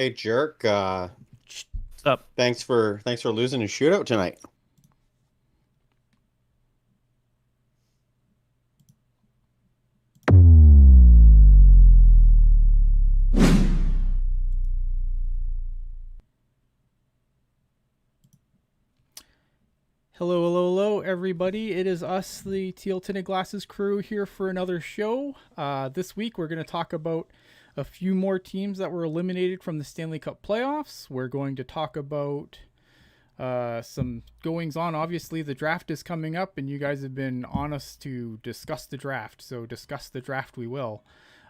Hey, Jerk. What's up? Thanks for losing a shootout tonight. Hello, hello, hello, everybody. It is us, the Teal Tinted Glasses crew, here for another show. This week, we're going to talk about a few more teams that were eliminated from the Stanley Cup playoffs. We're going to talk about some goings on. Obviously, the draft is coming up, and you guys have been on us to discuss the draft. So, discuss the draft we will.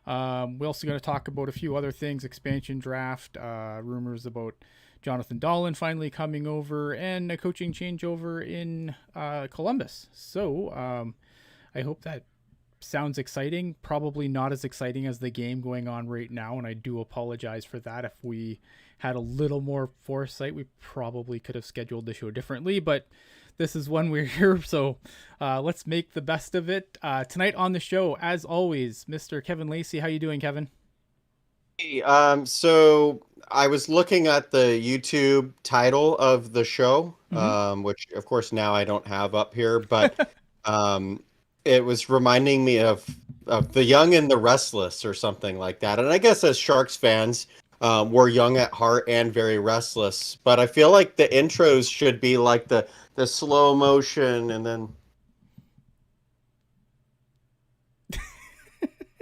We're also going to talk about a few other things: expansion draft, rumors about Jonathan Dahlen finally coming over, and a coaching changeover in Columbus. So I hope that sounds exciting. Probably not as exciting as the game going on right now, and I do apologize for that. If we had a little more foresight, we probably could have scheduled the show differently, but this is when we're here, so let's make the best of it. Tonight on the show, as always, Mr. Kevin Lacey. How you doing, Kevin? Hey, so I was looking at the YouTube title of the show, Mm-hmm. which of course now I don't have up here, but um, it was reminding me of the Young and the Restless or something like that. And I guess as Sharks fans, we're young at heart and very restless. But I feel like the intros should be like the slow motion and then.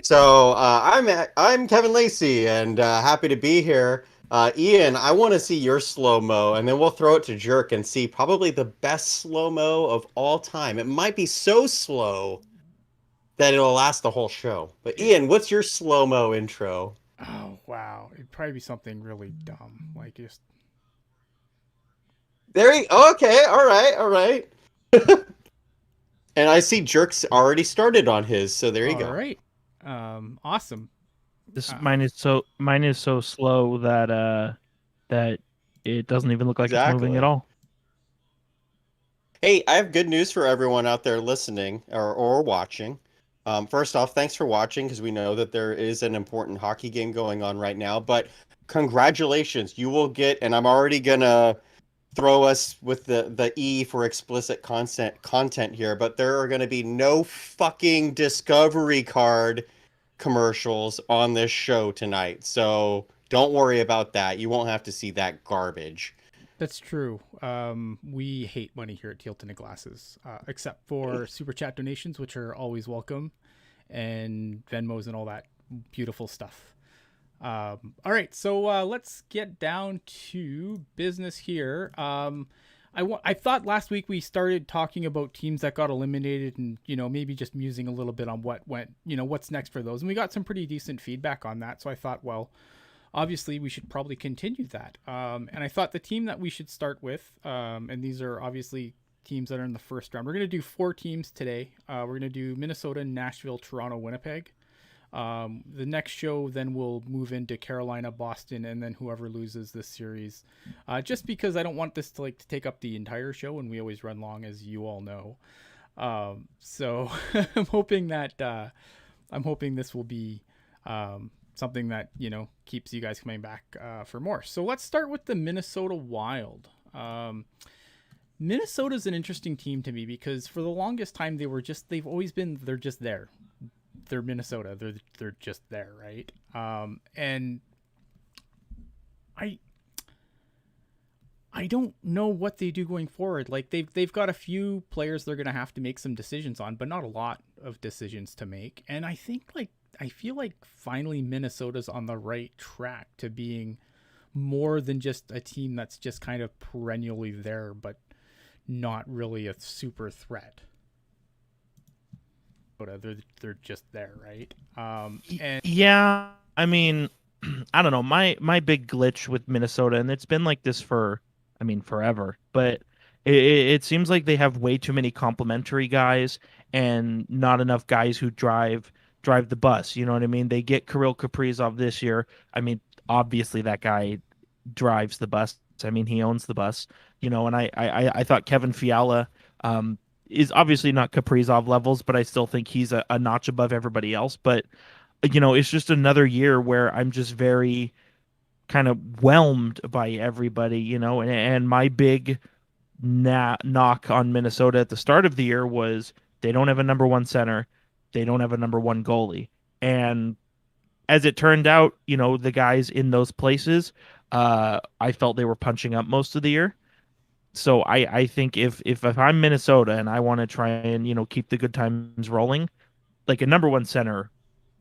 So I'm Kevin Lacey and happy to be here. Ian, I want to see your slow mo, and then we'll throw it to Jerk and see probably the best slow mo of all time. It might be so slow that it'll last the whole show. But It, Ian, what's your slow mo intro? oh wow, it'd probably be something really dumb, like just Okay, all right. And I see Jerk's already started on his, so there you all go. right. Awesome. This Uh, mine is so slow that it doesn't even look like it's moving at Exactly. all. Hey, I have good news for everyone out there listening or watching. First off, thanks for watching because we know that there is an important hockey game going on right now. But congratulations, you will get, and I'm already gonna throw us with the E for explicit content here, but there are gonna be no fucking Discovery Card commercials on this show tonight. So don't worry about that. You won't have to see that garbage. that's true. We hate money here at Teal Tinted Glasses, except for super chat donations, which are always welcome, and Venmos and all that beautiful stuff. All right, so let's get down to business here. I thought last week we started talking about teams that got eliminated, and maybe just musing a little bit on what went, what's next for those, and we got some pretty decent feedback on that. So I thought, well, obviously we should probably continue that. And I thought the team that we should start with, and these are obviously teams that are in the first round. We're going to do four teams today. We're going to do Minnesota, Nashville, Toronto, Winnipeg. The next show, then we'll move into Carolina, Boston, and then whoever loses this series. Just because I don't want this to take up the entire show, and we always run long, as you all know. So I'm hoping this will be something that keeps you guys coming back for more. So let's start with the Minnesota Wild. Minnesota's an interesting team to me because for the longest time they're just there. They're Minnesota. They're just there, right? And I I don't know what they do going forward. Like they've got a few players they're gonna have to make some decisions on, but not a lot of decisions to make. And I feel like finally Minnesota's on the right track to being more than just a team that's just kind of perennially there, but not really a super threat. They're just there, right? And Yeah, I mean, I don't know. My big glitch with Minnesota, and it's been like this for, I mean, forever. But it seems like they have way too many complimentary guys and not enough guys who drive the bus. You know what I mean? They get Kirill Kaprizov this year. I mean, obviously that guy drives the bus. I mean, he owns the bus. And I thought Kevin Fiala is obviously not Kaprizov levels, but I still think he's a notch above everybody else. But it's just another year where I'm just very kind of whelmed by everybody, you know, and my big knock on Minnesota at the start of the year was they don't have a number one center, they don't have a number one goalie. And as it turned out, you know, the guys in those places, I felt they were punching up most of the year. So I think if I'm Minnesota and I want to try and, you know, keep the good times rolling, like a number one center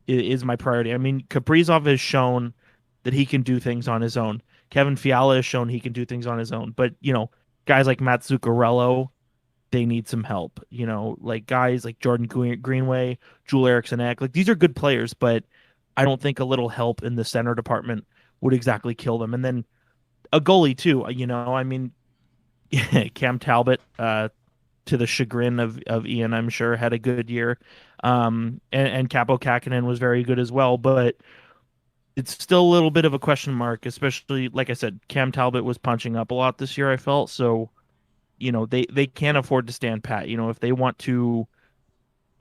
is my priority. I mean, Kaprizov has shown that he can do things on his own. Kevin Fiala has shown he can do things on his own. But, you know, guys like Matt Zuccarello, they need some help. You know, like guys like Jordan Greenway, Joel Eriksson Ek, like these are good players, but I don't think a little help in the center department would exactly kill them. And then a goalie too, you know, I mean, Cam Talbot, to the chagrin of Ian, I'm sure, had a good year. And Capo Kakinen was very good as well, but it's still a little bit of a question mark, especially, like I said, Cam Talbot was punching up a lot this year, I felt. So, you know, they can't afford to stand pat. You know, if they want to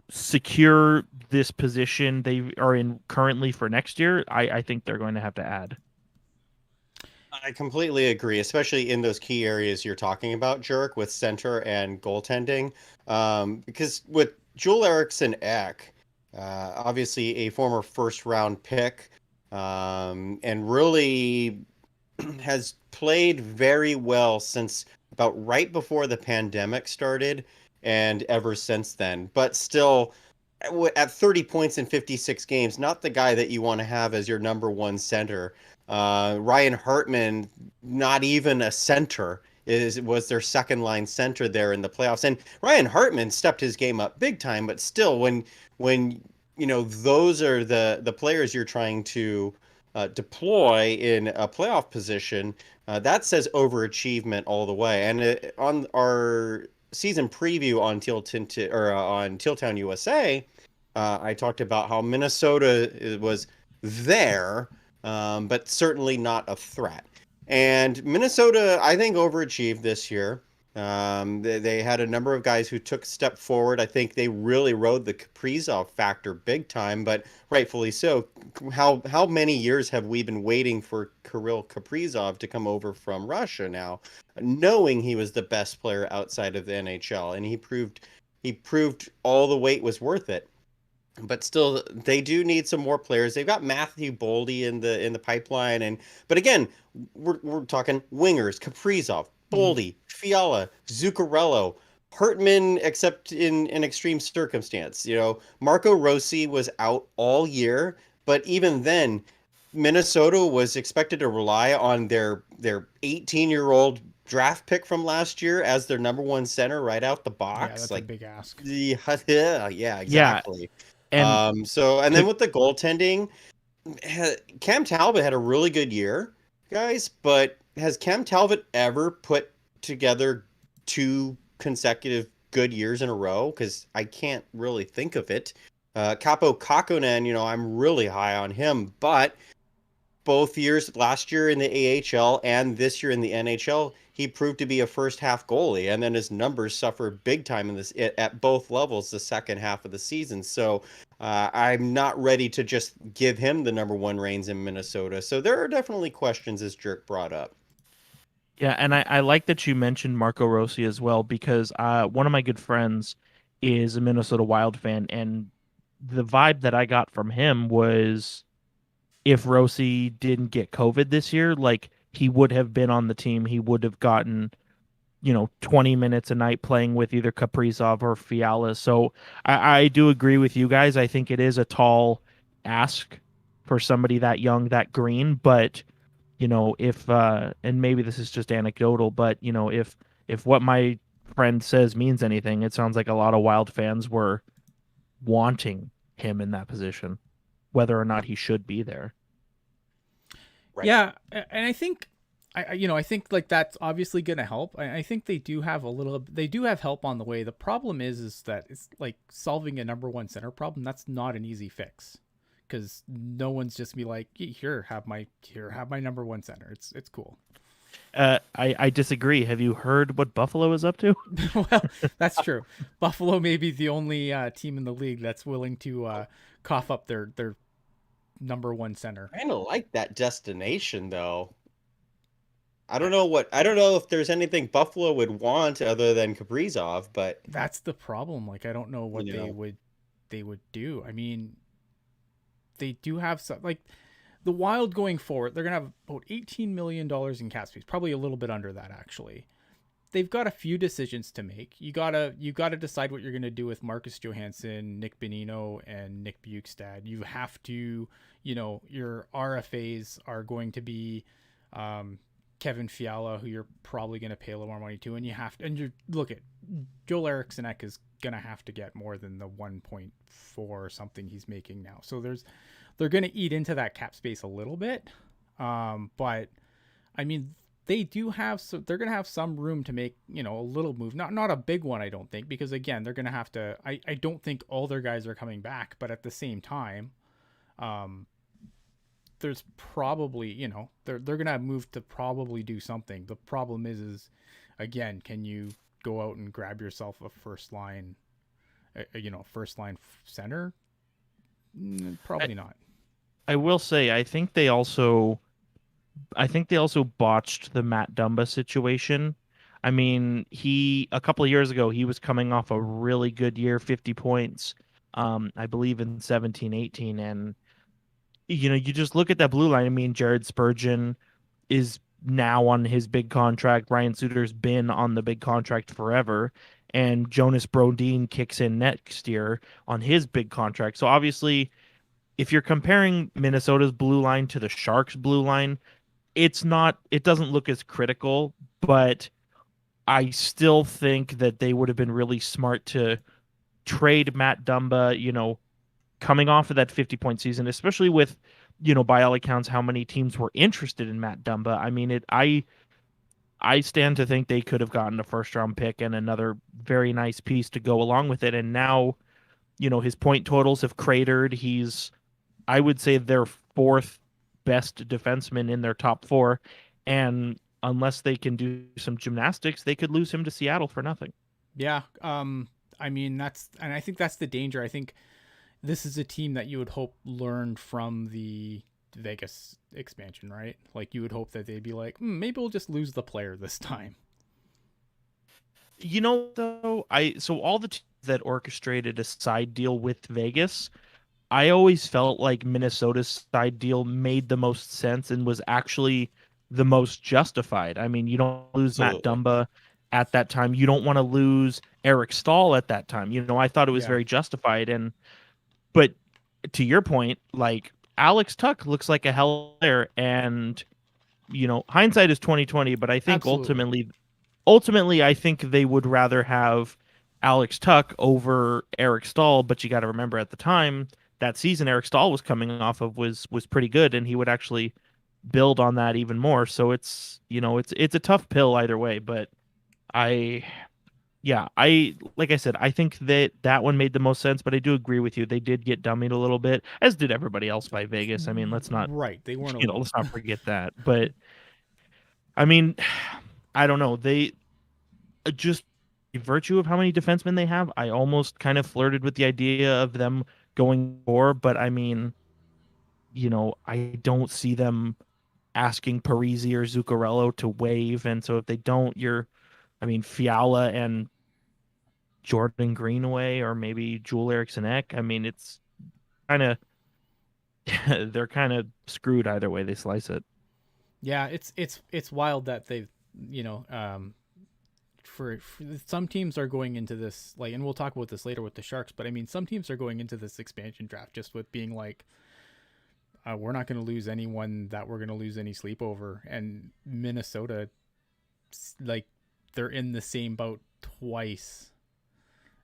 secure this position they are in currently for next year, I think they're going to have to add. I completely agree, especially in those key areas you're talking about, Jerk, with center and goaltending. Because with Joel Eriksson Ek, obviously a former first round pick, and really has played very well since about right before the pandemic started and ever since then. But still, at 30 points in 56 games, not the guy that you want to have as your number one center. Ryan Hartman, not even a center, was their second line center there in the playoffs. And Ryan Hartman stepped his game up big time, but still, when you know those are the players you're trying to deploy in a playoff position, that says overachievement all the way. And on our season preview on Teal Tinted or on Teal Town USA, I talked about how Minnesota was there, but certainly not a threat. And Minnesota, I think, overachieved this year. They had a number of guys who took a step forward. I think they really rode the Kaprizov factor big time, but rightfully so. How many years have we been waiting for Kirill Kaprizov to come over from Russia now, knowing he was the best player outside of the NHL, and he proved all the wait was worth it. But still, they do need some more players. They've got Matthew Boldy in the pipeline, but again, we're talking wingers: Kaprizov, Boldy, Fiala, Zuccarello, Hartman, except in an extreme circumstance. You know, Marco Rossi was out all year, but even then, Minnesota was expected to rely on their 18-year-old draft pick from last year as their number one center right out the box. Yeah, that's a big ask. Yeah, exactly. Yeah. And then with the goaltending, Cam Talbot had a really good year, guys, but has Cam Talbot ever put together 2 consecutive good years in a row? Because I can't really think of it. Capo Kakkonen, you know, I'm really high on him, but both years, last year in the AHL and this year in the NHL, he proved to be a first half goalie, and then his numbers suffered big time in this at both levels the second half of the season. So I'm not ready to just give him the number one reins in Minnesota. So there are definitely questions, as Jerk brought up. Yeah, and I like that you mentioned Marco Rossi as well, because one of my good friends is a Minnesota Wild fan, and the vibe that I got from him was if Rossi didn't get COVID this year, like he would have been on the team. He would have gotten, you know, 20 minutes a night playing with either Kaprizov or Fiala. So I do agree with you guys. I think it is a tall ask for somebody that young, that green. But, you know, if and maybe this is just anecdotal, but, you know, if what my friend says means anything, it sounds like a lot of Wild fans were wanting him in that position, whether or not he should be there. Right. Yeah, and I think, I think like that's obviously going to help. I think they do have help on the way. The problem is that it's like solving a number one center problem. That's not an easy fix, because no one's just be like, here, have my number one center. It's cool. I disagree. Have you heard what Buffalo is up to? Well, that's true. Buffalo may be the only team in the league that's willing to cough up their number one center. I kind of like that destination though. I don't know if there's anything Buffalo would want other than Kaprizov, but That's the problem. Like, I don't know what you they know, would do. I mean, they do have some, like, the Wild going forward. They're gonna have about $18 million in cap space, probably a little bit under that actually. They've got a few decisions to make. You gotta decide what you're gonna do with Marcus Johansson, Nick Bonino, and Nick Bjugstad. You have to, your RFAs are going to be Kevin Fiala, who you're probably going to pay a little more money to, and you look at Joel Eriksson is going to have to get more than the 1.4 or something he's making now. So they're going to eat into that cap space a little bit. But I mean, they're going to have some room to make, a little move, not a big one, I don't think, because again, they're going to have to, I don't think all their guys are coming back, but at the same time, there's probably, they're going to move to probably do something. The problem is again, can you go out and grab yourself a first line center? Probably not. I will say, I think they also botched the Matt Dumba situation. I mean, a couple of years ago, he was coming off a really good year, 50 points, I believe in 17-18, and you just look at that blue line. I mean, Jared Spurgeon is now on his big contract. Ryan Suter's been on the big contract forever. And Jonas Brodin kicks in next year on his big contract. So obviously, if you're comparing Minnesota's blue line to the Sharks' blue line, it doesn't look as critical, but I still think that they would have been really smart to trade Matt Dumba, coming off of that 50-point season, especially with, by all accounts, how many teams were interested in Matt Dumba. I mean, I stand to think they could have gotten a first-round pick and another very nice piece to go along with it. And now, his point totals have cratered. He's, I would say, their fourth best defenseman in their top four. And unless they can do some gymnastics, they could lose him to Seattle for nothing. Yeah. I mean, I think that's the danger. I think this is a team that you would hope learned from the Vegas expansion, right? Like, you would hope that they'd be like, maybe we'll just lose the player this time. Though, so all the teams that orchestrated a side deal with Vegas, I always felt like Minnesota's side deal made the most sense and was actually the most justified. I mean, you don't lose Matt Dumba at that time. You don't want to lose Eric Stahl at that time. I thought it was very justified. But to your point, like, Alex Tuch looks like a hell player, and hindsight is 20/20. But I think ultimately, I think they would rather have Alex Tuch over Eric Stahl. But you got to remember, at the time, that season Eric Stahl was coming off of was pretty good, and he would actually build on that even more. So it's a tough pill either way. But like I said, I think that one made the most sense, but I do agree with you. They did get dummied a little bit, as did everybody else by Vegas. I mean, let's not they weren't let's not forget that. But I mean, I don't know. They just, in virtue of how many defensemen they have, I almost kind of flirted with the idea of them going for, but I mean, I don't see them asking Parisi or Zuccarello to waive, and so if they don't, Fiala and Jordan Greenaway or maybe Joel Eriksson Ek. I mean, it's kind of they're kind of screwed either way they slice it. Yeah, it's wild that they've for some teams are going into this, like, and we'll talk about this later with the Sharks, but I mean, some teams are going into this expansion draft just with being like, we're not going to lose anyone that we're going to lose any sleep over. And Minnesota, like, they're in the same boat twice.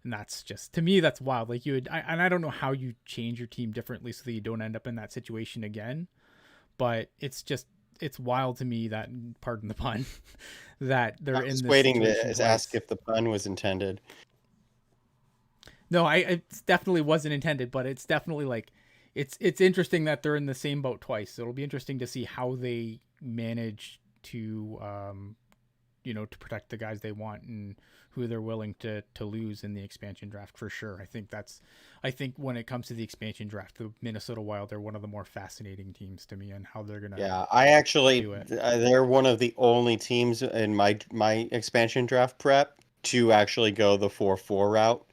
And that's just, to me, that's wild. Like, I don't know how you change your team differently so that you don't end up in that situation again. But it's wild to me that, pardon the pun, that they're in this situation. I was waiting to ask if the pun was intended. No, it definitely wasn't intended, but it's definitely like, it's interesting that they're in the same boat twice. So it'll be interesting to see how they manage to to protect the guys they want and who they're willing to lose in the expansion draft for sure. I think when it comes to the expansion draft, the Minnesota Wild are one of the more fascinating teams to me, and how they're gonna I actually do it. they're one of the only teams in my expansion draft prep to actually go the 4-4 route.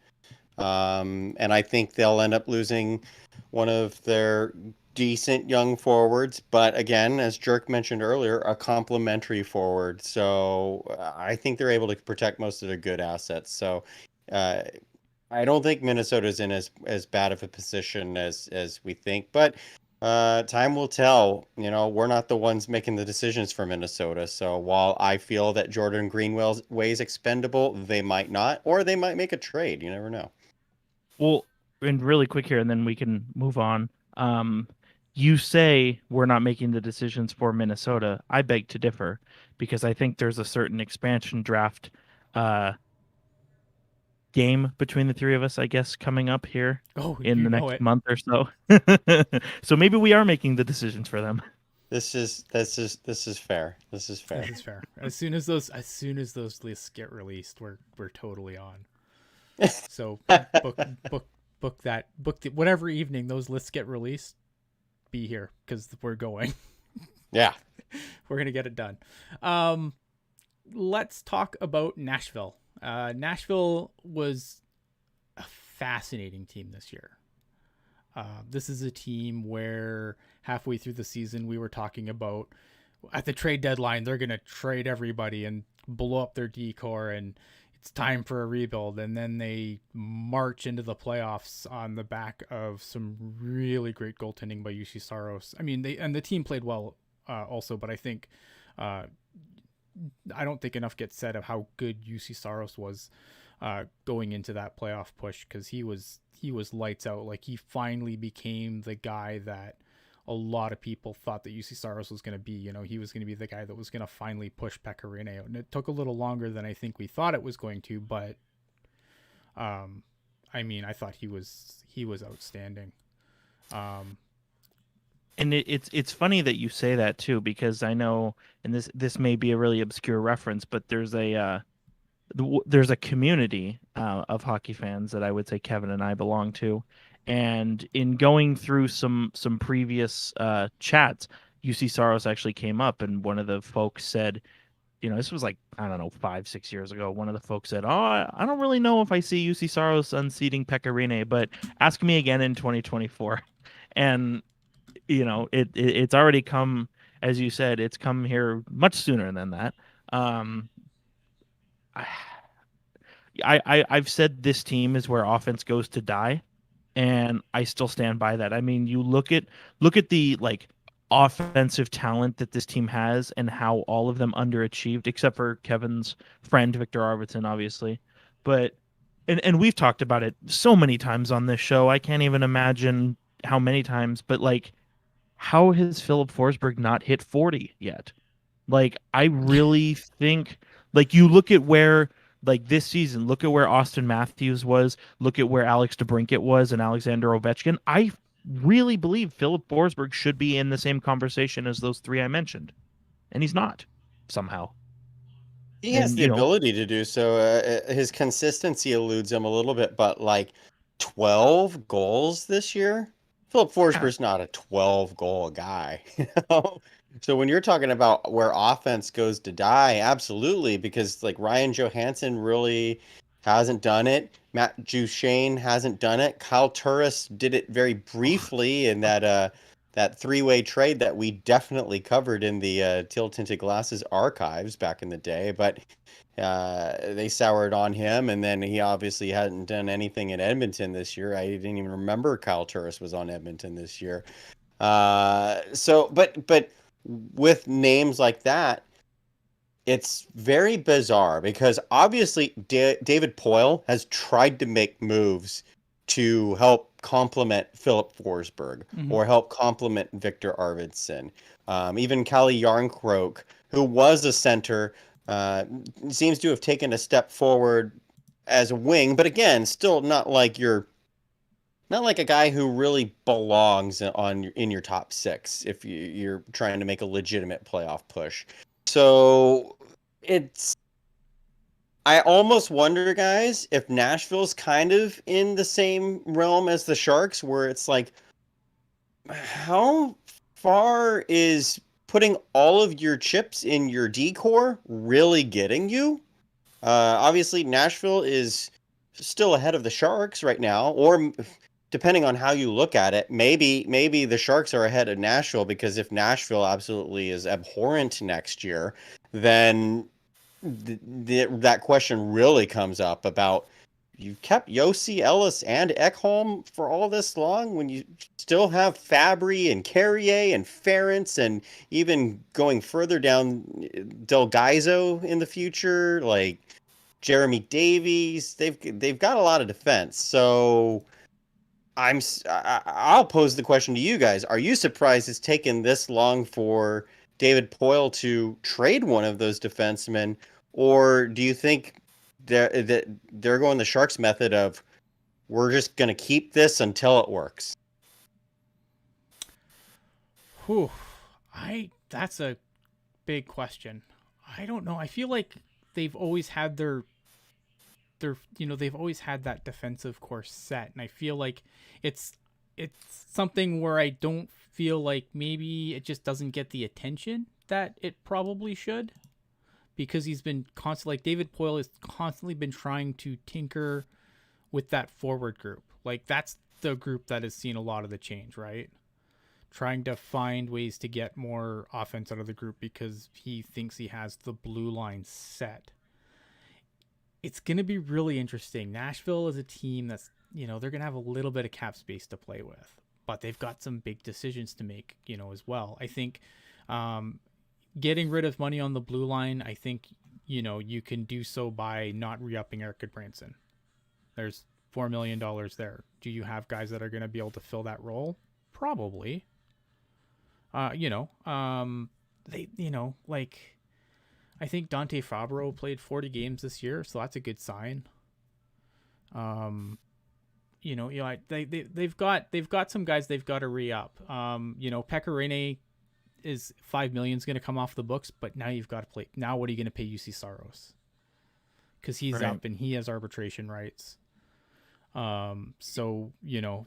And I think they'll end up losing one of their decent young forwards, but again, as Jerk mentioned earlier, a complementary forward. So I think they're able to protect most of their good assets. So uh, I don't think Minnesota's in as bad of a position as we think, but time will tell. We're not the ones making the decisions for Minnesota. So while I feel that Jordan Greenway's expendable, they might not, or they might make a trade. You never know. Well, and really quick here, and then we can move on. You say we're not making the decisions for Minnesota. I beg to differ, because I think there's a certain expansion draft game between the three of us, I guess, coming up here in the next month or so. So maybe we are making the decisions for them. This is fair. This is fair. This is fair. As soon as those lists get released, we're totally on. So book whatever evening those lists get released, be here, because we're going. Yeah, we're gonna get it done. Let's talk about Nashville. Nashville was a fascinating team this year. This is a team where halfway through the season we were talking about, at the trade deadline, they're going to trade everybody and blow up their decor, and it's time for a rebuild. And then they march into the playoffs on the back of some really great goaltending by UC Saros. I mean, the team played well also, but I think I don't think enough gets said of how good UC Saros was going into that playoff push, because he was lights out. Like, he finally became the guy that a lot of people thought that UC Saros was going to be. He was going to be the guy that was going to finally push Pekka Rinne out, and it took a little longer than I think we thought it was going to. But I mean, I thought he was outstanding. And it's funny that you say that too, because I know, and this may be a really obscure reference, but there's a community of hockey fans that I would say Kevin and I belong to, and in going through some previous chats, UC Saros actually came up, and one of the folks said, this was like, I don't know, 5-6 years ago. One of the folks said, "Oh, I don't really know if I see UC Saros unseating Pekka Rinne, but ask me again in 2024." And it's already come, as you said, it's come here much sooner than that. I've said this team is where offense goes to die, and I still stand by that. I mean, you look at the offensive talent that this team has, and how all of them underachieved, except for Kevin's friend Victor Arvidsson, obviously. But and we've talked about it so many times on this show. I can't even imagine how many times. But how has Philip Forsberg not hit 40 yet? I really think, you look at where, this season, look at where Austin Matthews was, look at where Alex DeBrincat was, and Alexander Ovechkin. I really believe Philip Forsberg should be in the same conversation as those three I mentioned, and he's not, somehow. He has the ability to do so. His consistency eludes him a little bit, but 12 goals this year? Philip Forsberg's not a 12-goal guy. So when you're talking about where offense goes to die, absolutely, because Ryan Johansson really hasn't done it. Matt Duchene hasn't done it. Kyle Turris did it very briefly in that three-way trade that we definitely covered in the Teal Tinted Glasses archives back in the day, but they soured on him, and then he obviously hadn't done anything in Edmonton this year. I didn't even remember Kyle Turris was on Edmonton this year. But with names like that, it's very bizarre, because obviously David Poile has tried to make moves to help complement Philip Forsberg, or help complement Victor Arvidsson. Even Kalle Järnkrok, who was a center, seems to have taken a step forward as a wing, but again, still not like a guy who really belongs in your top six if you're trying to make a legitimate playoff push. So it's I almost wonder, guys, if Nashville's kind of in the same realm as the Sharks, where it's like, how far is putting all of your chips in your decor really getting you? Obviously, Nashville is still ahead of the Sharks right now, or depending on how you look at it, maybe the Sharks are ahead of Nashville, because if Nashville absolutely is abhorrent next year, then that question really comes up about, you've kept Yossi, Ellis, and Ekholm for all this long when you still have Fabry and Carrier and Ferentz, and even going further down, Del Gaizo in the future, like Jeremy Davies. They've got a lot of defense. So I'll pose the question to you guys: are you surprised it's taken this long for David Poile to trade one of those defensemen, or do you think that they're going the Sharks method of, we're just going to keep this until it works? Whew. That's a big question. I don't know. I feel like they've always had they've always had that defensive core set, and I feel like it's something where I don't feel like maybe it just doesn't get the attention that it probably should, because he's been constantly, like, David Poile has constantly been trying to tinker with that forward group. Like, that's the group that has seen a lot of the change, right? Trying to find ways to get more offense out of the group because he thinks he has the blue line set. It's going to be really interesting. Nashville is a team that's, they're going to have a little bit of cap space to play with, but they've got some big decisions to make, as well. I think getting rid of money on the blue line, I think, you can do so by not re-upping Eric Goodbranson. There's $4 million there. Do you have guys that are going to be able to fill that role? Probably. I think Dante Fabro played 40 games this year, so that's a good sign. They've got some guys they've got to re-up. Pecorine is $5 million is going to come off the books, but now you've got to play. Now what are you going to pay UC Saros? Because he's up and he has arbitration rights. So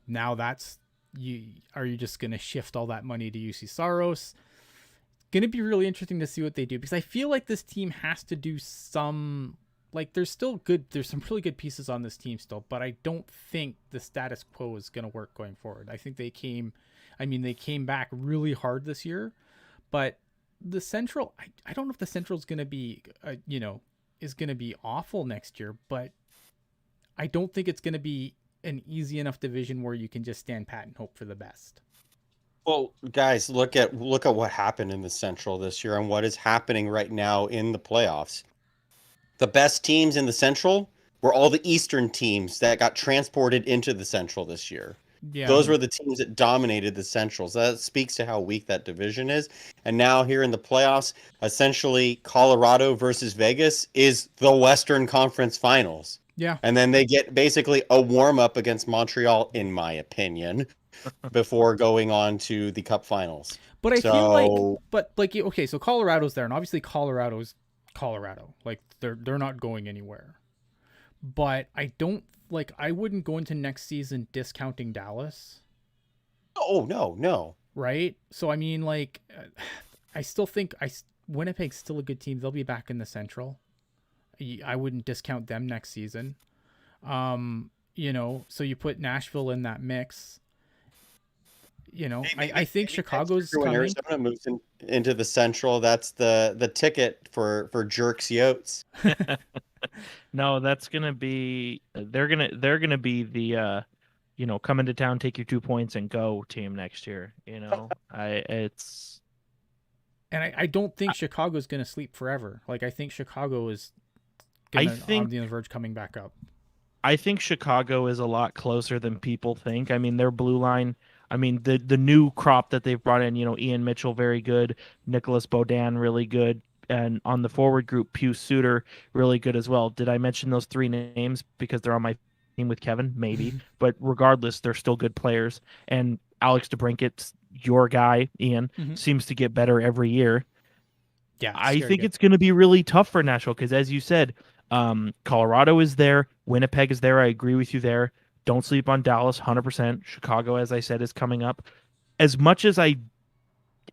now that's you. Are you just going to shift all that money to UC Saros? Going to be really interesting to see what they do, because I feel like this team has to do some, like, there's some really good pieces on this team still, but I don't think the status quo is going to work going forward. I think they came back really hard this year, but the Central, I don't know if the Central is going to be, is going to be awful next year, but I don't think it's going to be an easy enough division where you can just stand pat and hope for the best. Well, guys, look at what happened in the Central this year and what is happening right now in the playoffs. The best teams in the Central were all the Eastern teams that got transported into the Central this year. Yeah. Those were the teams that dominated the Central. So that speaks to how weak that division is. And now here in the playoffs, essentially Colorado versus Vegas is the Western Conference Finals. Yeah. And then they get basically a warm-up against Montreal, in my opinion, before going on to the Cup Finals. But I feel like, okay, so Colorado's there, and obviously Colorado's Colorado. Like, they're not going anywhere. But I wouldn't go into next season discounting Dallas. Oh, no. Right? So, I mean, like, I still think Winnipeg's still a good team. They'll be back in the Central. I wouldn't discount them next season. So you put Nashville in that mix. I think Chicago's coming. Arizona moves into the Central. That's the ticket for Jerks Yotes. No, that's gonna be they're gonna be the come into town, take your 2 points, and go team next year. I don't think Chicago's gonna sleep forever. Like, I think Chicago is on the verge coming back up. I think Chicago is a lot closer than people think. I mean, their blue line. I mean, the new crop that they've brought in, Ian Mitchell, very good. Nicholas Baudin, really good. And on the forward group, Pius Suter, really good as well. Did I mention those 3 names because they're on my team with Kevin? Maybe. But regardless, they're still good players. And Alex DeBrinket's your guy, Ian, seems to get better every year. Yeah, I think it's going to be really tough for Nashville because, as you said, Colorado is there. Winnipeg is there. I agree with you there. Don't sleep on Dallas, 100%. Chicago, as I said, is coming up. As much as I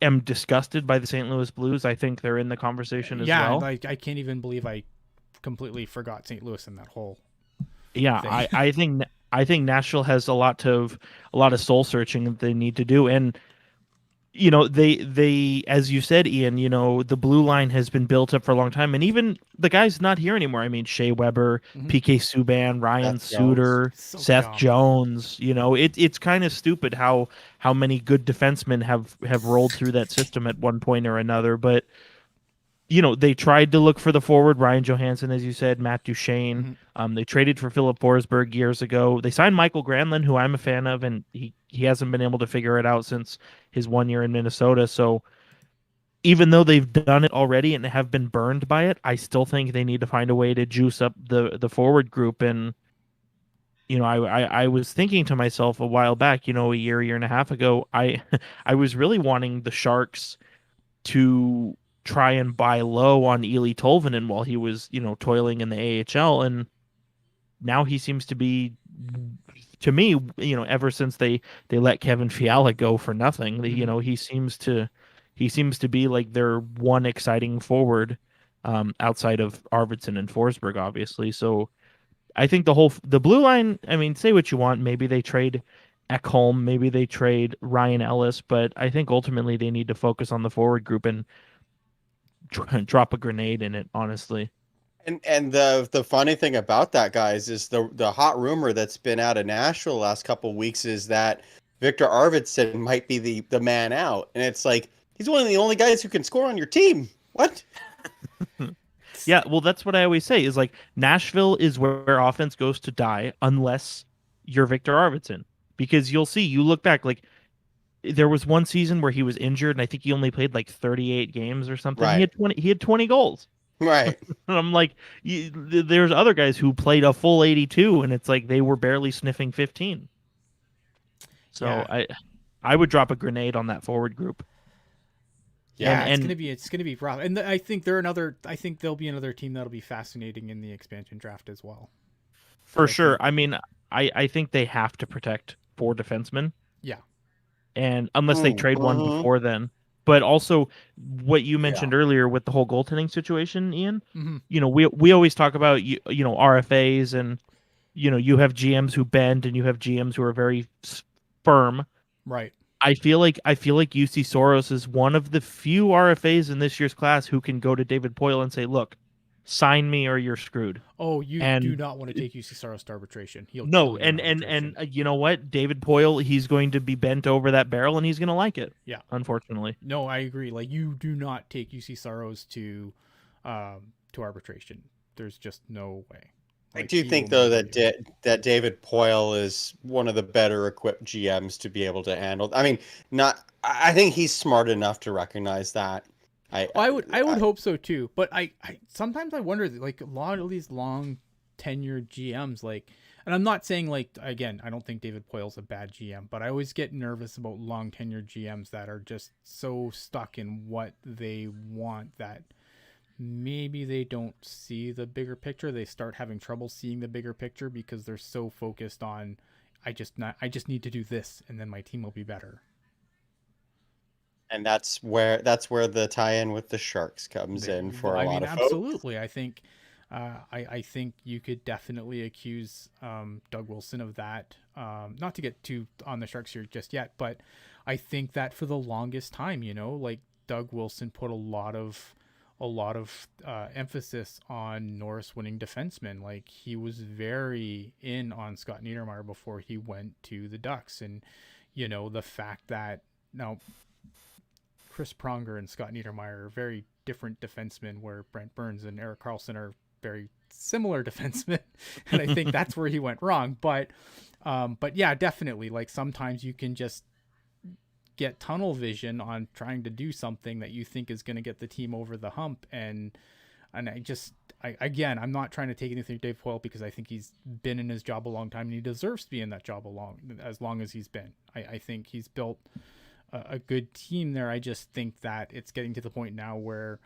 am disgusted by the St. Louis Blues, I think they're in the conversation as Yeah, well. like I can't even believe I completely forgot St. Louis in that whole Yeah, thing. I think Nashville has a lot of soul searching that they need to do, and they as you said, Ian, the blue line has been built up for a long time, and even the guy's not here anymore. I mean, Shea Weber, Mhm. PK Subban, Ryan Seth Jones. Suter, So Seth dumb. Jones. It's kind of stupid how many good defensemen have rolled through that system at one point or another, but they tried to look for the forward, Ryan Johansson, as you said, Matt Duchene. Mhm. They traded for Philip Forsberg years ago. They signed Michael Granlund, who I'm a fan of, and he hasn't been able to figure it out since his 1 year in Minnesota. So even though they've done it already and have been burned by it, I still think they need to find a way to juice up the forward group. And I was thinking to myself a while back, a year and a half ago, I I was really wanting the Sharks to try and buy low on Ely Tolvanen while he was, toiling in the AHL, and now he seems to be, to me, ever since they let Kevin Fiala go for nothing, Mhm. he seems to be like their one exciting forward, outside of Arvidsson and Forsberg, obviously. So I think the blue line. I mean, say what you want, maybe they trade Ekholm, maybe they trade Ryan Ellis, but I think ultimately they need to focus on the forward group and drop a grenade in it, honestly. And the funny thing about that, guys, is the hot rumor that's been out of Nashville the last couple of weeks is that Victor Arvidsson might be the man out, and it's like he's one of the only guys who can score on your team. What? Yeah, well, that's what I always say is like Nashville is where offense goes to die unless you're Victor Arvidsson. Because you look back, like there was one season where he was injured and I think he only played like 38 games or something. He Right, had 20 goals. right. And I'm like, there's other guys who played a full 82 and it's like they were barely sniffing 15. So Yeah. I would drop a grenade on that forward group. And Yeah, and it's gonna be rough, and I think they're another. I think there'll be another team that'll be fascinating in the expansion draft as well. But for I sure, think, I mean, I think they have to protect four defensemen, yeah, and unless they trade one Mm-hmm. before then. But also, what you Yeah. mentioned earlier with the whole goaltending situation, Ian. hmm We always talk about RFAs, and you have GMs who bend and you have GMs who are very firm. right. I feel like UC Soros is one of the few RFAs in this year's class who can go to David Poyle and say, "Look, sign me or you're screwed." Oh, you do And not want to take UC Saros to arbitration. He'll no, kill you in and arbitration. you know what? David Poyle, he's going to be bent over that barrel and he's going to like it. Yeah. Unfortunately. No, I agree. Like you do not take UC Saros to arbitration. There's just no way. I Like do he will think though murder that you. that David Poyle is one of the better equipped GMs to be able to handle. I mean, not. I think he's smart enough to recognize that. I, Well, I would I hope so too. But I sometimes I wonder like a lot of these long tenured GMs like, and I'm not saying like again I don't think David Poyle's a bad GM, but I always get nervous about long tenured GMs that are just so stuck in what they want that maybe they don't see the bigger picture. They start having trouble seeing the bigger picture because they're so focused on I just need to do this and then my team will be better. and that's where the tie-in with the Sharks comes in for a I lot mean, of folks. absolutely. I think, I think you could definitely accuse Doug Wilson of that. Not to get too on the Sharks here just yet, but I think that for the longest time, like Doug Wilson put a lot of emphasis on Norris winning defensemen. Like he was very in on Scott Niedermayer before he went to the Ducks, and the fact that now Chris Pronger and Scott Niedermayer are very different defensemen, where Brent Burns and Erik Karlsson are very similar defensemen, and I think that's where he went wrong. But yeah, definitely. Like sometimes you can just get tunnel vision on trying to do something that you think is going to get the team over the hump, and again, I'm not trying to take anything to Dave Poyle because I think he's been in his job a long time and he deserves to be in that job as long as he's been. I think he's built a good team there. I just think that it's getting to the point now where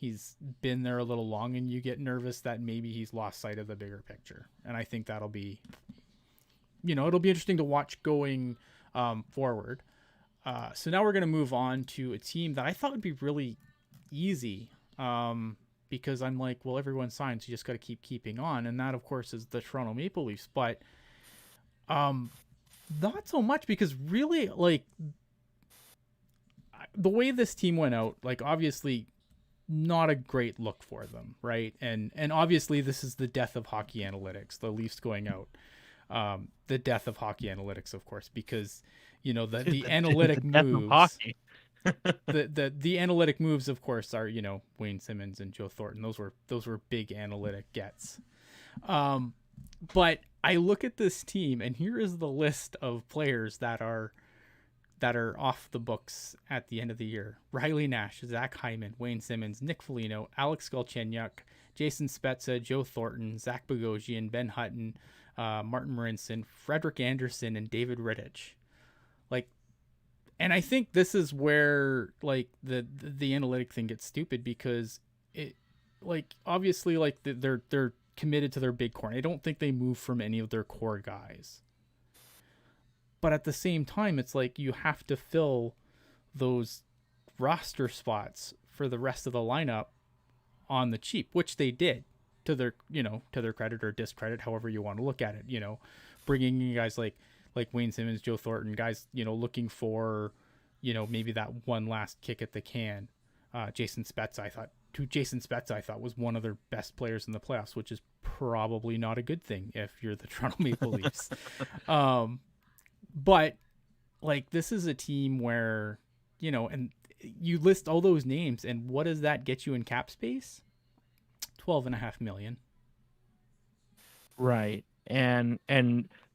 He's been there a little long, and you get nervous that maybe he's lost sight of the bigger picture. And I think that'll be, it'll be interesting to watch going forward. So now we're going to move on to a team that I thought would be really easy, because I'm like, well, everyone signs, you just got to keeping on. And that, of course, is the Toronto Maple Leafs. But not so much, because really, like, the way this team went out, like, obviously not a great look for them, right? And obviously this is the death of hockey analytics, the Leafs going out. The death of hockey analytics, of course, because the analytic moves, the analytic moves, of course, are Wayne Simmons and Joe Thornton. Those were big analytic gets. But I look at this team, and here is the list of players that are off the books at the end of the year: Riley Nash, Zach Hyman, Wayne Simmons, Nick Foligno, Alex Galchenyuk, Jason Spezza, Joe Thornton, Zach Bogosian, Ben Hutton, Martin Marincin, Frederick Anderson, and David Rittich. Like, and I think this is where, like, the analytic thing gets stupid, because it, like, obviously, like, they're committed to their big core. And I don't think they move from any of their core guys. But at the same time, it's like you have to fill those roster spots for the rest of the lineup on the cheap, which they did, to their credit or discredit, however you want to look at it. Bringing in guys like Wayne Simmons, Joe Thornton, guys, looking for, maybe that one last kick at the can. Jason Spezza, I thought was one of their best players in the playoffs, which is probably not a good thing if you're the Toronto Maple Leafs. But, like, this is a team where, and you list all those names, and what does that get you in cap space? $12.5 million. Right. And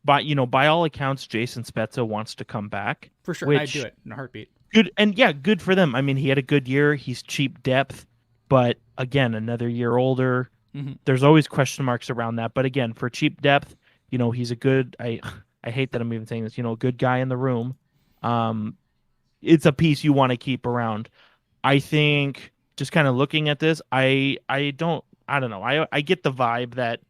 by all accounts, Jason Spezza wants to come back. For sure. I'd do it in a heartbeat. Good. And yeah, good for them. I mean, he had a good year. He's cheap depth, but again, another year older. Mm-hmm. There's always question marks around that. But again, for cheap depth, he's a good, I hate that I'm even saying this, a good guy in the room. It's a piece you want to keep around. I think, just kind of looking at this, I don't know. I get the vibe that,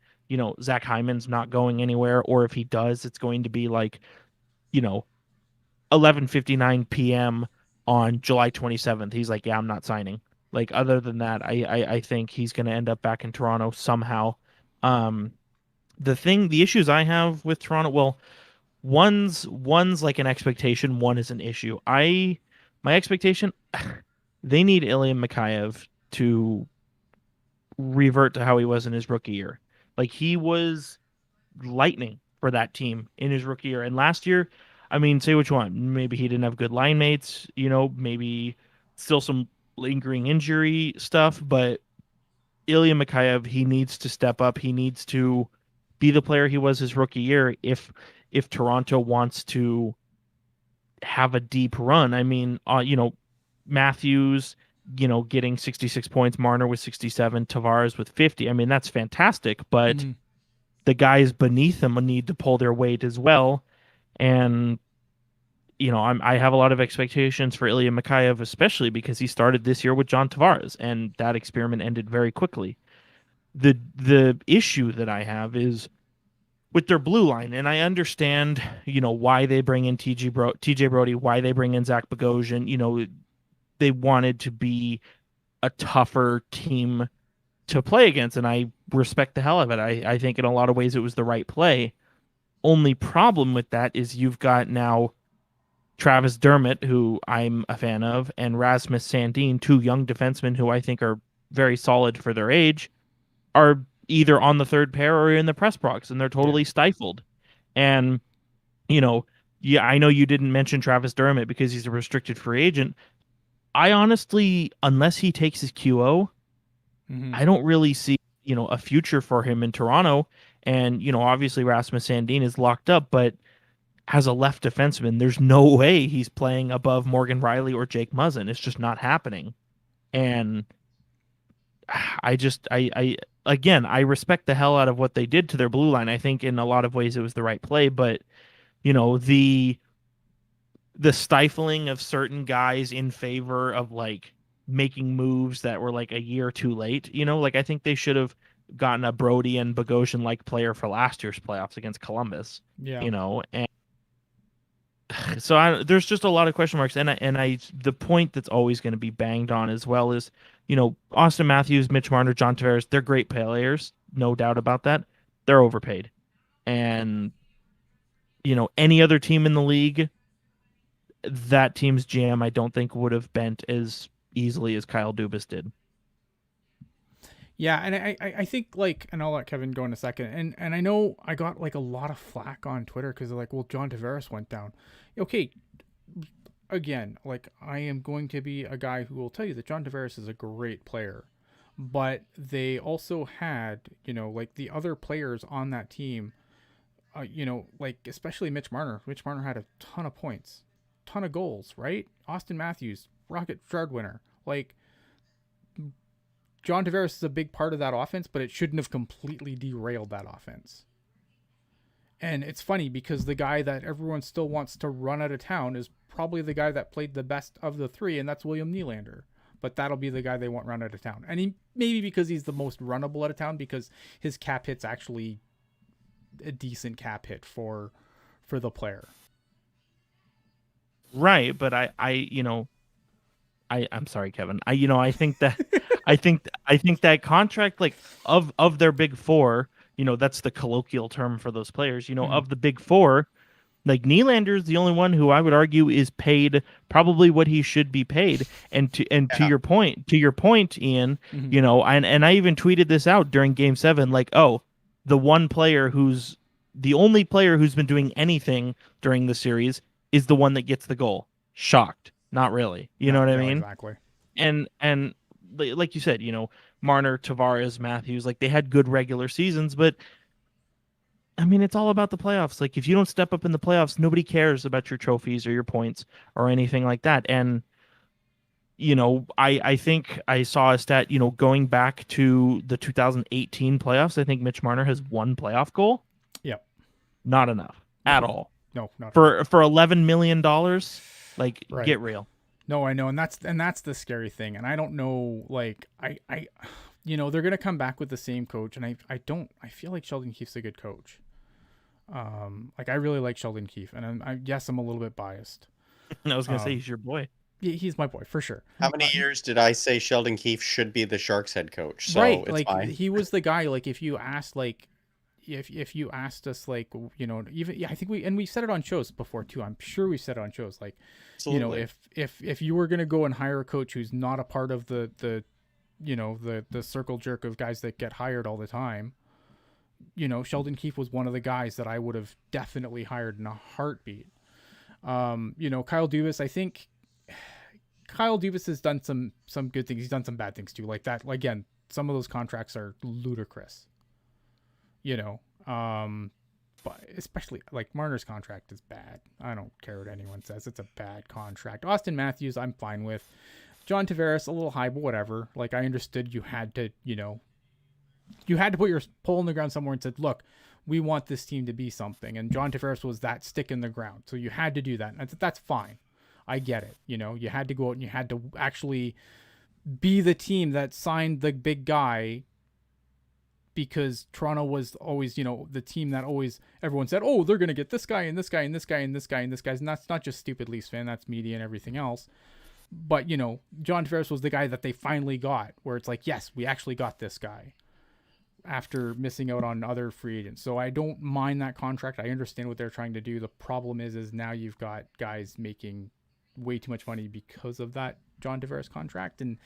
Zach Hyman's not going anywhere, or if he does, it's going to be like, 11:59 p.m. on July 27th. He's like, yeah, I'm not signing. Like, other than that, I think he's going to end up back in Toronto somehow. The issues I have with Toronto, well, one's like an expectation, one is an issue. My expectation, they need Ilya Mikheyev to revert to how he was in his rookie year. Like, he was lightning for that team in his rookie year. And last year, I mean, say what you want. Maybe he didn't have good line mates, maybe still some lingering injury stuff, but Ilya Mikheyev, he needs to step up. He needs to be the player he was his rookie year if Toronto wants to have a deep run. I mean, Matthews, getting 66 points, Marner with 67, Tavares with 50. I mean, that's fantastic, but the guys beneath them need to pull their weight as well. And, I have a lot of expectations for Ilya Mikheyev, especially because he started this year with John Tavares, and that experiment ended very quickly. The issue that I have is with their blue line, and I understand, why they bring in TJ Brody, why they bring in Zach Bogosian. They wanted to be a tougher team to play against, and I respect the hell of it. I think in a lot of ways it was the right play. Only problem with that is you've got now Travis Dermott, who I'm a fan of, and Rasmus Sandin, two young defensemen who I think are very solid for their age, are either on the third pair or in the press box, and they're totally stifled. And, I know you didn't mention Travis Dermott because he's a restricted free agent. I honestly, unless he takes his QO, I don't really see, a future for him in Toronto. And, obviously Rasmus Sandin is locked up, but as a left defenseman, there's no way he's playing above Morgan Riley or Jake Muzzin. It's just not happening. And I respect the hell out of what they did to their blue line. I think in a lot of ways it was the right play, but the stifling of certain guys in favor of, like, making moves that were like a year too late. Like I think they should have gotten a Brody and Bogosian like player for last year's playoffs against Columbus. Yeah. And so there's just a lot of question marks, and I the point that's always going to be banged on as well is, Austin Matthews, Mitch Marner, John Tavares, they're great players, no doubt about that. They're overpaid, and any other team in the league, that team's GM I don't think would have bent as easily as Kyle Dubas did. Yeah, and I think, like, and I'll let Kevin go in a second, and I know I got like a lot of flack on Twitter because they're like, well, John Tavares went down. Okay, again, like, I am going to be a guy who will tell you that John Tavares is a great player, but they also had, like, the other players on that team, like especially Mitch Marner. Mitch Marner had a ton of points, ton of goals, right? Austin Matthews, Rocket Shard winner, like. John Tavares is a big part of that offense, but it shouldn't have completely derailed that offense. And it's funny because the guy that everyone still wants to run out of town is probably the guy that played the best of the three, and that's William Nylander. But that'll be the guy they want run out of town. And he maybe because he's the most runnable out of town because his cap hit's actually a decent cap hit for the player. Right, but I'm sorry, Kevin. I think that I think that contract, like, of their big four, that's the colloquial term for those players. Of the big four, like, Nylander's the only one who I would argue is paid probably what he should be paid. And to your point, Ian, and I even tweeted this out during Game 7, like, oh, the only player who's been doing anything during the series is the one that gets the goal. Shocked. Not really. You know what I mean? Exactly. And like you said, Marner, Tavares, Matthews, like, they had good regular seasons, but I mean, it's all about the playoffs. Like, if you don't step up in the playoffs, nobody cares about your trophies or your points or anything like that. And I think I saw a stat, going back to the 2018 playoffs, I think Mitch Marner has one playoff goal. Yep. Not enough at all. No, not for $11 million. Like, right. Get real. No, I know, and that's the scary thing. And I don't know, like, I they're gonna come back with the same coach, and I feel like Sheldon Keefe's a good coach. Like, I really like Sheldon Keefe, and I'm a little bit biased. I was gonna say he's your boy. He's my boy for sure. How many years did I say Sheldon Keefe should be the Sharks head coach? So right, it's like, fine. he was the guy. Like, if you asked, like, if you asked us, like, even I think we said it on shows before too. I'm sure we said it on shows, like, Absolutely. if you were gonna go and hire a coach who's not a part of the circle jerk of guys that get hired all the time, Sheldon Keefe was one of the guys that I would have definitely hired in a heartbeat. Kyle Dubas, I think Kyle Dubas has done some good things. He's done some bad things too, like that. Again, some of those contracts are ludicrous. But especially, like, Marner's contract is bad. I don't care what anyone says. It's a bad contract. Austin Matthews, I'm fine with. John Tavares, a little high, but whatever. Like, I understood you had to put your pole in the ground somewhere and said, look, we want this team to be something. And John Tavares was that stick in the ground. So you had to do that. And that's fine. I get it. You had to go out and you had to actually be the team that signed the big guy, because Toronto was always, the team that always everyone said, oh, they're going to get this guy and this guy and this guy and this guy and this guy. And that's not just stupid Leafs fan, that's media and everything else. But, John Tavares was the guy that they finally got, where it's like, yes, we actually got this guy after missing out on other free agents. So I don't mind that contract. I understand what they're trying to do. The problem is now you've got guys making way too much money because of that John Tavares contract. And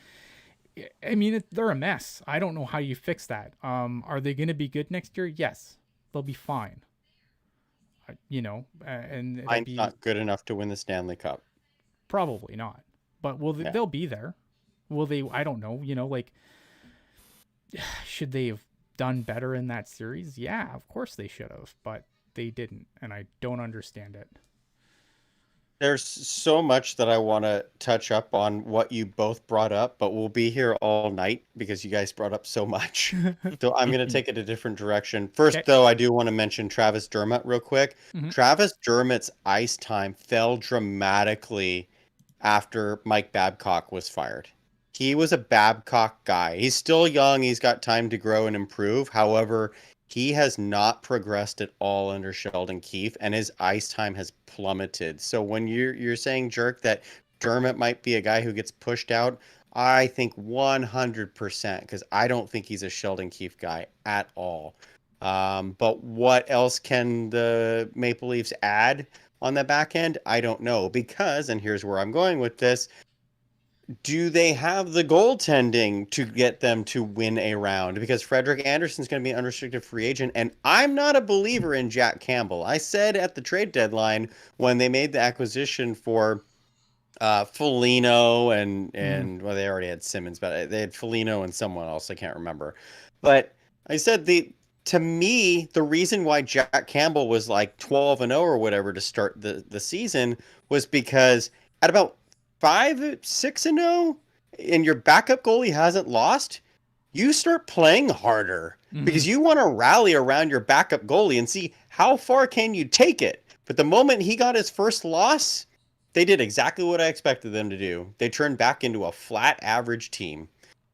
I mean, they're a mess. I don't know how you fix that. Are they going to be good next year? Yes, they'll be fine. And I'm not good enough to win the Stanley Cup. Probably not. But they'll be there. Will they? I don't know. Like, should they have done better in that series? Yeah, of course they should have, but they didn't, and I don't understand it. There's so much that I want to touch up on what you both brought up, but we'll be here all night because you guys brought up so much. So I'm going to take it a different direction. First, though, I do want to mention Travis Dermott real quick. Mm-hmm. Travis Dermott's ice time fell dramatically after Mike Babcock was fired. he was a Babcock guy. He's still young. He's got time to grow and improve. However, he has not progressed at all under Sheldon Keefe, and his ice time has plummeted. So when you're saying, Jerk, that Dermott might be a guy who gets pushed out, I think 100%, because I don't think he's a Sheldon Keefe guy at all. But what else can the Maple Leafs add on the back end? I don't know, because, and here's where I'm going with this, do they have the goaltending to get them to win a round? Because Frederik Andersen's going to be an unrestricted free agent, and I'm not a believer in Jack Campbell. I said at the trade deadline when they made the acquisition for Foligno and well, they already had Simmons, but they had Foligno and someone else, I can't remember. But I said to me, the reason why Jack Campbell was like 12-0 or whatever to start the season was because at about 5-6-0 and your backup goalie hasn't lost, you start playing harder because you want to rally around your backup goalie and see how far can you take it. But the moment he got his first loss, they did exactly what I expected them to do. They turned back into a flat average team.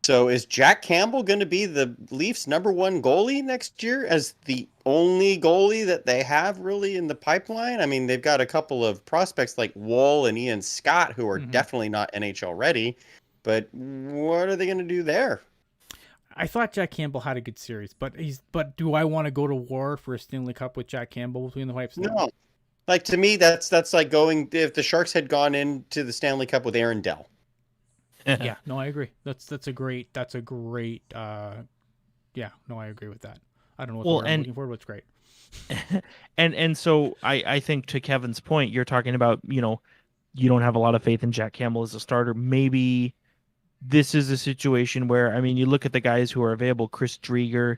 So is Jack Campbell going to be the Leafs' #1 goalie next year as the only goalie that they have really in the pipeline? I mean, they've got a couple of prospects like Wall and Ian Scott who are definitely not NHL ready, but what are they going to do there? I thought Jack Campbell had a good series, but do I want to go to war for a Stanley Cup with Jack Campbell between the pipes? No. Like, to me, that's like going, if the Sharks had gone into the Stanley Cup with Aaron Dell. Yeah, no, I agree. That's a great yeah, no, I agree with that. I don't know what I'm looking for, but it's great. And so I think to Kevin's point, you're talking about, you don't have a lot of faith in Jack Campbell as a starter. Maybe this is a situation where, I mean, you look at the guys who are available: Chris Drieger,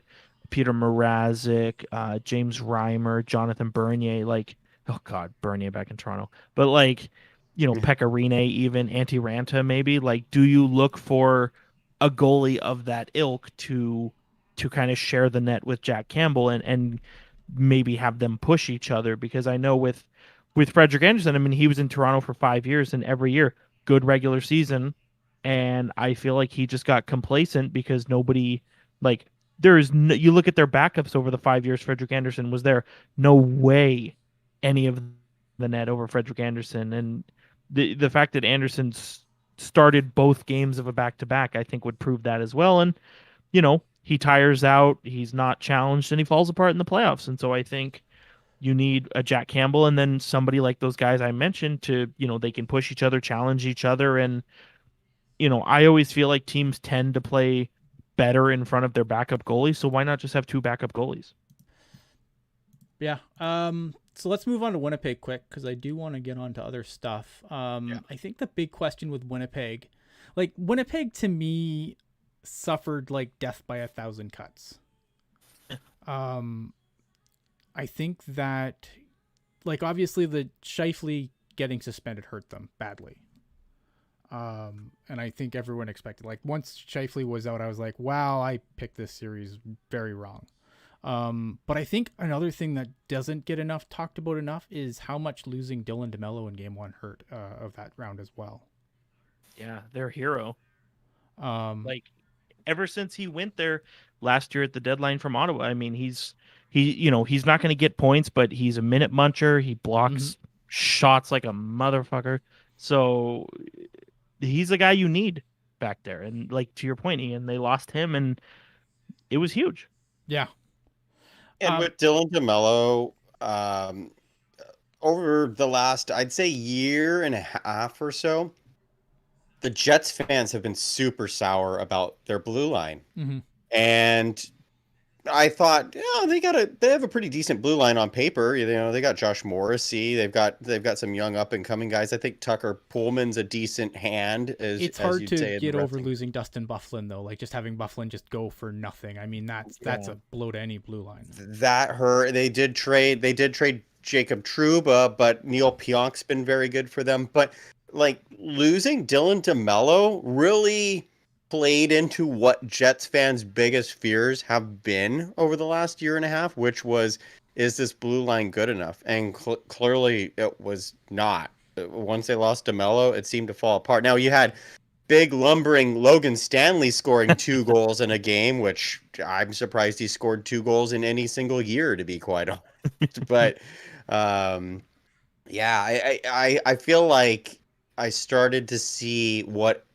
Peter Mrazek, James Reimer, Jonathan Bernier, like, oh God, Bernier back in Toronto. But like, Pekka Rinne, even Antti Ranta, maybe. Like, do you look for a goalie of that ilk to kind of share the net with Jack Campbell and maybe have them push each other? Because I know with Frederik Andersen, I mean, he was in Toronto for 5 years, and every year, good regular season. And I feel like he just got complacent because nobody, like, you look at their backups over the 5 years Frederik Andersen was there, no way any of the net over Frederik Andersen. And the fact that Andersen started both games of a back-to-back, I think, would prove that as well. And, he tires out, he's not challenged, and he falls apart in the playoffs. And so I think you need a Jack Campbell and then somebody like those guys I mentioned to, they can push each other, challenge each other. And, I always feel like teams tend to play better in front of their backup goalies. So why not just have 2 backup goalies? Yeah. So let's move on to Winnipeg quick, because I do want to get on to other stuff. I think the big question with Winnipeg to me suffered like death by 1,000 cuts. I think that, like, obviously the Scheifele getting suspended hurt them badly. And I think everyone expected, like, once Scheifele was out, I was like, wow, I picked this series very wrong. But I think another thing that doesn't get talked about enough is how much losing Dylan DeMello in Game 1 hurt of that round as well. Yeah, their hero. Like, ever since he went there last year at the deadline from Ottawa, I mean, he's not going to get points, but he's a minute muncher. He blocks shots like a motherfucker. So he's the guy you need back there. And, like, to your point, Ian, they lost him, and it was huge. Yeah. And with Dylan DeMello, over the last, I'd say, year and a half or so, the Jets fans have been super sour about their blue line. And I thought, they have a pretty decent blue line on paper. They got Josh Morrissey. They've got some young up and coming guys. I think Tucker Pullman's a decent hand. It's hard to get over losing Dustin Byfuglien, though. Like, just having Byfuglien just go for nothing. I mean, that's a blow to any blue line. That hurt. They did trade Jacob Trouba, but Neil Pionk's been very good for them. But, like, losing Dylan DeMello really played into what Jets fans' biggest fears have been over the last year and a half, which was, is this blue line good enough? And clearly it was not. Once they lost DeMello, it seemed to fall apart. Now, you had big lumbering Logan Stanley scoring 2 goals in a game, which I'm surprised he scored 2 goals in any single year, to be quite honest. But yeah, I feel like I started to see what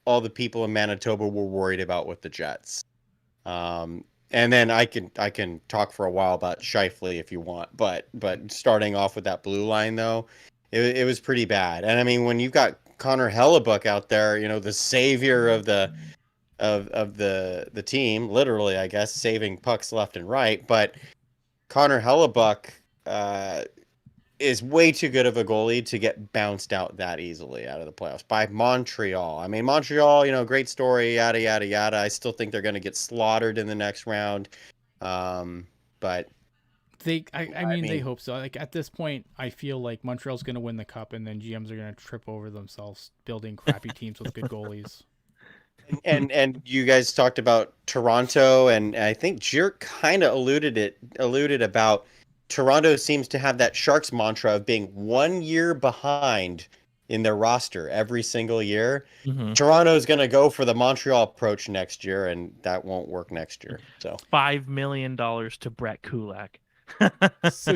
all the people in Manitoba were worried about with the Jets. And then I can talk for a while about Scheifele if you want, but starting off with that blue line though, it was pretty bad. And I mean, when you've got Connor Hellebuck out there, the savior of the team, literally, I guess, saving pucks left and right, but Connor Hellebuck is way too good of a goalie to get bounced out that easily out of the playoffs by Montreal. I mean, Montreal, great story, yada, yada, yada. I still think they're going to get slaughtered in the next round. But I mean, they hope so. Like, at this point, I feel like Montreal's going to win the cup, and then GMs are going to trip over themselves building crappy teams with good goalies. And you guys talked about Toronto, and I think Jerk kind of alluded about Toronto seems to have that Sharks mantra of being 1 year behind in their roster every single year. Mm-hmm. Toronto's going to go for the Montreal approach next year, and that won't work next year. So $5 million to Brett Kulak. So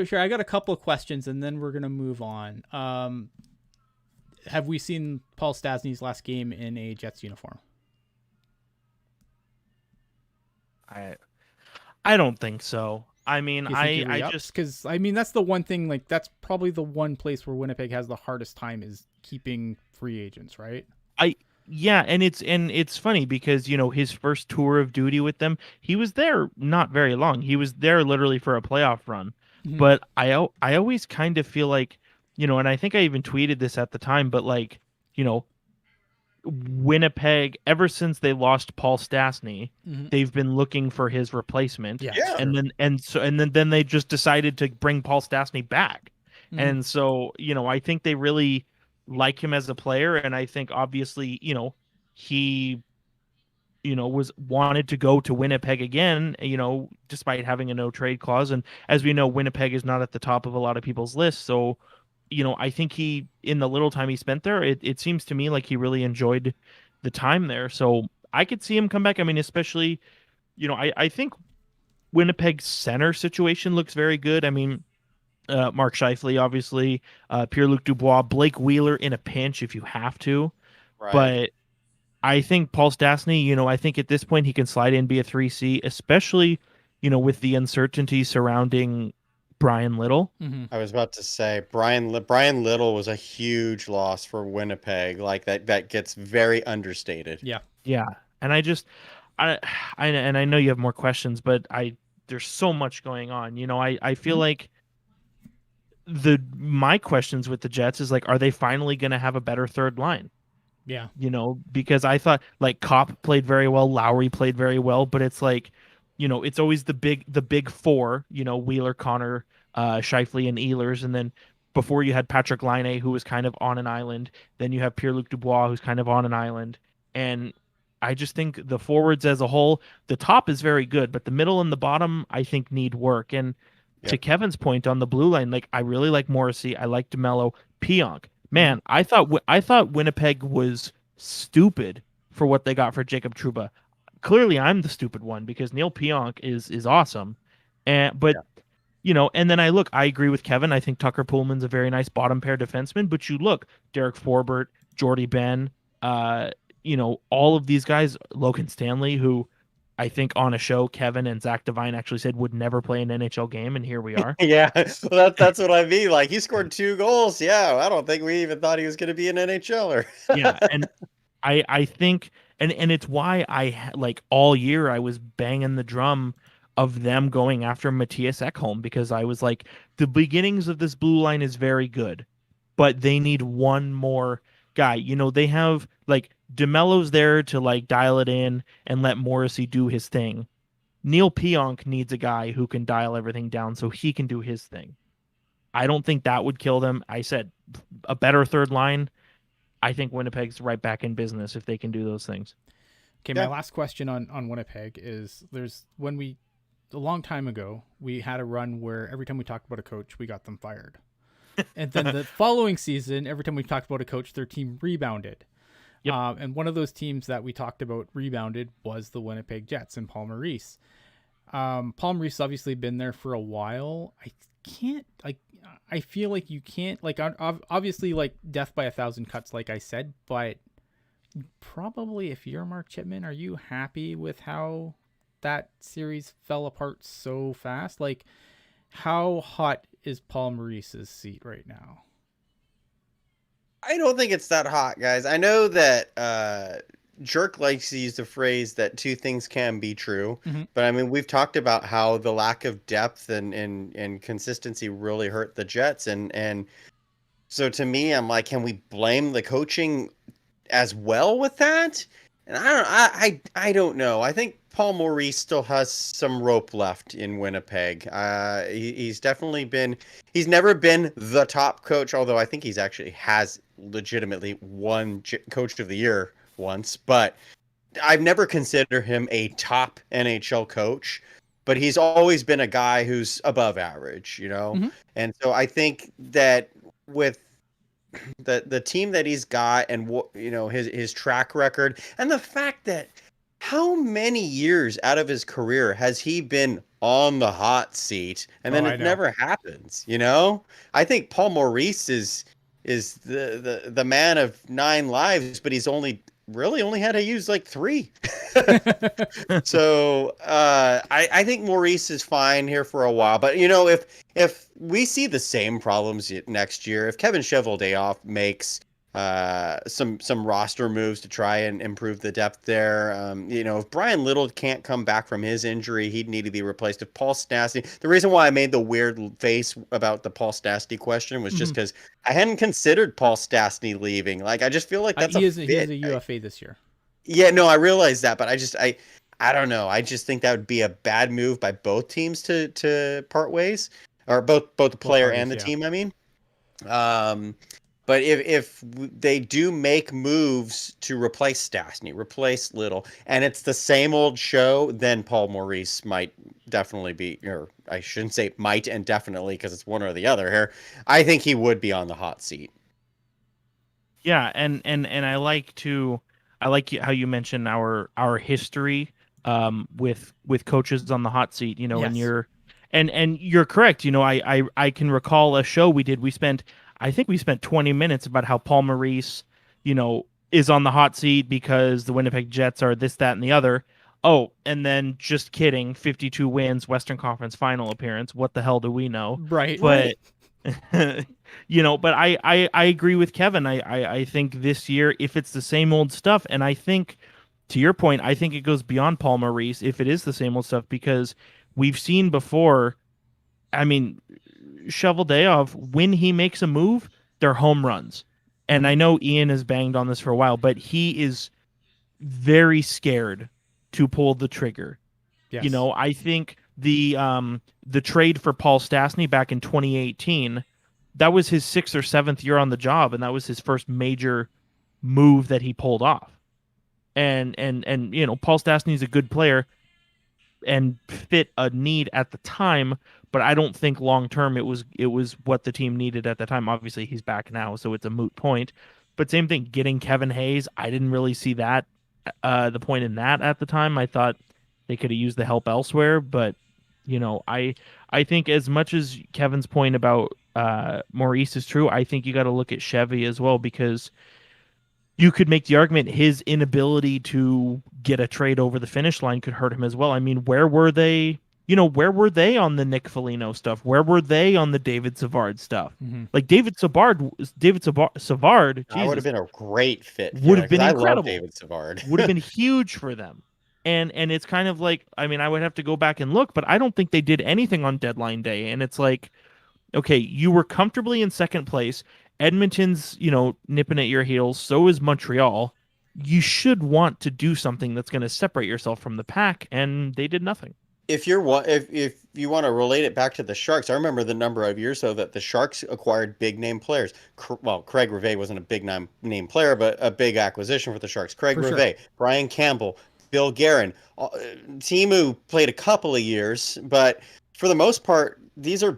sure, I got a couple of questions, and then we're gonna move on. Have we seen Paul Stastny's last game in a Jets uniform? I don't think so. I mean, I just because I mean that's the one thing. Like, that's probably the one place where Winnipeg has the hardest time is keeping free agents, right? Yeah, and it's funny because his first tour of duty with them, he was there not very long. He was there literally for a playoff run. Mm-hmm. But I always kind of feel like, and I think I even tweeted this at the time, but like, Winnipeg, ever since they lost Paul Stastny, mm-hmm. they've been looking for his replacement. Yeah. And then they just decided to bring Paul Stastny back. Mm-hmm. And so, I think they really like him as a player, and I think obviously, he was wanted to go to Winnipeg again, despite having a no trade clause. And as we know, Winnipeg is not at the top of a lot of people's lists. So, I think he, in the little time he spent there, it seems to me like he really enjoyed the time there. So I could see him come back. I mean, especially, I think Winnipeg's center situation looks very good. I mean, Mark Scheifele, obviously, Pierre-Luc Dubois, Blake Wheeler in a pinch if you have to. right. But I think Paul Stastny, I think at this point he can slide in, be a 3C, especially, with the uncertainty surrounding Brian Little. Mm-hmm. I was about to say Brian Little was a huge loss for Winnipeg. Like that gets very understated. Yeah. Yeah. And I know you have more questions, but there's so much going on. I feel like my questions with the Jets is like, are they finally going to have a better third line? Yeah. Because I thought like Kopp played very well, Lowry played very well, but it's like, it's always the big four, Wheeler, Connor, Scheifele, and Ehlers. And then before you had Patrick Laine, who was kind of on an island. Then you have Pierre-Luc Dubois, who's kind of on an island. And I just think the forwards as a whole, the top is very good, but the middle and the bottom, I think, need work. And to Kevin's point on the blue line, like, I really like Morrissey. I like DeMello. Pionk. Man, I thought Winnipeg was stupid for what they got for Jacob Trouba. Clearly, I'm the stupid one because Neil Pionk is awesome. And then I agree with Kevin. I think Tucker Pullman's a very nice bottom pair defenseman. But you look, Derek Forbert, Jordy Ben, all of these guys, Logan Stanley, who I think on a show, Kevin and Zach Devine actually said would never play an NHL game, and here we are. Yeah, well, that's what I mean. Like, he scored 2 goals. Yeah, I don't think we even thought he was going to be an NHLer. Yeah, and I think, and it's why like all year I was banging the drum of them going after Matthias Ekholm, because I was like, the beginnings of this blue line is very good, but they need one more guy. They have like DeMello's there to like dial it in and let Morrissey do his thing. Neil Pionk needs a guy who can dial everything down so he can do his thing. I don't think that would kill them. I said a better third line. I think Winnipeg's right back in business if they can do those things. Okay, my last question on Winnipeg is a long time ago, we had a run where every time we talked about a coach, we got them fired. And then the following season, every time we talked about a coach, their team rebounded. Yep. And one of those teams that we talked about rebounded was the Winnipeg Jets and Paul Maurice. Paul Maurice obviously been there for a while. I feel like you can't, like, obviously, like, death by 1,000 cuts, like I said, but probably if you're Mark Chipman, are you happy with how that series fell apart so fast? Like, how hot is Paul Maurice's seat right now? I don't think it's that hot, guys. I know that Jerk likes to use the phrase that two things can be true. Mm-hmm. But I mean, we've talked about how the lack of depth and consistency really hurt the Jets. And so to me, I'm like, can we blame the coaching as well with that? And I don't know. I think Paul Maurice still has some rope left in Winnipeg. He's definitely been, he's never been the top coach, although I think he's actually has legitimately won Coach of the Year once, but I've never considered him a top NHL coach, but he's always been a guy who's above average, you know? Mm-hmm. And so I think that with the team that he's got and you know, his track record and the fact that how many years out of his career has he been on the hot seat and then it never happens, you know? I think Paul Maurice is the man of 9 lives, but he's really only had to use like 3. So I think Maurice is fine here for a while. But you know, if we see the same problems next year, if Kevin Cheveldayoff makes some roster moves to try and improve the depth there, you know, if Brian Little can't come back from his injury, he'd need to be replaced. If Paul Stastny, the reason why I made the weird face about the Paul Stastny question was just because I hadn't considered Paul Stastny leaving. Like, I just feel like that's he is a UFA this year. Yeah, no, I realize that, but I don't know. I just think that would be a bad move by both teams to part ways, or both the player and the team. I mean, but if they do make moves to replace Stastny, replace Little, and it's the same old show, then Paul Maurice might definitely be, or I shouldn't say might and definitely, because it's one or the other here. I think he would be on the hot seat. Yeah, and I like how you mentioned our history with coaches on the hot seat, you know, yes. and you're correct. You know, I can recall a show we did. I think we spent 20 minutes about how Paul Maurice, you know, is on the hot seat because the Winnipeg Jets are this, that, and the other. Oh, and then just kidding, 52 wins, Western Conference final appearance. What the hell do we know? Right. But you know, but I agree with Kevin. I think this year, if it's the same old stuff, and I think to your point, I think it goes beyond Paul Maurice if it is the same old stuff, because we've seen before. I mean, Cheveldayoff, when he makes a move, they're home runs. And I know Ian has banged on this for a while, but he is very scared to pull the trigger. Yes. You know, I think the trade for Paul Stastny back in 2018, that was his 6th or 7th year on the job, and that was his first major move that he pulled off. And you know, Paul Stastny is a good player and fit a need at the time, but I don't think long term it was what the team needed at the time. Obviously, he's back now, so it's a moot point. But same thing, getting Kevin Hayes, I didn't really see that the point in that at the time. I thought they could have used the help elsewhere, but you know, I think as much as Kevin's point about Maurice is true, I think you got to look at Chevy as well, because you could make the argument his inability to get a trade over the finish line could hurt him as well. I mean, where were they? You know, where were they on the Nick Foligno stuff? Where were they on the David Savard stuff? Mm-hmm. Like David Savard, I would have been a great fit. Would have been incredible. I love David Savard. Would have been huge for them. And it's kind of like, I mean, I would have to go back and look, but I don't think they did anything on deadline day. And it's like, okay, you were comfortably in second place. Edmonton's, you know, nipping at your heels. So is Montreal. You should want to do something that's going to separate yourself from the pack, and they did nothing. If you want to relate it back to the Sharks, I remember the number of years though that the Sharks acquired big name players. Well, Craig Rivet wasn't a big name player, but a big acquisition for the Sharks. Craig Rivet, sure. Brian Campbell, Bill Guerin, Timu played a couple of years, but for the most part, these are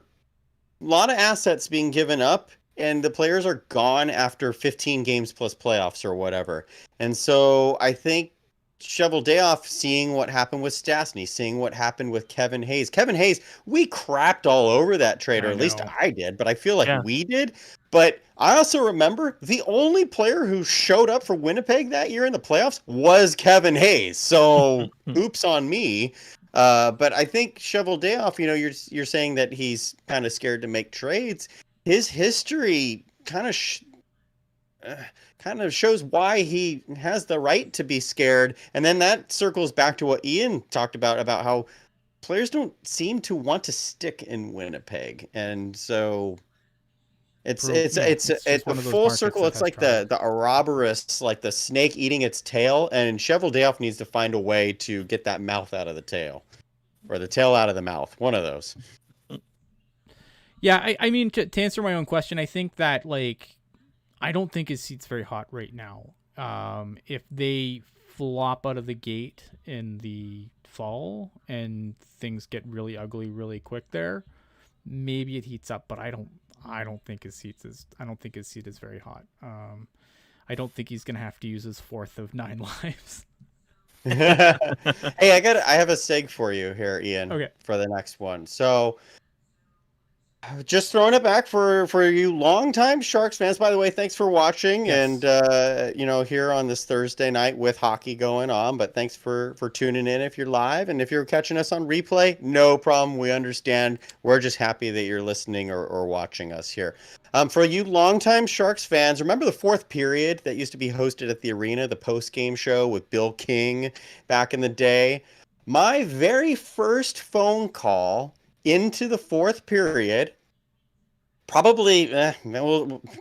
a lot of assets being given up and the players are gone after 15 games plus playoffs or whatever. And so I think Cheveldayoff, seeing what happened with Stastny, seeing what happened with Kevin Hayes. Kevin Hayes, we crapped all over that trade, or at least I did, but I feel like we did. But I also remember the only player who showed up for Winnipeg that year in the playoffs was Kevin Hayes. So oops on me. But I think Cheveldayoff, you're saying that he's kind of scared to make trades. His history kind of shows why he has the right to be scared. And then that circles back to what Ian talked about how players don't seem to want to stick in Winnipeg. And so it's a full circle. It's like the Ouroboros, like the snake eating its tail, and Cheveldayoff needs to find a way to get that mouth out of the tail, or the tail out of the mouth. One of those. Yeah, I mean, to answer my own question, I think that, like, I don't think his seat's very hot right now. If they flop out of the gate in the fall and things get really ugly really quick there, maybe it heats up. But I don't think his seat is very hot. I don't think he's gonna have to use his 4th of 9 lives. Hey, I have a seg for you here, Ian. Okay. For the next one. So just throwing it back for you longtime Sharks fans. By the way, thanks for watching. Yes. And here on this Thursday night with hockey going on. But thanks for tuning in if you're live, and if you're catching us on replay, no problem. We understand. We're just happy that you're listening or watching us here. For you longtime Sharks fans, remember the fourth period that used to be hosted at the arena, the post-game show with Bill King back in the day? My very first phone call into the fourth period, probably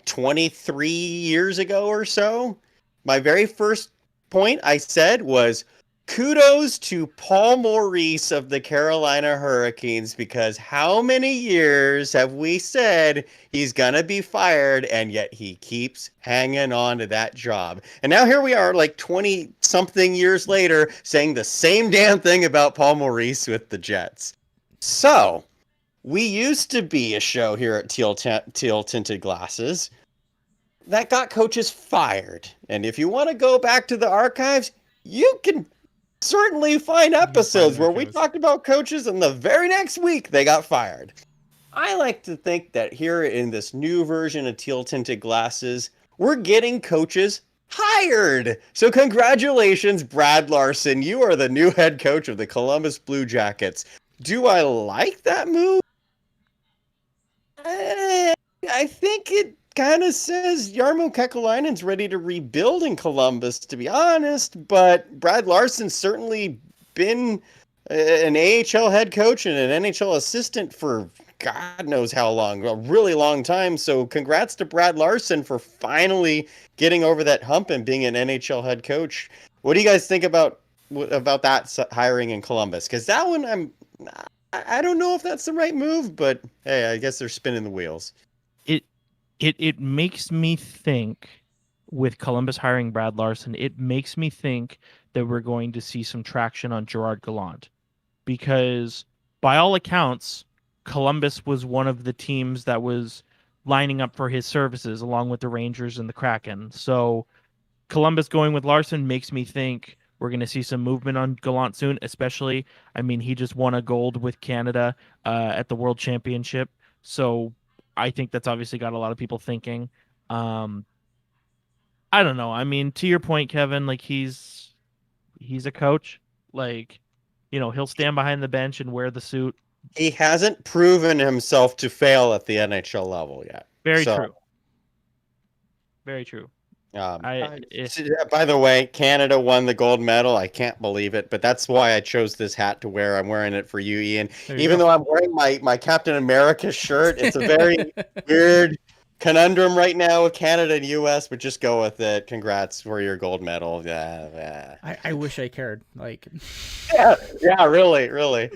23 years ago or so, my very first point I said was, kudos to Paul Maurice of the Carolina Hurricanes, because how many years have we said he's going to be fired, and yet he keeps hanging on to that job. And now here we are, like 20-something years later, saying the same damn thing about Paul Maurice with the Jets. So, we used to be a show here at Teal Tinted Glasses that got coaches fired. And if you want to go back to the archives, you can certainly find episodes where we talked about coaches and the very next week they got fired. I like to think that here in this new version of Teal Tinted Glasses, we're getting coaches hired. So congratulations, Brad Larson. You are the new head coach of the Columbus Blue Jackets. Do I like that move? I think it kind of says Jarmo Kekalainen's ready to rebuild in Columbus, to be honest. But Brad Larson's certainly been an AHL head coach and an NHL assistant for God knows how long, a really long time. So congrats to Brad Larson for finally getting over that hump and being an NHL head coach. What do you guys think about that hiring in Columbus? Because that one, I don't know if that's the right move, but hey, I guess they're spinning the wheels. It makes me think, with Columbus hiring Brad Larson, it makes me think that we're going to see some traction on Gerard Gallant, because by all accounts, Columbus was one of the teams that was lining up for his services, along with the Rangers and the Kraken. So Columbus going with Larson makes me think we're going to see some movement on Gallant soon, especially, I mean, he just won a gold with Canada at the World Championship. So I think that's obviously got a lot of people thinking. I don't know. I mean, to your point, Kevin, like he's a coach. Like, he'll stand behind the bench and wear the suit. He hasn't proven himself to fail at the NHL level yet. Very true. Very true. By the way, Canada won the gold medal. I can't believe it, but that's why I chose this hat to wear. I'm wearing it for you, Ian. Even though I'm wearing my Captain America shirt, it's a very weird conundrum right now with Canada and U.S., but just go with it. Congrats for your gold medal. Yeah. I wish I cared. Like, yeah, really.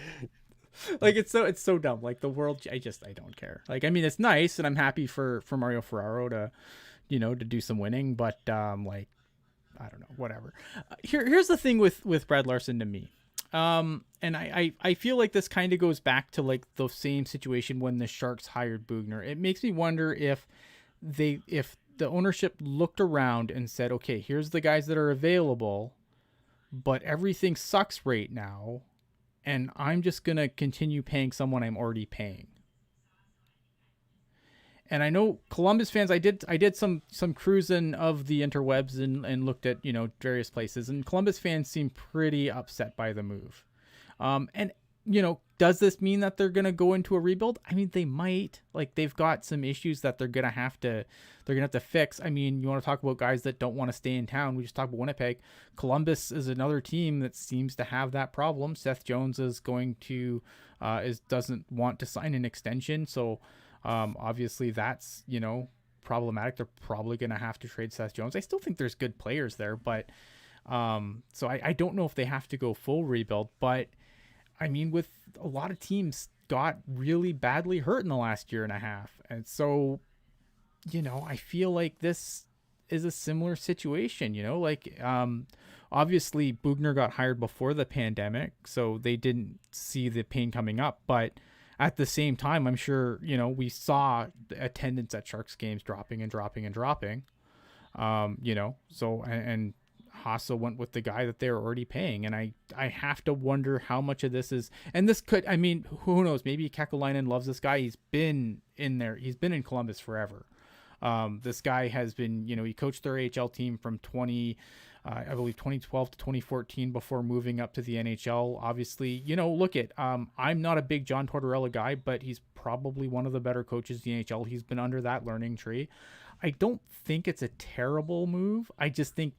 Like, it's so dumb. Like, the world, I don't care. Like, I mean, it's nice, and I'm happy for Mario Ferraro to, to do some winning, but like, I don't know, whatever. Here's the thing with Brad Larson to me. And I feel like this kind of goes back to like the same situation when the Sharks hired Bugner. It makes me wonder if if the ownership looked around and said, okay, here's the guys that are available, but everything sucks right now, and I'm just going to continue paying someone I'm already paying. And I know Columbus fans, I did some cruising of the interwebs and looked at, various places, and Columbus fans seem pretty upset by the move. And does this mean that they're going to go into a rebuild? I mean, they might. Like, they've got some issues that they're going to have to fix. I mean, you want to talk about guys that don't want to stay in town. We just talked about Winnipeg. Columbus is another team that seems to have that problem. Seth Jones is doesn't want to sign an extension. So, obviously that's, problematic. They're probably going to have to trade Seth Jones. I still think there's good players there, but, so I don't know if they have to go full rebuild, but I mean, with a lot of teams got really badly hurt in the last year and a half. And so, I feel like this is a similar situation, obviously Bugner got hired before the pandemic, so they didn't see the pain coming up. But at the same time, I'm sure, we saw attendance at Sharks games dropping and dropping and dropping, so, and Hasso went with the guy that they're already paying. And I have to wonder how much of this is, and this could, I mean, who knows, maybe Kekalainen loves this guy. He's been in there. He's been in Columbus forever. This guy has been, he coached their AHL team from 2012 to 2014 before moving up to the NHL. Obviously, look at, I'm not a big John Tortorella guy, but he's probably one of the better coaches in the NHL. He's been under that learning tree. I don't think it's a terrible move. I just think,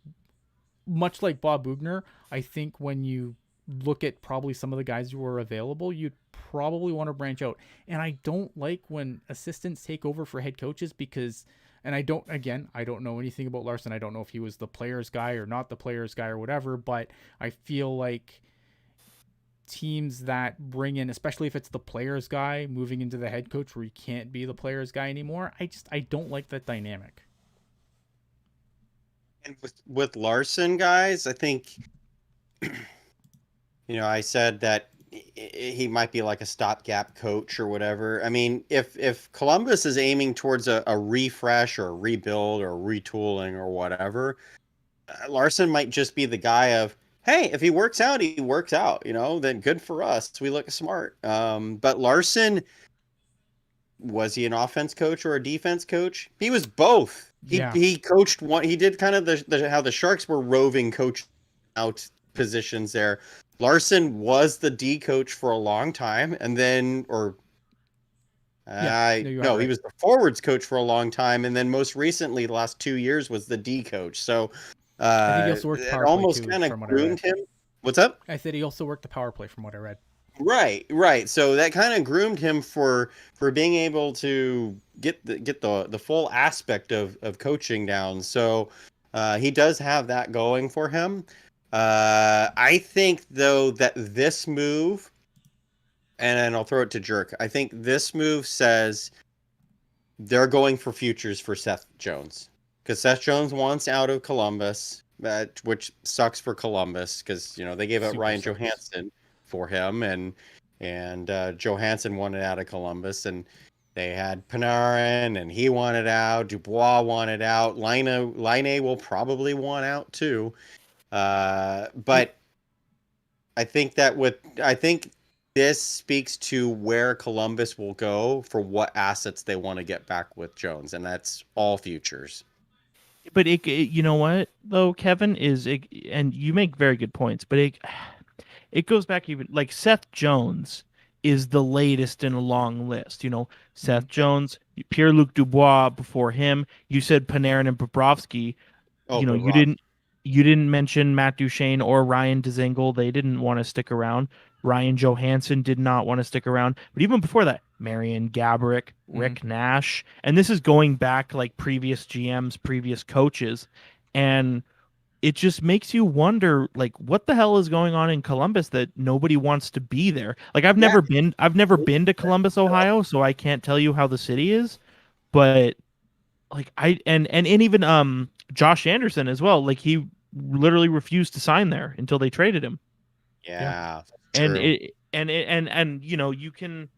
much like Bob Bugner, I think when you look at probably some of the guys who are available, you'd probably want to branch out. And I don't like when assistants take over for head coaches because, and I don't know anything about Larson. I don't know if he was the player's guy or not the player's guy or whatever, but I feel like teams that bring in, especially if it's the player's guy moving into the head coach where he can't be the player's guy anymore, I don't like that dynamic. And with Larson, guys, I think, I said that he might be like a stopgap coach or whatever. I mean, if Columbus is aiming towards a refresh or a rebuild or retooling or whatever, Larson might just be the guy of, hey, if he works out, he works out, then good for us. We look smart. But Larson, was he an offense coach or a defense coach? He was both. He coached one. He did kind of the how the Sharks were roving coach out positions there. Larson was the D coach for a long time, and then he was the forwards coach for a long time, and then most recently, the last 2 years, was the D coach. So I think he also worked power play almost kind of groomed him. What's up? I said he also worked the power play, from what I read. Right. So that kind of groomed him for being able to get the full aspect of coaching down. So he does have that going for him. I think though that this move, and I'll throw it to Jerk, I think this move says they're going for futures for Seth Jones, because Seth Jones wants out of Columbus, which sucks for Columbus because they gave up Ryan Johansson for him, and Johansson wanted out of Columbus, and they had Panarin, and he wanted out. Dubois wanted out. Laine will probably want out too. But I think this speaks to where Columbus will go for what assets they want to get back with Jones, and that's all futures. But you know what though, Kevin, and you make very good points, but it goes back even, like, Seth Jones is the latest in a long list. Seth Jones, Pierre-Luc Dubois before him. You said Panarin and Bobrovsky. You didn't mention Matt Duchene or Ryan Dzingel. They didn't want to stick around. Ryan Johansson did not want to stick around. But even before that, Marian Gaborik, Rick Nash. And this is going back like previous GMs, previous coaches. And it just makes you wonder, like, what the hell is going on in Columbus that nobody wants to be there? Like, I've never been to Columbus, Ohio, so I can't tell you how the city is. But like, and even Josh Anderson as well. Like, he literally refused to sign there until they traded him. Yeah. And you can,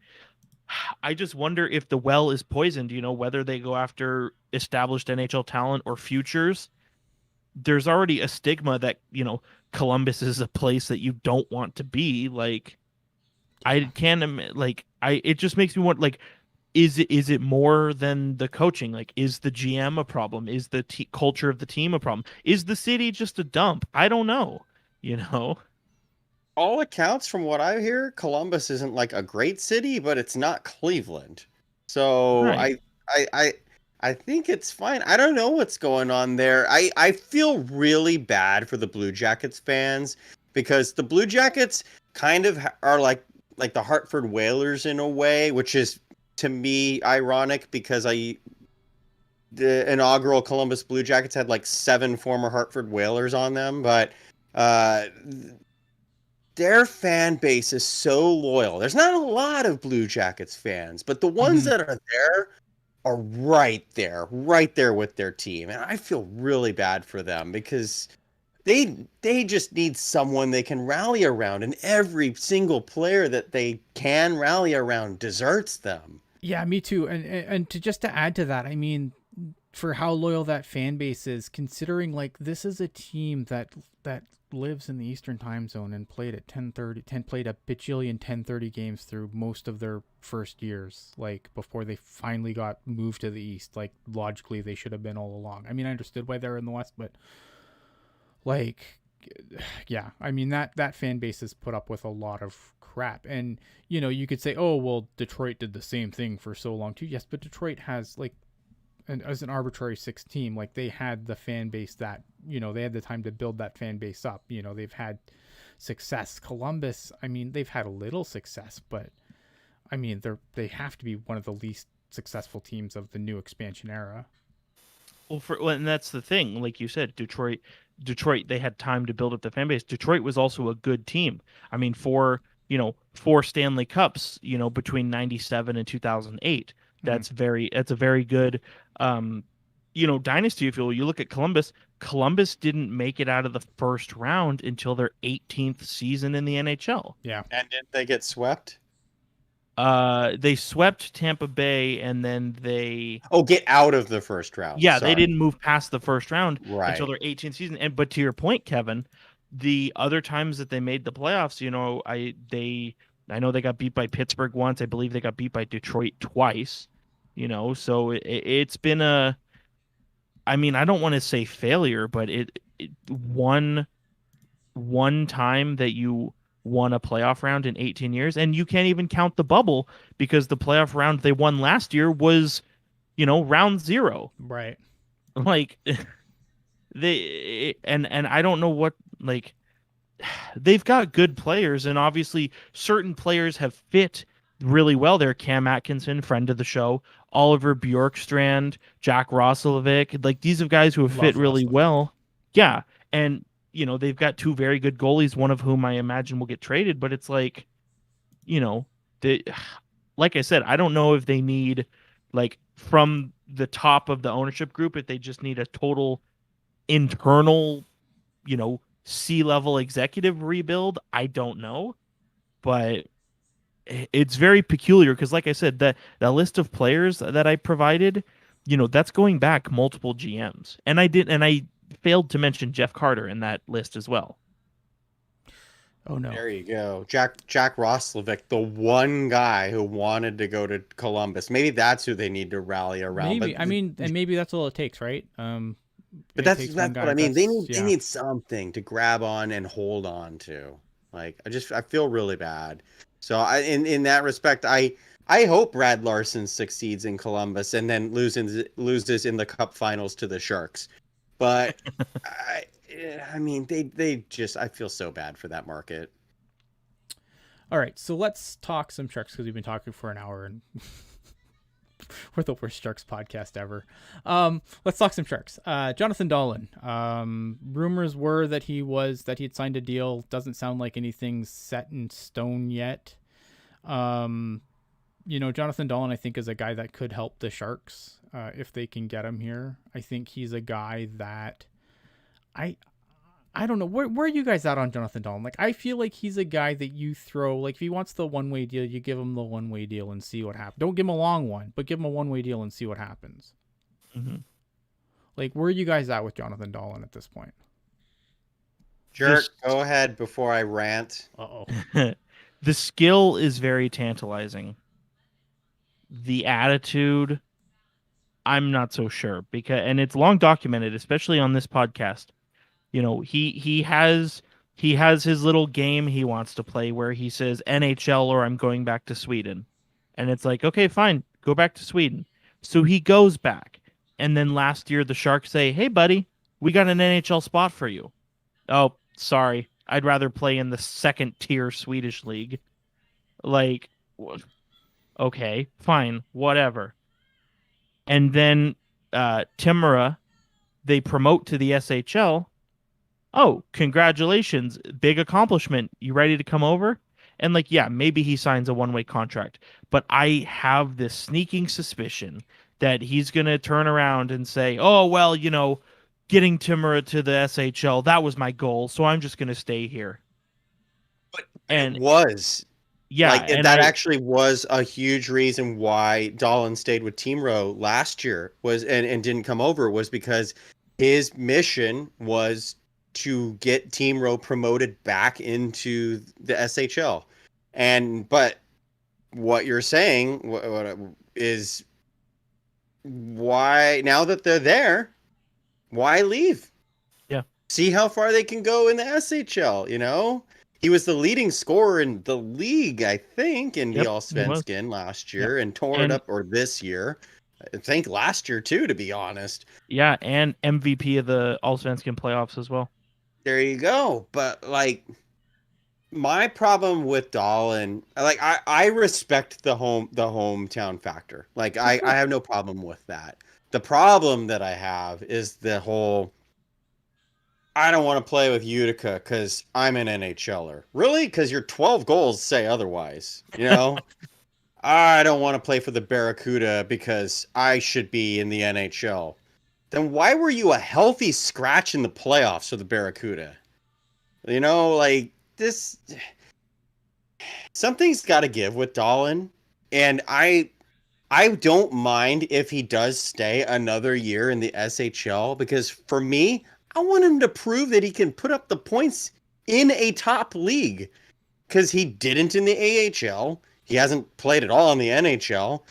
I just wonder if the well is poisoned, whether they go after established NHL talent or futures. There's already a stigma that, Columbus is a place that you don't want to be. Like, I can't, it just makes me want, like, is it more than the coaching? Like, is the GM a problem? Is the culture of the team a problem? Is the city just a dump? I don't know, you know? All accounts from what I hear, Columbus isn't like a great city, but it's not Cleveland. So Right. I think it's fine. I don't know what's going on there. I feel really bad for the Blue Jackets fans because the Blue Jackets kind of are like the Hartford Whalers in a way, which is to me ironic because the inaugural Columbus Blue Jackets had like 7 former Hartford Whalers on them, but uh their fan base is so loyal. There's not a lot of Blue Jackets fans, but the ones that are there are right there with their team. And I feel really bad for them because they just need someone they can rally around, and every single player that they can rally around deserts them. Yeah, me too. And to add to that, I mean, for how loyal that fan base is, considering like this is a team that lives in the Eastern time zone and played at 10:30, played a bajillion 10:30 games through most of their first years, like before they finally got moved to the East. Like logically they should have been all along. I mean, I understood why they're in the West, but like, yeah, I mean that fan base has put up with a lot of crap. And you could say, oh well, Detroit did the same thing for so long too. Yes, but Detroit has like, and as an arbitrary 6 team, like they had the fan base that they had the time to build that fan base up. They've had success. Columbus, I mean, they've had a little success, but I mean they have to be one of the least successful teams of the new expansion era. Well, and that's the thing. Like you said, Detroit, they had time to build up the fan base. Detroit was also a good team. I mean, 4 Stanley Cups, between 97 and 2008. That's a very good, dynasty. If you look at Columbus didn't make it out of the first round until their 18th season in the NHL. Yeah. And did they get swept? They swept Tampa Bay, and then they get out of the first round. Yeah, Sorry. they didn't move past the first round Right. until their 18th season. But to your point, Kevin, the other times that they made the playoffs, I know they got beat by Pittsburgh once. I believe they got beat by Detroit twice. So it's been I mean, I don't want to say failure, but it one time that you won a playoff round in 18 years, and you can't even count the bubble because the playoff round they won last year was, round 0. Right. Like and I don't know what, like, they've got good players, and obviously certain players have fit really well there. Cam Atkinson, friend of the show, Oliver Bjorkstrand, Jack Roslovic, like these are guys who have fit really well. Yeah. And they've got 2 very good goalies, one of whom I imagine will get traded, but it's like, like I said, I don't know if they need, like, from the top of the ownership group, if they just need a total internal, C-level executive rebuild. I don't know, but it's very peculiar because, like I said, that list of players that I provided, that's going back multiple GMs, and I failed to mention Jeff Carter in that list as well. Oh no! There you go, Jack Roslovic, the one guy who wanted to go to Columbus. Maybe that's who they need to rally around. Maybe and maybe that's all it takes, right? But that's what I mean. They need something to grab on and hold on to. Like I feel really bad. So in that respect, I hope Brad Larson succeeds in Columbus and then loses in the Cup Finals to the Sharks. But I mean, they just, I feel so bad for that market. All right, so let's talk some Sharks because we've been talking for an hour and we're the worst Sharks podcast ever. Let's talk some Sharks. Jonathan Dahlen. Rumors were that he had signed a deal. Doesn't sound like anything's set in stone yet. Jonathan Dahlen, I think, is a guy that could help the Sharks if they can get him here. I think he's a guy that I don't know. Where are you guys at on Jonathan Dahlen? Like, I feel like he's a guy that you throw, like, if he wants the one-way deal, you give him the one-way deal and see what happens. Don't give him a long one, but give him a one-way deal and see what happens. Mm-hmm. Like, where are you guys at with Jonathan Dahlen at this point? Jerk, go ahead before I rant. Uh-oh. The skill is very tantalizing. The attitude, I'm not so sure, and it's long documented, especially on this podcast. You know, he has his little game he wants to play where he says NHL or I'm going back to Sweden. And it's like, okay, fine, go back to Sweden. So he goes back. And then last year the Sharks say, "Hey buddy, we got an NHL spot for you." "Oh, sorry. I'd rather play in the second tier Swedish league." Like, okay, fine, whatever. And then Timura, they promote to the SHL. "Oh, congratulations, big accomplishment. You ready to come over?" And like, yeah, maybe he signs a one-way contract, but I have this sneaking suspicion that he's going to turn around and say, "Oh, well, you know, getting Timura to the SHL, that was my goal, so I'm just going to stay here." But And it was. yeah, Like, and that actually was a huge reason why Dahlen stayed with Team Row last year and didn't come over, was because his mission was to get Team Row promoted back into the SHL. But what you're saying what is, why, now that they're there, why leave? Yeah. See how far they can go in the SHL, you know? He was the leading scorer in the league, I think, in the Allsvenskan last year, and tore it up, or this year. I think last year too, to be honest. Yeah, and MVP of the Allsvenskan playoffs as well. There you go. But like, my problem with Dahlen, like, I respect the hometown factor. Like, I have no problem with that. The problem that I have is the whole, "I don't want to play with Utica because I'm an NHLer." Really? Because your 12 goals say otherwise, you know? "I don't want to play for the Barracuda because I should be in the NHL." Then why were you a healthy scratch in the playoffs for the Barracuda? You know, like, this, something's got to give with Dahlen. And I don't mind if he does stay another year in the SHL, because for me, I want him to prove that he can put up the points in a top league, because he didn't in the AHL. He hasn't played at all in the NHL.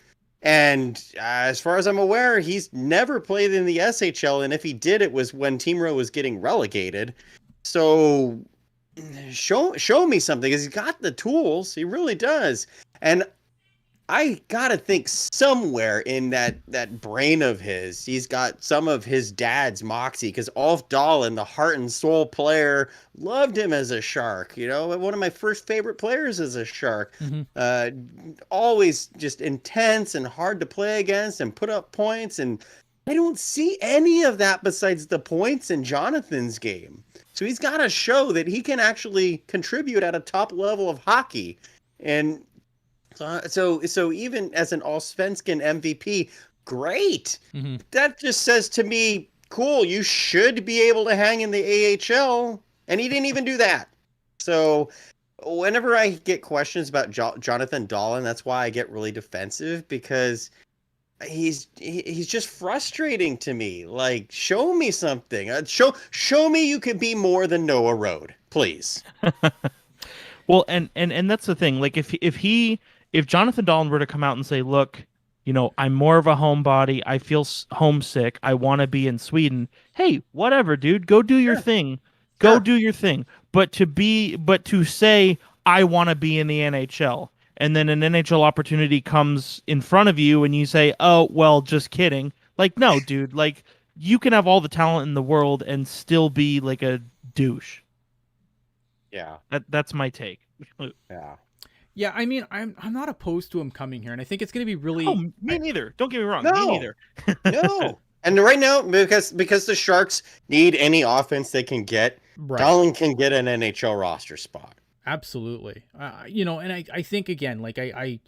And as far as I'm aware, he's never played in the SHL. And if he did, it was when Team Row was getting relegated. So show me something, because he's got the tools. He really does. And I gotta think somewhere in that brain of his, he's got some of his dad's moxie, because Ulf Dahlen, the heart and soul player, loved him as a Shark. You know, one of my first favorite players as a Shark. Mm-hmm. Always just intense and hard to play against and put up points. And I don't see any of that besides the points in Jonathan's game. So he's got to show that he can actually contribute at a top level of hockey. And so even as an Allsvenskan MVP, great. Mm-hmm. That just says to me, cool, you should be able to hang in the AHL. And he didn't even do that. So whenever I get questions about Jonathan Dahlen, that's why I get really defensive, because he's just frustrating to me. Like, show me something. Show me you can be more than Noah Road, please. Well, and that's the thing. Like, if Jonathan Dahlen were to come out and say, "Look, you know, I'm more of a homebody. I feel homesick. I want to be in Sweden." Hey, whatever, dude. Go do your thing. Go do your thing. But to say, "I want to be in the NHL," and then an NHL opportunity comes in front of you and you say, "Oh, well, just kidding." Like, no, dude. Like, you can have all the talent in the world and still be like a douche. Yeah. That's my take. Yeah. Yeah, I mean, I'm not opposed to him coming here, and I think it's going to be really. Oh, me neither. Don't get me wrong. No. Me neither. No. And right now, because the Sharks need any offense they can get, Right. Dahlen can get an NHL roster spot. Absolutely. You know, and I think, again, like, I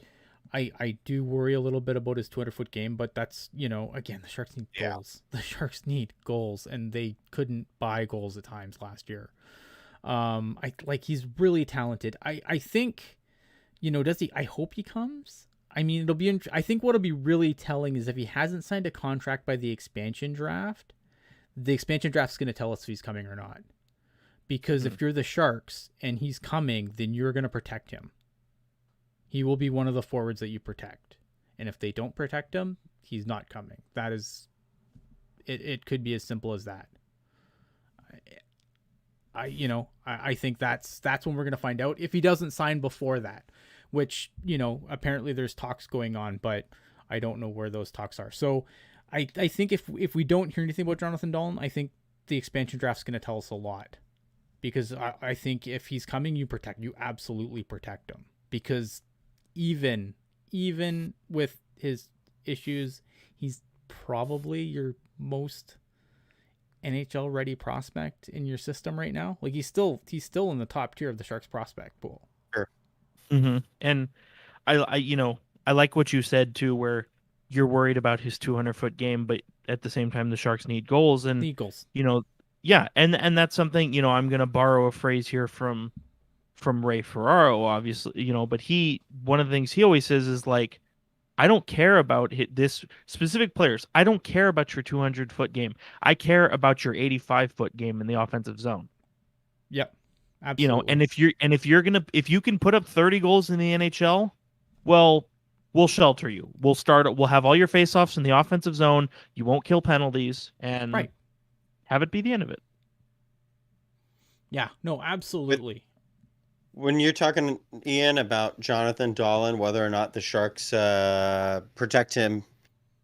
I do worry a little bit about his 200-foot game, but that's, again, the Sharks need Yeah. goals. The Sharks need goals, and they couldn't buy goals at times last year. He's really talented. I think, does he? I hope he comes. I mean, it'll be. I think what'll be really telling is if he hasn't signed a contract by the expansion draft. The expansion draft's going to tell us if he's coming or not. Because if you're the Sharks and he's coming, then you're going to protect him. He will be one of the forwards that you protect. And if they don't protect him, he's not coming. That is, it could be as simple as that. I think that's when we're going to find out if he doesn't sign before that, which, apparently there's talks going on, but I don't know where those talks are. So I think if we don't hear anything about Jonathan Dahlen, I think the expansion draft's going to tell us a lot. Because I think if he's coming, you absolutely protect him. Because even with his issues, he's probably your most NHL ready prospect in your system right now. Like he's still in the top tier of the Sharks prospect pool. Sure. Mm-hmm. And I like what you said too, where you're worried about his 200-foot game, but at the same time, the Sharks need goals. And yeah, and that's something, I'm going to borrow a phrase here from Ray Ferraro, obviously, but one of the things he always says is like, I don't care about this specific players. I don't care about your 200-foot game. I care about your 85-foot game in the offensive zone. Yep. Absolutely. And if you can put up 30 goals in the NHL, well, we'll shelter you. We'll have all your faceoffs in the offensive zone. You won't kill penalties and have it be the end of it. Yeah, no, absolutely. When you're talking, Ian, about Jonathan Dahlen, whether or not the Sharks protect him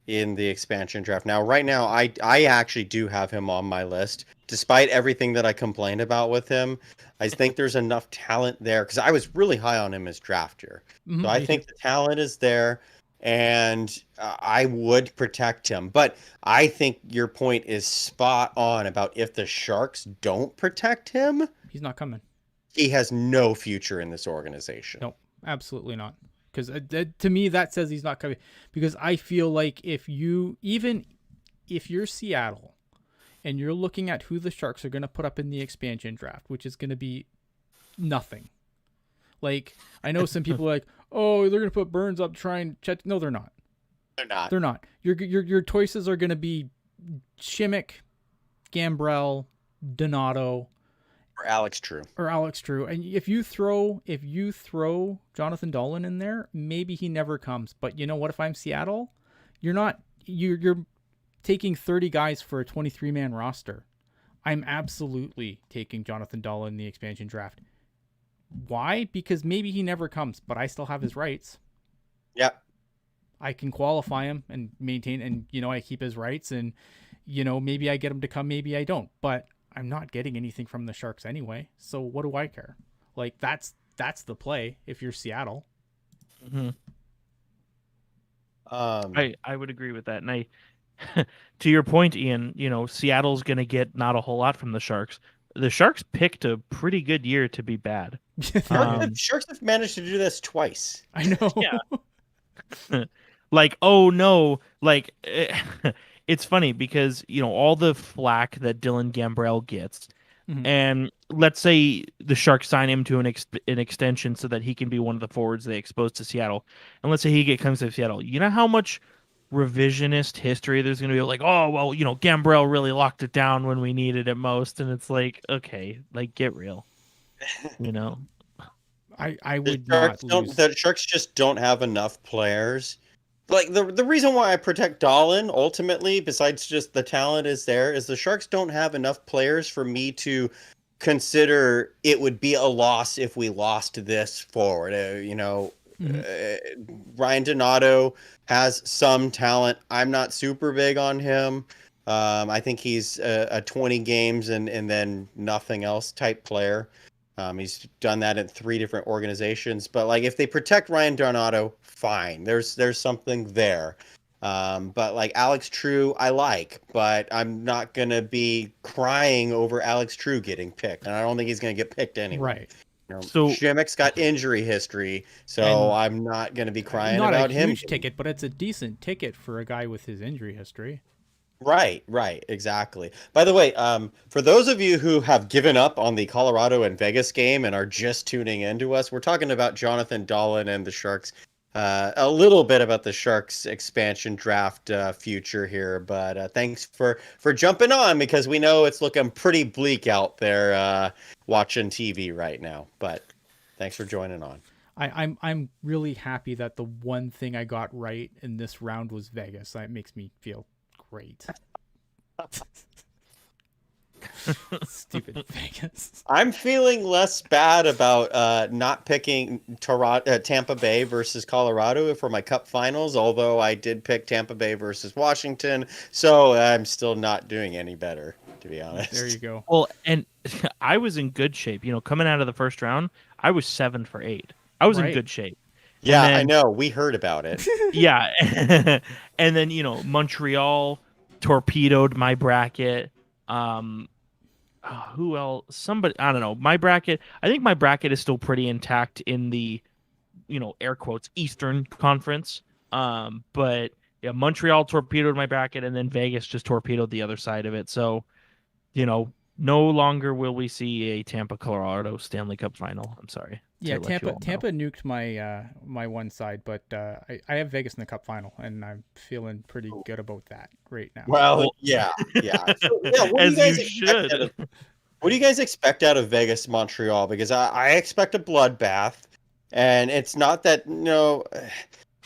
in the expansion draft. Now, right now, I actually do have him on my list. Despite everything that I complained about with him, I think there's enough talent there because I was really high on him as draft year. Mm-hmm. So I think the talent is there, and I would protect him. But I think your point is spot on about if the Sharks don't protect him, he's not coming. He has no future in this organization. No, absolutely not. Because to me, that says he's not coming. Because I feel like if you're Seattle and you're looking at who the Sharks are going to put up in the expansion draft, which is going to be nothing. Like, I know some people are like, oh, they're going to put Burns up, try and check. No, they're not. They're not. Your choices are going to be Shimmick, Gambrell, Donato, or Alex True. And if you throw Jonathan Dahlen in there, maybe he never comes. But you know what? If I'm Seattle, you're taking 30 guys for a 23-man roster. I'm absolutely taking Jonathan Dahlen in the expansion draft. Why? Because maybe he never comes, but I still have his rights. Yep. I can qualify him and maintain, and I keep his rights, and maybe I get him to come, maybe I don't. But I'm not getting anything from the Sharks anyway, so what do I care? Like that's the play if you're Seattle. Mm-hmm. I would agree with that, and I, to your point, Ian, Seattle's going to get not a whole lot from the Sharks. The Sharks picked a pretty good year to be bad. Sharks have managed to do this twice. I know. Yeah. Like, oh no, like. It's funny because, all the flack that Dylan Gambrell gets, mm-hmm. and let's say the Sharks sign him to an extension so that he can be one of the forwards they expose to Seattle. And let's say he comes to Seattle. You know how much revisionist history there's going to be like, oh, well, Gambrell really locked it down when we needed it most. And it's like, okay, like get real, I would not lose. The Sharks just don't have enough players. Like the reason why I protect Dahlen ultimately, besides just the talent is there, is the Sharks don't have enough players for me to consider it would be a loss if we lost this forward. Ryan Donato has some talent. I'm not super big on him. I think he's a 20 games and then nothing else type player. He's done that in 3 different organizations, but like if they protect Ryan Donato, fine. There's something there. But like Alex True, I like, but I'm not gonna be crying over Alex True getting picked, and I don't think he's gonna get picked anyway. Right. So Shimmick's got injury history, so I'm not going to be crying Not about a him. huge ticket, but it's a decent ticket for a guy with his injury history. Right, exactly. By the way, for those of you who have given up on the Colorado and Vegas game and are just tuning into us, we're talking about Jonathan Dahlen and the Sharks. A little bit about the Sharks expansion draft future here, but thanks for jumping on, because we know it's looking pretty bleak out there watching TV right now. But thanks for joining on. I'm really happy that the one thing I got right in this round was Vegas. That makes me feel great. Stupid Vegas. I'm feeling less bad about not picking Tampa Bay versus Colorado for my Cup Finals, although I did pick Tampa Bay versus Washington, so I'm still not doing any better, to be honest. There you go. Well, and I was in good shape. Coming out of the first round, I was 7 for 8. I was in good shape. Yeah, then, I know. We heard about it. Yeah. And then, Montreal torpedoed my bracket. Who else? Somebody, I don't know. My bracket, I think my bracket is still pretty intact in the, air quotes, Eastern Conference. But yeah, Montreal torpedoed my bracket, and then Vegas just torpedoed the other side of it. So, no longer will we see a Tampa Colorado Stanley Cup final. I'm sorry. Yeah, Tampa nuked my my one side, but I have Vegas in the Cup final, and I'm feeling pretty good about that right now. Well, yeah. So, what As do you guys you expect should. what do you guys expect out of Vegas Montreal? Because I expect a bloodbath, and it's not that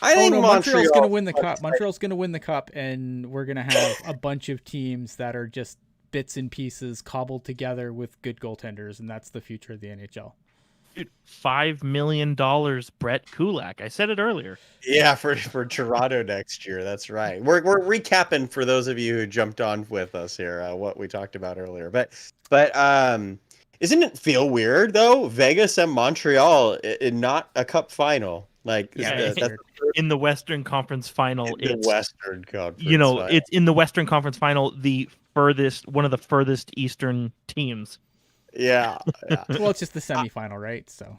I think Montreal's going to win the Cup. Montreal's going to win the Cup, and we're going to have a bunch of teams that are just bits and pieces cobbled together with good goaltenders, and that's the future of the NHL. Dude, $5 million, Brett Kulak. I said it earlier. Yeah, for Toronto next year. That's right. We're recapping for those of you who jumped on with us here what we talked about earlier. But isn't it feel weird though? Vegas and Montreal in not a Cup final. Like that's in the Western Conference final. It's Western Conference. It's in the Western Conference final. One of the furthest Eastern teams. Yeah. Well, it's just the semifinal, right? So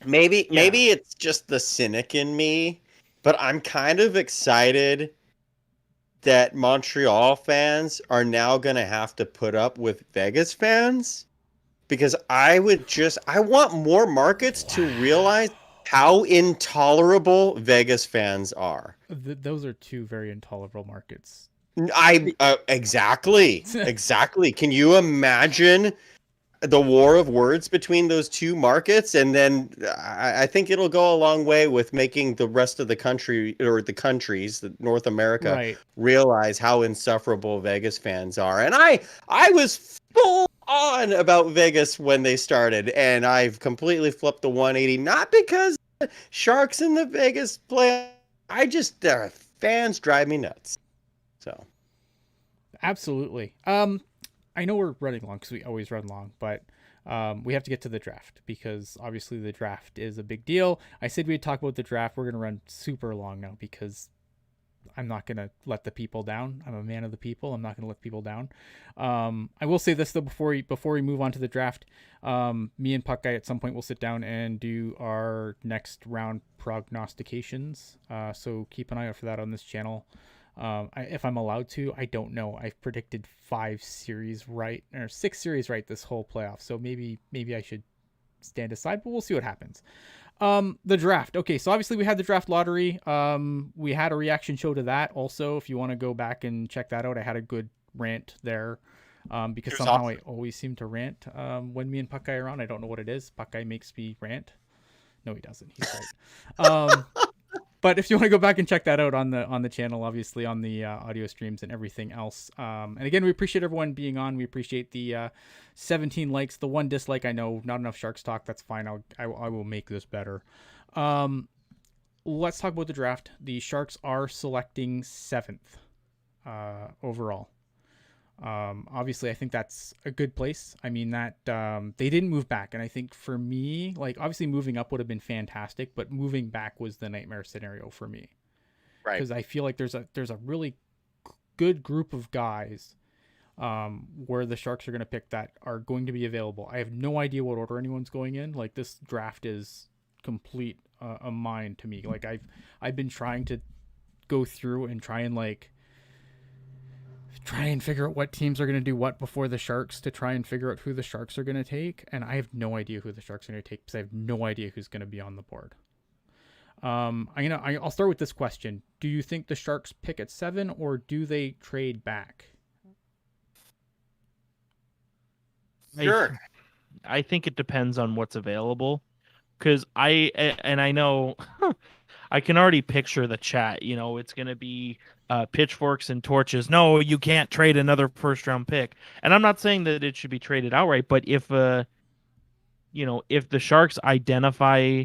maybe it's just the cynic in me, but I'm kind of excited that Montreal fans are now going to have to put up with Vegas fans, because I want more markets to realize how intolerable Vegas fans are. Those are two very intolerable markets. Exactly. Can you imagine the war of words between those two markets? And then I think it'll go a long way with making the rest of the country, or the countries, North America, realize how insufferable Vegas fans are. And I was full on about Vegas when they started, and I've completely flipped the 180, not because the Sharks in the Vegas play. Their fans drive me nuts. So absolutely. I know we're running long because we always run long, but we have to get to the draft, because obviously the draft is a big deal. I said we'd talk about the draft. We're going to run super long now because I'm not going to let the people down. I'm a man of the people. I'm not going to let people down. I will say this though, before we move on to the draft, me and Puck Guy at some point will sit down and do our next round prognostications. So keep an eye out for that on this channel. If I'm allowed to, I don't know. I've predicted 6 series right this whole playoff. So maybe I should stand aside, but we'll see what happens. The draft. Okay, so obviously we had the draft lottery. We had a reaction show to that also. If you want to go back and check that out, I had a good rant there. Because somehow I always seem to rant when me and Puck Guy are on. I don't know what it is. Puck Guy makes me rant. No, he doesn't. He's right. But if you want to go back and check that out on the channel, obviously on the audio streams and everything else. And again, we appreciate everyone being on. We appreciate the 17 likes, the 1 dislike. I know not enough Sharks talk. That's fine. I will make this better. Let's talk about the draft. The Sharks are selecting 7th overall. Obviously I think that's a good place. I mean that they didn't move back, and I think for me, like, obviously moving up would have been fantastic, but moving back was the nightmare scenario for me. Right. Because I feel like there's a really good group of guys where the Sharks are going to pick that are going to be available. I have no idea what order anyone's going in. Like, this draft is complete a mind to me. Like, I've been trying to go through and try and figure out what teams are going to do what before the Sharks, to try and figure out who the Sharks are going to take. And I have no idea who the Sharks are going to take because I have no idea who's going to be on the board. I'll start with this question. Do you think the Sharks pick at 7, or do they trade back? Sure. I think it depends on what's available, because I know I can already picture the chat. You know, it's going to be pitchforks and torches. No, you can't trade another first round pick. And I'm not saying that it should be traded outright, but if the Sharks identify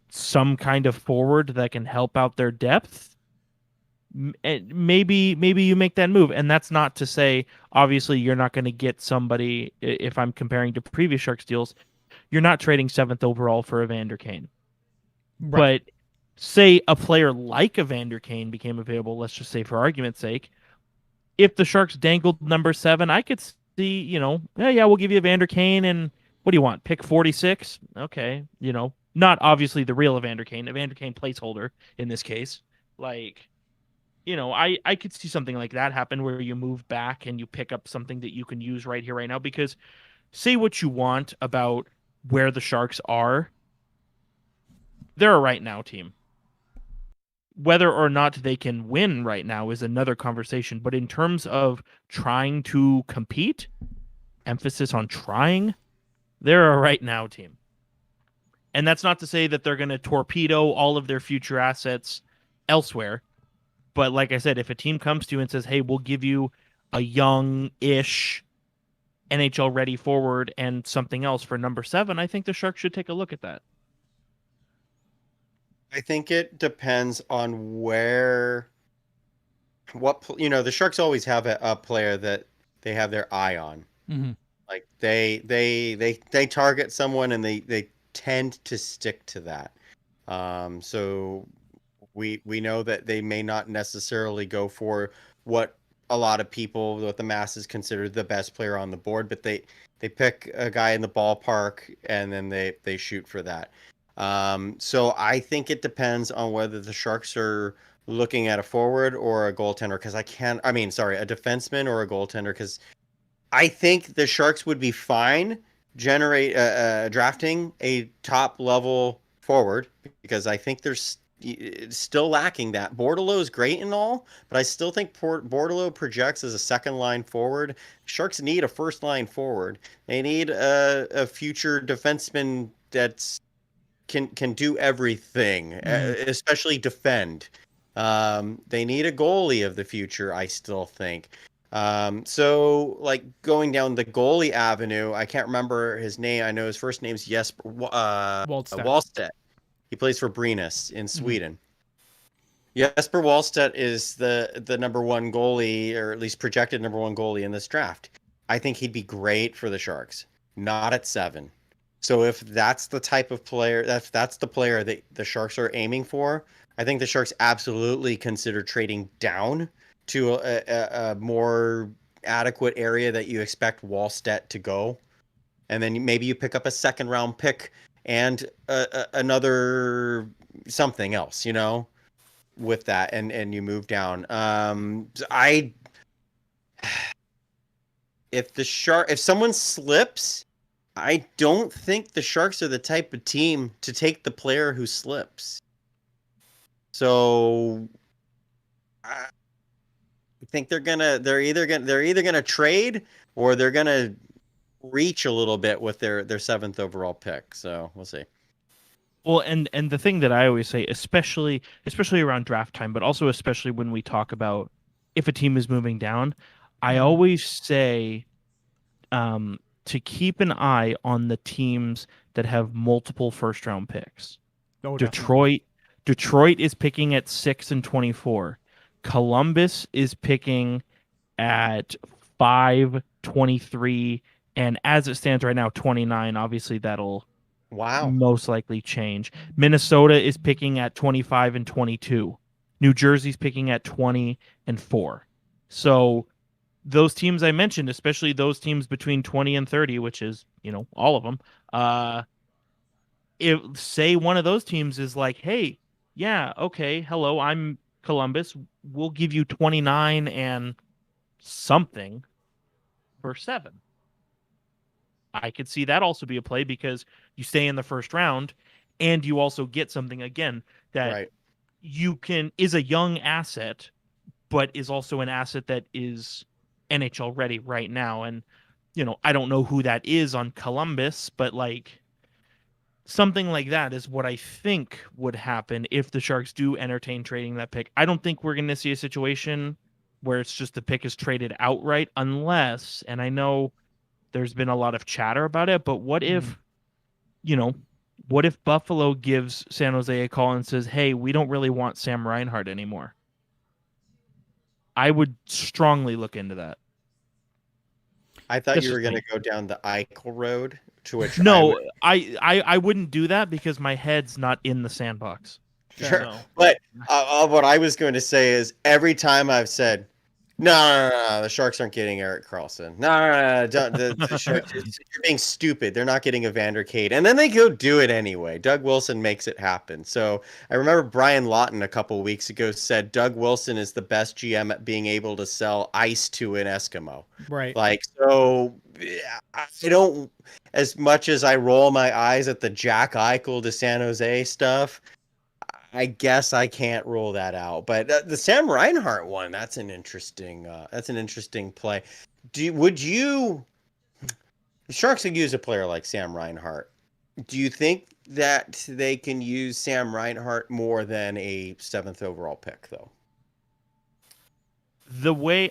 some kind of forward that can help out their depth, maybe you make that move. And that's not to say, obviously, you're not going to get somebody, if I'm comparing to previous Sharks deals, you're not trading 7th overall for Evander Kane. Right. But say a player like Evander Kane became available, let's just say for argument's sake, if the Sharks dangled number 7, I could see, yeah, we'll give you Evander Kane, and what do you want? Pick 46? Okay, not obviously the real Evander Kane placeholder in this case. Like, I could see something like that happen where you move back and you pick up something that you can use right here, right now, because say what you want about where the Sharks are, they're a right now team. Whether or not they can win right now is another conversation. But in terms of trying to compete, emphasis on trying, they're a right now team. And that's not to say that they're going to torpedo all of their future assets elsewhere. But like I said, if a team comes to you and says, hey, we'll give you a young-ish NHL-ready forward and something else for number 7, I think the Sharks should take a look at that. I think it depends on the Sharks always have a player that they have their eye on. Mm-hmm. Like they target someone and they tend to stick to that. So we know that they may not necessarily go for what a lot of people, what the masses consider the best player on the board, but they pick a guy in the ballpark and then they shoot for that. So I think it depends on whether the Sharks are looking at a forward or a goaltender, a defenseman or a goaltender, because I think the Sharks would be fine drafting a top level forward, because I think there's still lacking that. Bordeleau is great and all, but I still think Bordeleau projects as a second line forward. Sharks need a first line forward. They need a future defenseman that's can do everything, especially defend. They need a goalie of the future, I still think. So, like, going down the goalie avenue, I can't remember his name. I know his first name's Jesper Wallstedt. He plays for Brynäs in Sweden. Jesper Wallstedt is the number 1 goalie, or at least projected number 1 goalie in this draft. I think he'd be great for the Sharks, not at 7. So if that's the type of player, that's the player that the Sharks are aiming for, I think the Sharks absolutely consider trading down to a more adequate area that you expect Wallstedt to go. And then maybe you pick up a second round pick and another something else, with that, and you move down. If someone slips, I don't think the Sharks are the type of team to take the player who slips. So I think they're either gonna trade, or they're gonna reach a little bit with their 7th overall pick. So we'll see. Well, and the thing that I always say, especially around draft time, but also especially when we talk about if a team is moving down, I always say to keep an eye on the teams that have multiple first round picks. Oh, Detroit is picking at 6 and 24. Columbus is picking at 5, 23, and as it stands right now, 29. Obviously, that'll most likely change. Minnesota is picking at 25 and 22. New Jersey's picking at 20 and 4. So those teams I mentioned, especially those teams between 20 and 30, which is, all of them, if say one of those teams is like, hey, yeah, okay, hello, I'm Columbus. We'll give you 29 and something for 7. I could see that also be a play because you stay in the first round and you also get something again that is a young asset, but is also an asset that is NHL ready right now. And, I don't know who that is on Columbus, but like something like that is what I think would happen if the Sharks do entertain trading that pick. I don't think we're going to see a situation where it's just the pick is traded outright unless, and I know there's been a lot of chatter about it, but what if, what if Buffalo gives San Jose a call and says, hey, we don't really want Sam Reinhart anymore? I would strongly look into that. I thought you were going to go down the Eichel road, to which no, I wouldn't do that because my head's not in the sandbox. Sure, so. But what I was going to say is every time I've said, no, the Sharks aren't getting Erik Karlsson. No, don't, the Sharks, you're being stupid. They're not getting Evander Kane. And then they go do it anyway. Doug Wilson makes it happen. So I remember Brian Lawton a couple of weeks ago said Doug Wilson is the best GM at being able to sell ice to an Eskimo. Right. Like, so I don't, as much as I roll my eyes at the Jack Eichel to San Jose stuff, I guess I can't rule that out, but the Sam Reinhart one, that's an interesting play. The Sharks could use a player like Sam Reinhart. Do you think that they can use Sam Reinhart more than a 7th overall pick, though?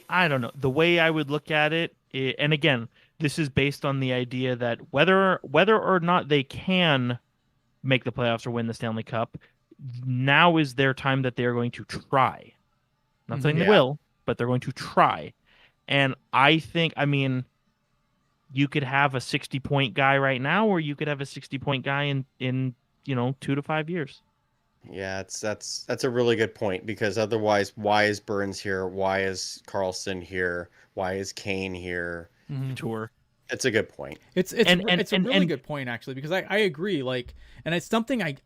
I don't know. The way I would look at it, and again, this is based on the idea that whether or not they can make the playoffs or win the Stanley Cup, now is their time that they are going to try. Not saying they will, but they're going to try. And I think, you could have a 60-point guy right now, or you could have a 60-point guy in 2 to 5 years. Yeah, that's a really good point, because otherwise, why is Burns here? Why is Karlsson here? Why is Kane here? Tour. It's a good point. It's a really good point, actually, because I agree. Like, and it's something I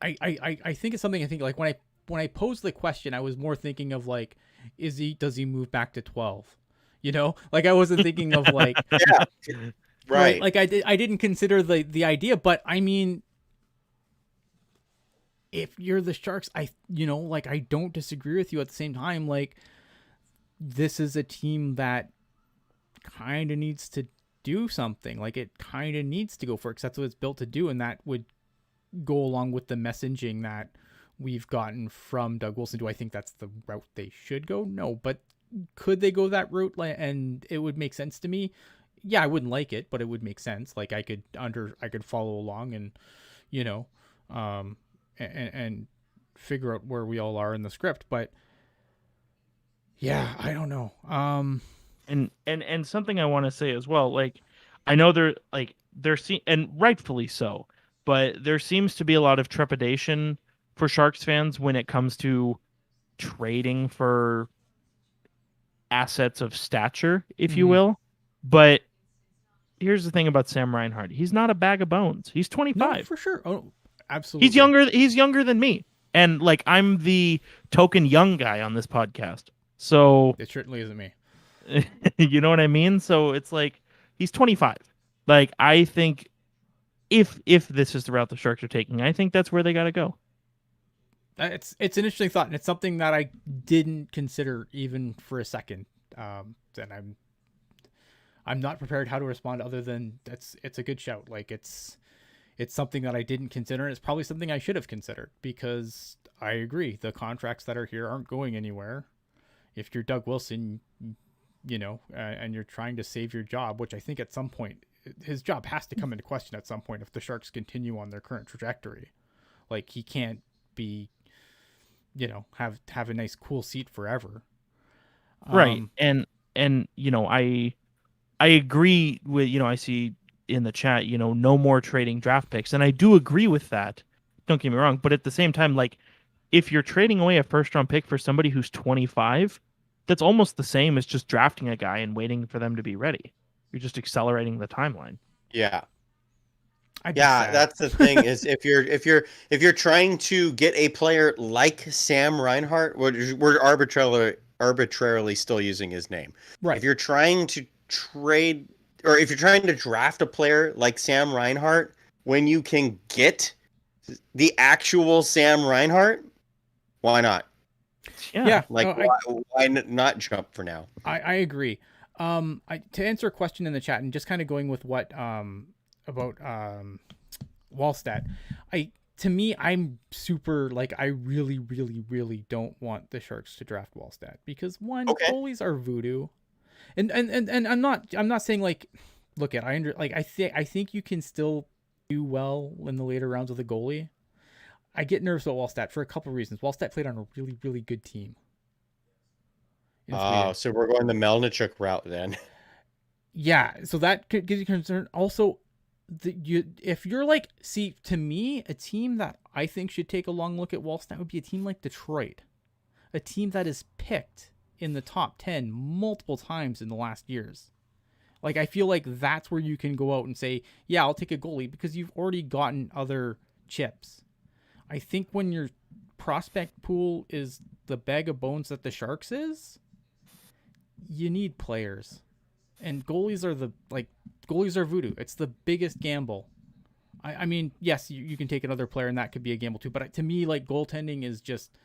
think it's something I think, like, when I posed the question, I was more thinking of like, does he move back to 12? Like, I wasn't thinking of like, yeah, right. Like I didn't consider the idea, but I mean, if you're the Sharks, I don't disagree with you at the same time. Like, this is a team that kind of needs to do something. Like, it kind of needs to go for it, because that's what it's built to do, and that would go along with the messaging that we've gotten from Doug Wilson. Do I think that's the route they should go? No, but could they go that route and it would make sense to me? Yeah, I wouldn't like it, but it would make sense. Like, I could follow along and and figure out where we all are in the script. But yeah, I don't know. And something I want to say as well, like, I know and rightfully so, but there seems to be a lot of trepidation for Sharks fans when it comes to trading for assets of stature, if you will. But here's the thing about Sam Reinhart. He's not a bag of bones. He's 25. No, for sure. Oh, absolutely. He's younger than me. And like, I'm the token young guy on this podcast. So it certainly isn't me. You know what I mean? So it's like, he's 25. Like, I think if this is the route the Sharks are taking, I think that's where they got to go. It's an interesting thought, and it's something that I didn't consider even for a second. And I'm not prepared how to respond other than it's a good shout. Like, it's something that I didn't consider, and it's probably something I should have considered, because I agree, the contracts that are here aren't going anywhere. If you're Doug Wilson, and you're trying to save your job, which I think at some point his job has to come into question at some point if the Sharks continue on their current trajectory. Like, he can't be, have a nice cool seat forever. Right. And I agree with, I see in the chat, no more trading draft picks. And I do agree with that. Don't get me wrong. But at the same time, like, if you're trading away a first round pick for somebody who's 25, that's almost the same as just drafting a guy and waiting for them to be ready. You're just accelerating the timeline. Yeah. I'd be Yeah, sad. that's the thing is if you're trying to get a player like Sam Reinhart, we're arbitrarily still using his name. Right. If you're trying to trade or if you're trying to draft a player like Sam Reinhart when you can get the actual Sam Reinhart, why not? Yeah. Like No, why not jump for now? I agree. To answer a question in the chat and just kind of going with what about Wallstedt, to me, I'm super like I really, really, really don't want the Sharks to draft Wallstedt because goalies are voodoo, and I'm not saying like, look at I think you can still do well in the later rounds with a goalie. I get nervous about Wallstedt for a couple of reasons. Wallstedt played on a really, really good team. Oh, so we're going the Melnichuk route then. Yeah, so that could give you concern. Also, if you're like, see, to me, a team that I think should take a long look at Wallstedt would be a team like Detroit, a team that is picked in the top 10 multiple times in the last years. Like, I feel like that's where you can go out and say, yeah, I'll take a goalie because you've already gotten other chips. I think when your prospect pool is the bag of bones that the Sharks is, you need players. And goalies are voodoo. It's the biggest gamble. I mean, yes, you can take another player and that could be a gamble too. But to me, like goaltending is just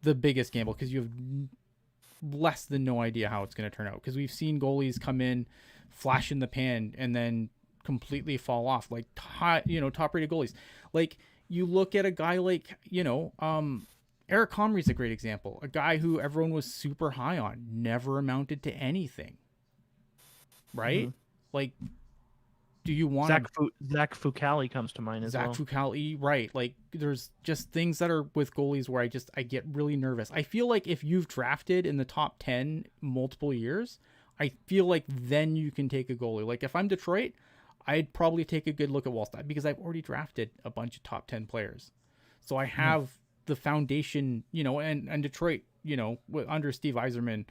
the biggest gamble because you have less than no idea how it's going to turn out. Because we've seen goalies come in, flash in the pan, and then completely fall off. Like top-rated goalies. Like you look at a guy like Eric Comrie's a great example. A guy who everyone was super high on, never amounted to anything. Right? Mm-hmm. Like, do you want Zach Fucale comes to mind as well. Zach Fucale, right? Like, there's just things that are with goalies where I get really nervous. I feel like if you've drafted in the top 10 multiple years, I feel like then you can take a goalie. Like, if I'm Detroit, I'd probably take a good look at Wallstedt because I've already drafted a bunch of top 10 players. So I have the foundation, and Detroit, under Steve Yzerman,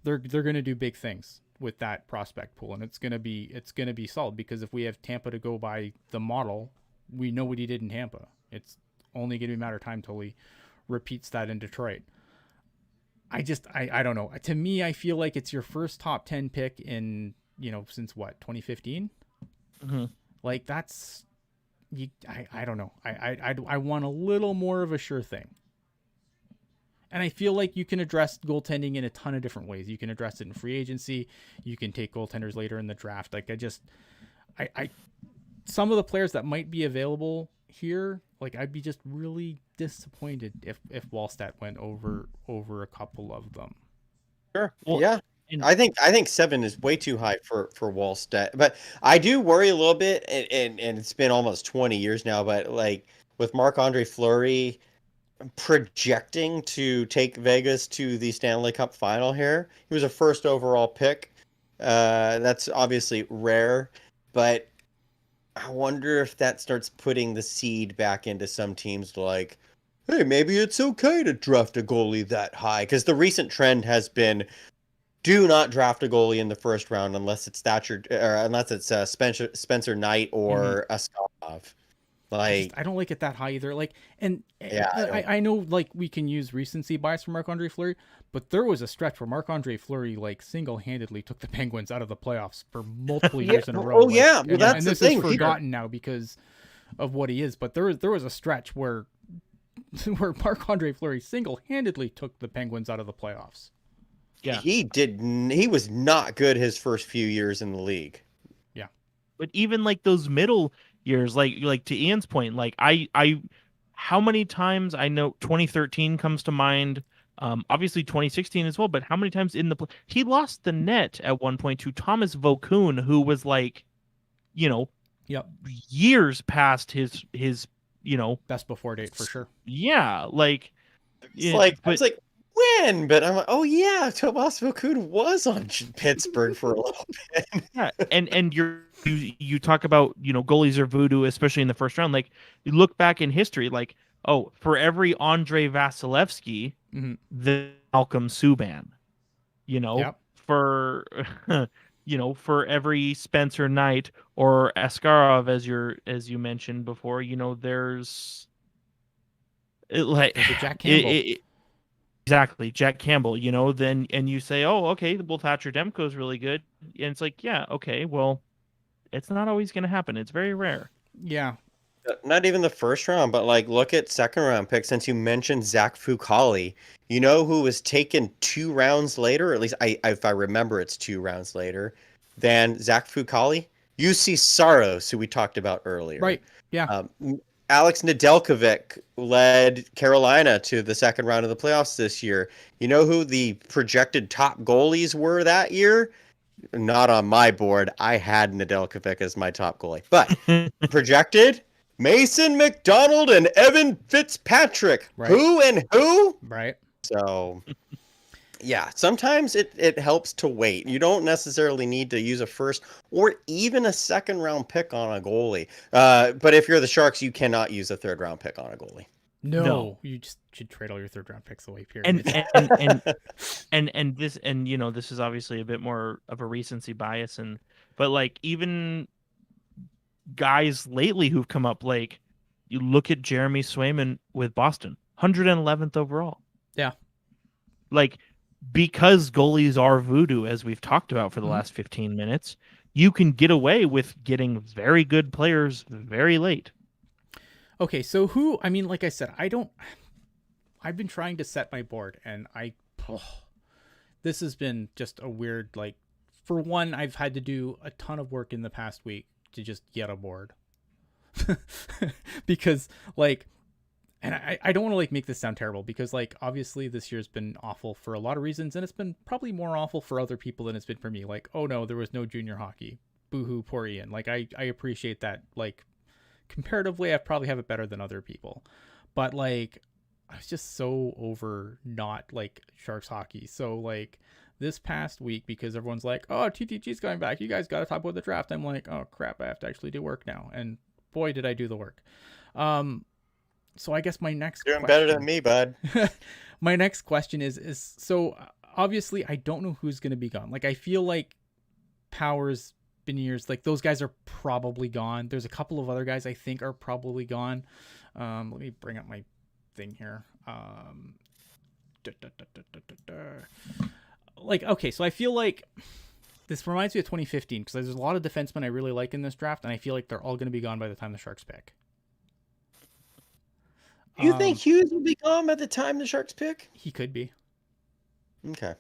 they're going to do big things with that prospect pool, and it's gonna be solid because if we have Tampa to go by the model, we know what he did in Tampa. It's only gonna be a matter of time till he repeats that in Detroit. I don't know. To me, I feel like it's your first top 10 pick in since what 2015. Mm-hmm. Like that's I don't know. I want a little more of a sure thing. And I feel like you can address goaltending in a ton of different ways. You can address it in free agency. You can take goaltenders later in the draft. Like I some of the players that might be available here, like I'd be just really disappointed if Wallstedt went over a couple of them. Sure. Well, yeah. I think 7 is way too high for Wallstedt. But I do worry a little bit, and it's been almost 20 years now, but like with Marc-Andre Fleury projecting to take Vegas to the Stanley Cup final here. He was a first overall pick. That's obviously rare, but I wonder if that starts putting the seed back into some teams like, hey, maybe it's okay to draft a goalie that high. Because the recent trend has been, do not draft a goalie in the first round unless it's Spencer Knight or Askarov. Like I don't like it that high either. Like, and yeah, I know like we can use recency bias for Marc-Andre Fleury, but there was a stretch where Marc-Andre Fleury like single-handedly took the Penguins out of the playoffs for multiple years in a row. Oh yeah, well, that's and the this thing. is forgotten now because of what he is. But there was a stretch where Marc-Andre Fleury single-handedly took the Penguins out of the playoffs. Yeah, he was not good his first few years in the league. Yeah, but even like those middle years, like to Ian's point, like I how many times, I know 2013 comes to mind, obviously 2016 as well, but how many times he lost the net at one point to Thomas Vokoun, who was like, years past his best before date for sure. Yeah, like it's like when, but I'm like, oh yeah, Thomas Vokoun was on Pittsburgh for a little bit. Yeah, and you talk about goalies are voodoo, especially in the first round. Like you look back in history, like for every Andre Vasilevsky, the Malcolm Subban. Yep. for for every Spencer Knight or Askarov, as you mentioned before, there's like There's a Jack Campbell. exactly Jack Campbell, then and you say, oh, okay, well Thatcher Demko is really good, and it's like, yeah, okay, well, it's not always going to happen. It's very rare. Yeah. Not even the first round, but like look at second round picks. Since you mentioned Zach Fucali, you know who was taken 2 rounds later, or at least if I remember, it's 2 rounds later than Zach Fucali. UC Saros, who we talked about earlier. Right. Yeah. Alex Nedeljkovic led Carolina to the second round of the playoffs this year. You know who the projected top goalies were that year? Not on my board. I had Nedeljkovic as my top goalie, but projected Mason McDonald and Evan Fitzpatrick. Right. Who and who? Right. So, yeah, sometimes it helps to wait. You don't necessarily need to use a first or even a second round pick on a goalie. But if you're the Sharks, you cannot use a third round pick on a goalie. No. You just should trade all your third round picks away. Period. And this, and this is obviously a bit more of a recency bias, but like even guys lately who've come up, like you look at Jeremy Swayman with Boston, 111th overall. Yeah. Like, because goalies are voodoo, as we've talked about for the last 15 minutes, you can get away with getting very good players very late. Okay, so like I said, I've been trying to set my board, and this has been just a weird, like, for one, I've had to do a ton of work in the past week to just get a board. Because, like, and I don't want to, like, make this sound terrible, because, like, obviously this year's been awful for a lot of reasons, and it's been probably more awful for other people than it's been for me. Like, oh no, there was no junior hockey. Boo-hoo, poor Ian. Like, I appreciate that. Like, comparatively, I probably have it better than other people. But, like, I was just so over not, like, Sharks hockey. So, like, this past week, because everyone's like, oh, TTG's coming back, you guys got to talk about the draft. I'm like, oh, crap, I have to actually do work now. And boy, did I do the work. So I guess my next Doing better than me, bud. My next question is so obviously I don't know who's going to be gone. Like, I feel like Powers, Beniers, like, those guys are probably gone. There's a couple of other guys I think are probably gone. Let me bring up my thing here. Like, okay, so I feel like this reminds me of 2015, because there's a lot of defensemen I really like in this draft, and I feel like they're all going to be gone by the time the Sharks pick. Do you think Hughes will be gone by the time the Sharks pick? He could be. Okay.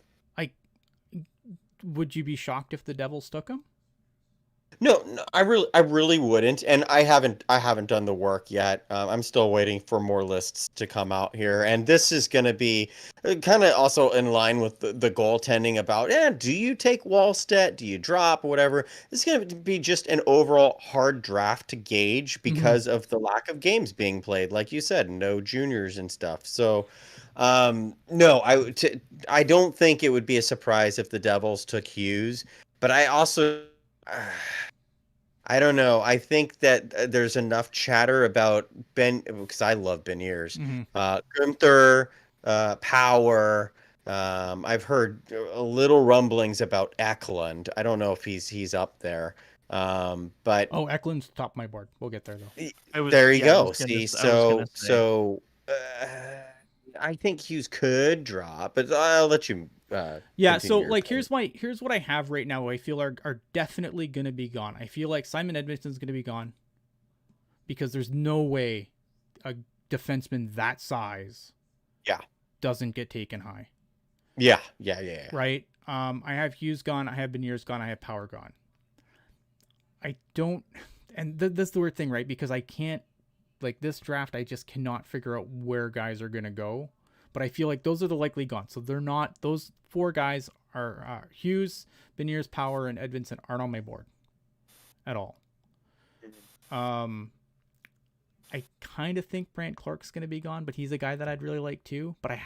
Would you be shocked if the Devils took him? No, I really wouldn't, and I haven't done the work yet. I'm still waiting for more lists to come out here, and this is going to be kind of also in line with the goaltending about, do you take Wallstedt, do you drop, whatever. It's going to be just an overall hard draft to gauge because of the lack of games being played, like you said, no juniors and stuff. So, no, I don't think it would be a surprise if the Devils took Hughes, but I also. I don't know. I think that there's enough chatter about because I love Beniers, Gunther, Power. I've heard a little rumblings about Eklund. I don't know if he's up there. But Eklund's top of my board. We'll get there though. There you go. See, I think Hughes could drop, but I'll let you. So like here's what I have right now. I feel are definitely going to be gone. I feel like Simon Edmonton's going to be gone, because there's no way a defenseman that size doesn't get taken high. Yeah. Right. I have Hughes gone. I have Beniers gone. I have Power gone. I don't, and that's the weird thing, right? Because I can't, like, this draft, I just cannot figure out where guys are going to go. But I feel like those are the likely gone. So they're not, those four guys are Hughes, Beniers, Power, and Edmondson aren't on my board at all. I kind of think Brant Clark's going to be gone, but he's a guy that I'd really like too. But I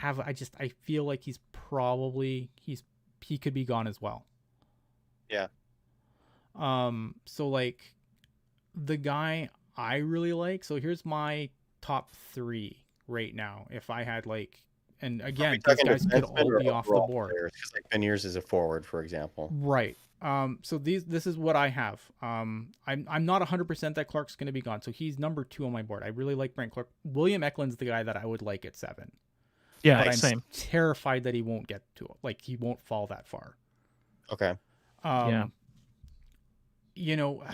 feel like he could be gone as well. Yeah. So like the guy I really like, so here's my top 3 right now. If I had, like, And Are we again, these talking guys could defensemen all or be off the overall board. players? Because like Beniers is a forward, for example. Right. So this is what I have. I'm not 100% that Clark's going to be gone. So he's number 2 on my board. I really like Brent Clark. William Eklund's the guy that I would like at 7. Yeah, But I'm same. terrified that he won't get to it. Like he won't fall that far. Okay. Yeah. You know,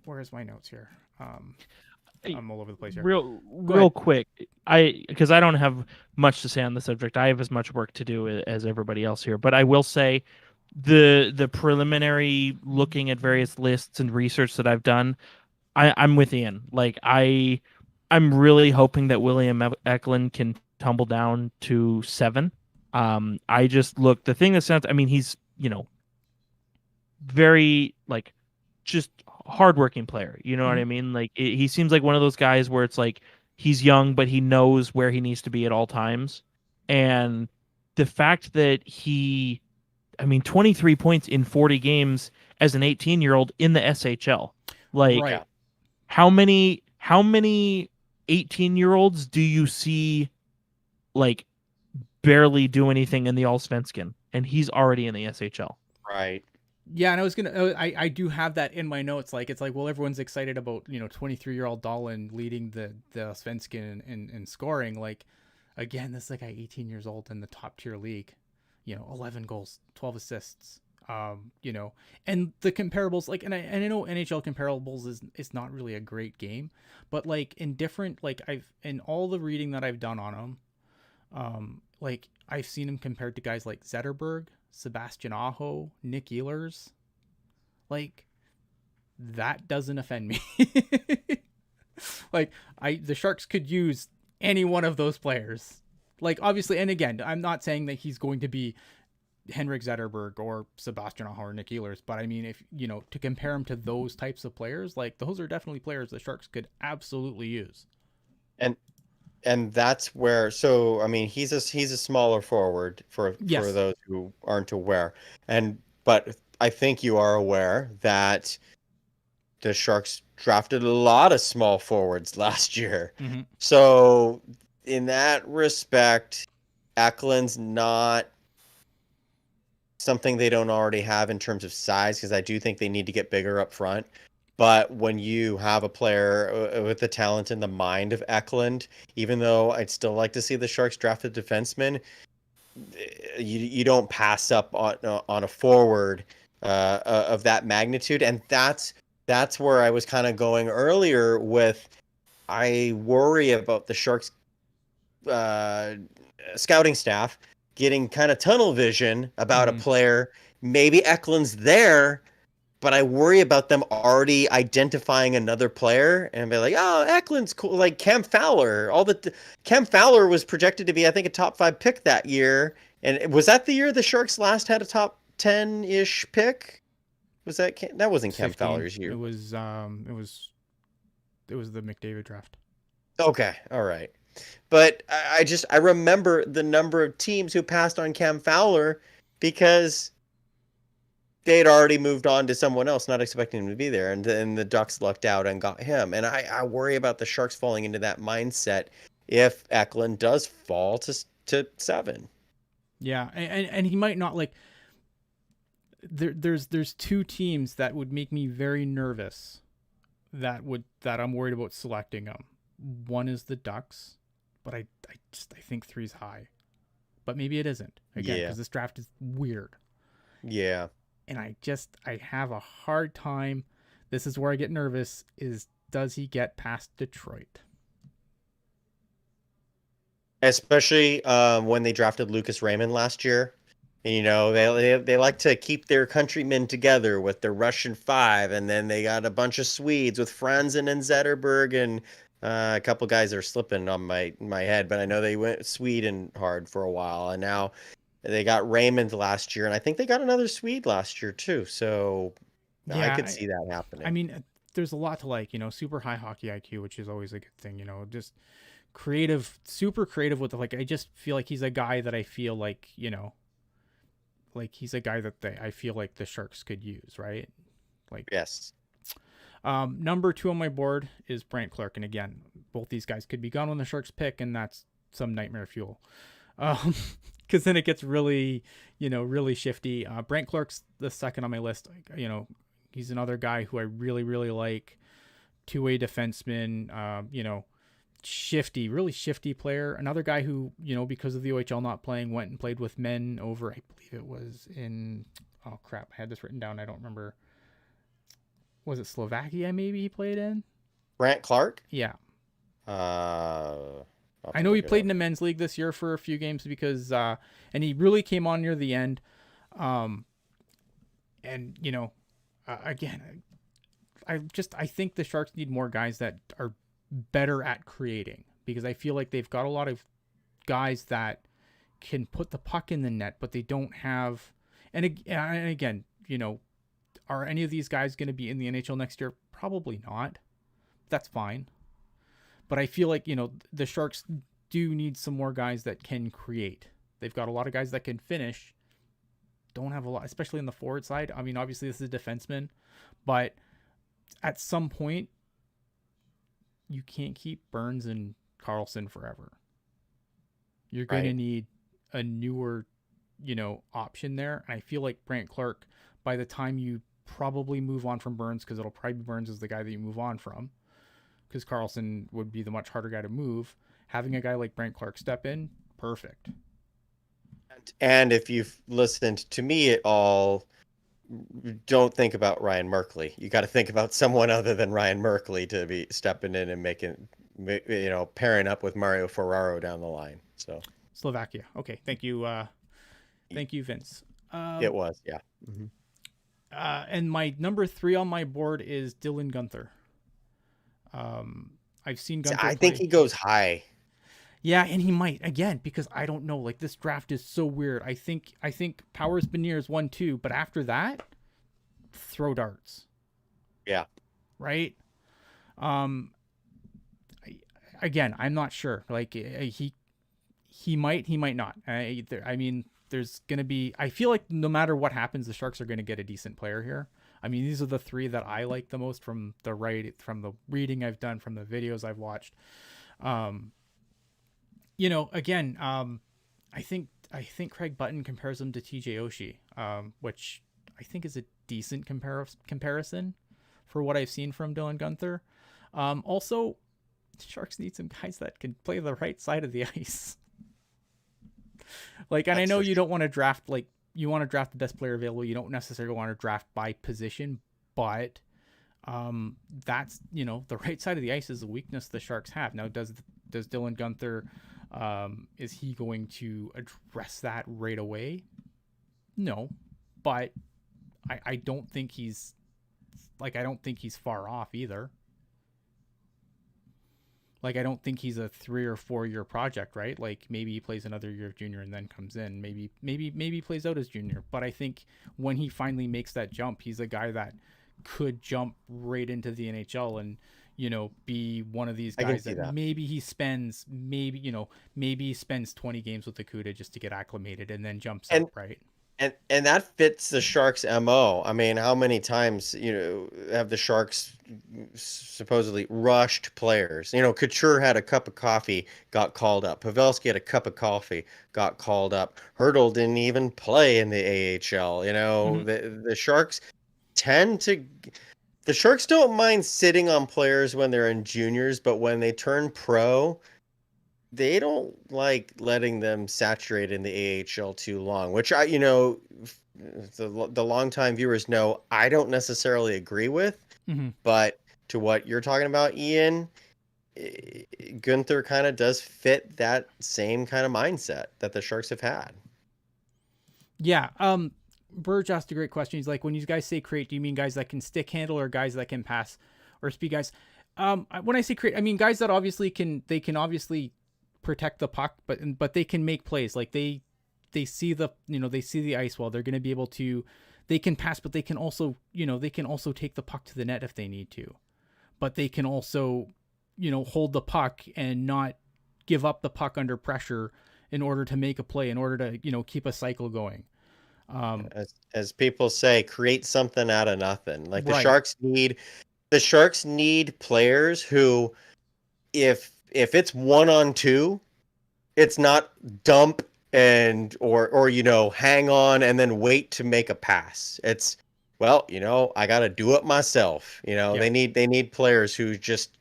where's my notes here? I'm all over the place here. Real quick, because I don't have much to say on the subject. I have as much work to do as everybody else here, but I will say the preliminary looking at various lists and research that I've done, I'm with Ian. Like I'm really hoping that William Eklund can tumble down to 7. I just look, the thing that sounds, I mean, he's, very like just hardworking player. You know what I mean? Like he seems like one of those guys where it's like he's young, but he knows where he needs to be at all times. And the fact that 23 points in 40 games as an 18-year-old in the SHL. Like Right. how many 18-year-olds do you see like barely do anything in the Allsvenskan, and he's already in the SHL? Right. Yeah, and I do have that in my notes. Like it's like, well, everyone's excited about 23-year-old Dahlen leading the Svenskin in scoring. Like again, this is like 18 years old in the top tier league. 11 goals, 12 assists. And the comparables, like, and I know NHL comparables is not really a great game, but like in different, like in all the reading that I've done on him, like I've seen him compared to guys like Zetterberg, Sebastian Aho, Nick Ehlers. Like that doesn't offend me. Like the Sharks could use any one of those players. Like obviously, and again, I'm not saying that he's going to be Henrik Zetterberg or Sebastian Aho or Nick Ehlers, but I mean, if to compare him to those types of players, like those are definitely players the Sharks could absolutely use. And that's where, so I mean, he's a smaller forward for those who aren't aware, but I think you are aware that the Sharks drafted a lot of small forwards last year. Mm-hmm. So in that respect, Eklund's not something they don't already have in terms of size, because I do think they need to get bigger up front. But when you have a player with the talent and the mind of Eklund, even though I'd still like to see the Sharks draft a defenseman, you don't pass up on a forward of that magnitude. And that's where I was kind of going earlier with, I worry about the Sharks scouting staff getting kind of tunnel vision about a player. Maybe Eklund's there, but I worry about them already identifying another player and be like, oh, Eklund's cool. Like Cam Fowler. Cam Fowler was projected to be, I think, a top 5 pick that year. And was that the year the Sharks last had a top 10-ish pick? Was that wasn't Cam 15. Fowler's year? It was the McDavid draft. Okay, all right. But I remember the number of teams who passed on Cam Fowler because they'd already moved on to someone else, not expecting him to be there. And then the Ducks lucked out and got him. And I worry about the Sharks falling into that mindset if Eklund does fall to 7. Yeah. And he might not, like, there's 2 teams that would make me very nervous that I'm worried about selecting them. One is the Ducks, but I think 3's high. But maybe it isn't. Again, because this draft is weird. Yeah. And I have a hard time. This is where I get nervous, does he get past Detroit? Especially when they drafted Lucas Raymond last year. And, they like to keep their countrymen together with the Russian 5. And then they got a bunch of Swedes with Franzen and Zetterberg, and a couple guys are slipping on my head. But I know they went Sweden hard for a while. And now they got Raymond last year, and I think they got another Swede last year too. So I could see that happening. I mean, there's a lot to like, super high hockey IQ, which is always a good thing, just creative, super creative with I just feel like he's a guy that I feel like, like he's a guy that I feel like the Sharks could use, right? Like, yes. Number 2 on my board is Brent Clark. And again, both these guys could be gone when the Sharks pick, and that's some nightmare fuel. Because then it gets really, really shifty. Brent Clark's the second on my list. He's another guy who I really, really like. Two-way defenseman, really shifty player. Another guy who, because of the OHL not playing, went and played with men over, I believe it was in, oh crap, I had this written down. I don't remember. Was it Slovakia maybe he played in? Brant Clark? Yeah. I know he played in the men's league this year for a few games because, and he really came on near the end. Again, I think the Sharks need more guys that are better at creating, because I feel like they've got a lot of guys that can put the puck in the net, but they don't have, and again, are any of these guys going to be in the NHL next year? Probably not. That's fine. But I feel like, the Sharks do need some more guys that can create. They've got a lot of guys that can finish. Don't have a lot, especially on the forward side. I mean, obviously this is a defenseman, but at some point, you can't keep Burns and Carlson forever. You're going to need a newer, option there. And I feel like Brant Clark, by the time you probably move on from Burns, because it'll probably be Burns as the guy that you move on from, because Carlson would be the much harder guy to move. Having a guy like Brant Clark step in, perfect. And if you've listened to me at all, don't think about Ryan Merkley. You got to think about someone other than Ryan Merkley to be stepping in and making, pairing up with Mario Ferraro down the line. So Slovakia. Okay. Thank you. Thank you, Vince. It was, yeah. Mm-hmm. And my number 3 on my board is Dylan Guenther. I've seen Guenther I think he goes high. Yeah, and he might, again, because I don't know. Like, this draft is so weird. I think Powers Beniers 1-2, but after that, throw darts. Yeah. Right? Again, I'm not sure. Like, he might not. I mean, there's going to be, I feel like no matter what happens, the Sharks are going to get a decent player here. I mean, these are the 3 that I like the most from the reading I've done, from the videos I've watched. Again, I think Craig Button compares him to TJ Oshie, which I think is a decent comparison for what I've seen from Dylan Guenther. Also, Sharks need some guys that can play the right side of the ice. Like, and I know you don't want to draft, like, you want to draft the best player available. You don't necessarily want to draft by position, but that's, the right side of the ice is a weakness the Sharks have. Now, does Dylan Guenther, is he going to address that right away? No, but I don't think he's far off either. Like, I don't think he's a 3 or 4 year project, right? Like, maybe he plays another year of junior and then comes in. Maybe he plays out as junior. But I think when he finally makes that jump, he's a guy that could jump right into the NHL and, be one of these guys that maybe he spends 20 games with the CUDA just to get acclimated and then jumps up, right? And that fits the Sharks' MO. I mean, how many times, have the Sharks supposedly rushed players? Couture had a cup of coffee, got called up. Pavelski had a cup of coffee, got called up. Hurdle didn't even play in the AHL. The Sharks the Sharks don't mind sitting on players when they're in juniors, but when they turn pro, they don't like letting them saturate in the AHL too long, which the longtime viewers know I don't necessarily agree with. Mm-hmm. But to what you're talking about, Ian, Guenther kind of does fit that same kind of mindset that the Sharks have had. Yeah. Burge asked a great question. He's like, when you guys say create, do you mean guys that can stick handle or guys that can pass or speed guys? When I say create, I mean guys that obviously can obviously protect the puck, but they can make plays. Like they see the ice well. They're going to be able to, they can pass, but they can also take the puck to the net if they need to, but they can also, hold the puck and not give up the puck under pressure in order to make a play, in order to, keep a cycle going. As people say, create something out of nothing. Like the Right. Sharks need players who, if it's 1-on-2, it's not dump and or hang on and then wait to make a pass. It's, well, I got to do it myself. Yeah. They need players who just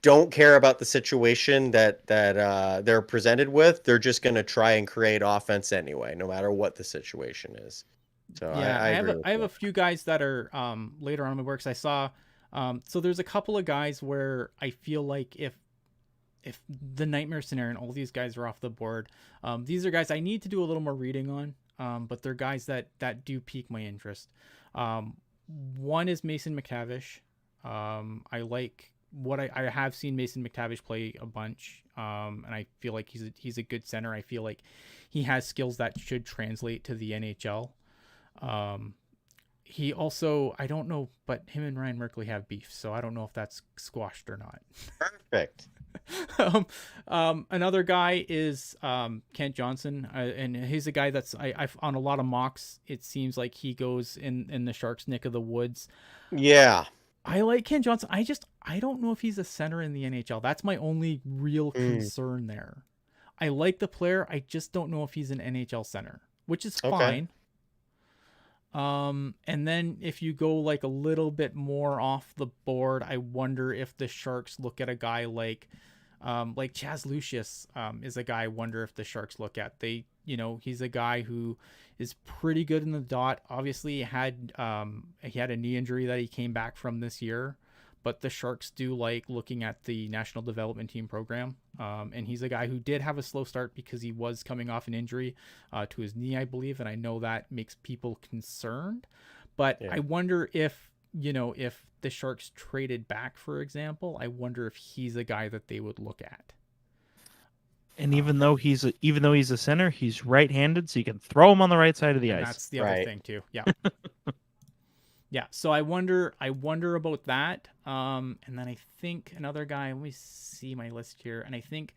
don't care about the situation that they're presented with. They're just going to try and create offense anyway, no matter what the situation is. So Yeah, I agree with I have that. a few guys that are later on in my works. I saw so there's a couple of guys where I feel like if the nightmare scenario and all these guys are off the board, these are guys I need to do a little more reading on. But they're guys that do pique my interest. One is Mason McTavish. I like what I have seen Mason McTavish play a bunch, and I feel like he's a good center. I feel like he has skills that should translate to the NHL. He also, I don't know, but him and Ryan Merkley have beef, so I don't know if that's squashed or not. Perfect. Another guy is Kent Johnson, and he's a guy that's I've on a lot of mocks. It seems like he goes in the Sharks' neck of the woods. Yeah. I like Kent Johnson. I don't know if he's a center in the NHL. That's my only real concern there. I like the player. I just don't know if he's an NHL center, which is fine. And then if you go like a little bit more off the board, I wonder if the Sharks look at a guy like Chaz Lucius, is a guy I wonder if the Sharks look at. He's a guy who is pretty good in the dot. Obviously he had a knee injury that he came back from this year, but the Sharks do like looking at the National Development Team program. And he's a guy who did have a slow start because he was coming off an injury to his knee, I believe. And I know that makes people concerned, but yeah. I wonder if the Sharks traded back, for example, I wonder if he's a guy that they would look at. And even though he's a center, he's right-handed, so you can throw him on the right side of the ice. That's the other thing too. Yeah. Yeah. So I wonder about that. And then I think another guy, let me see my list here. And I think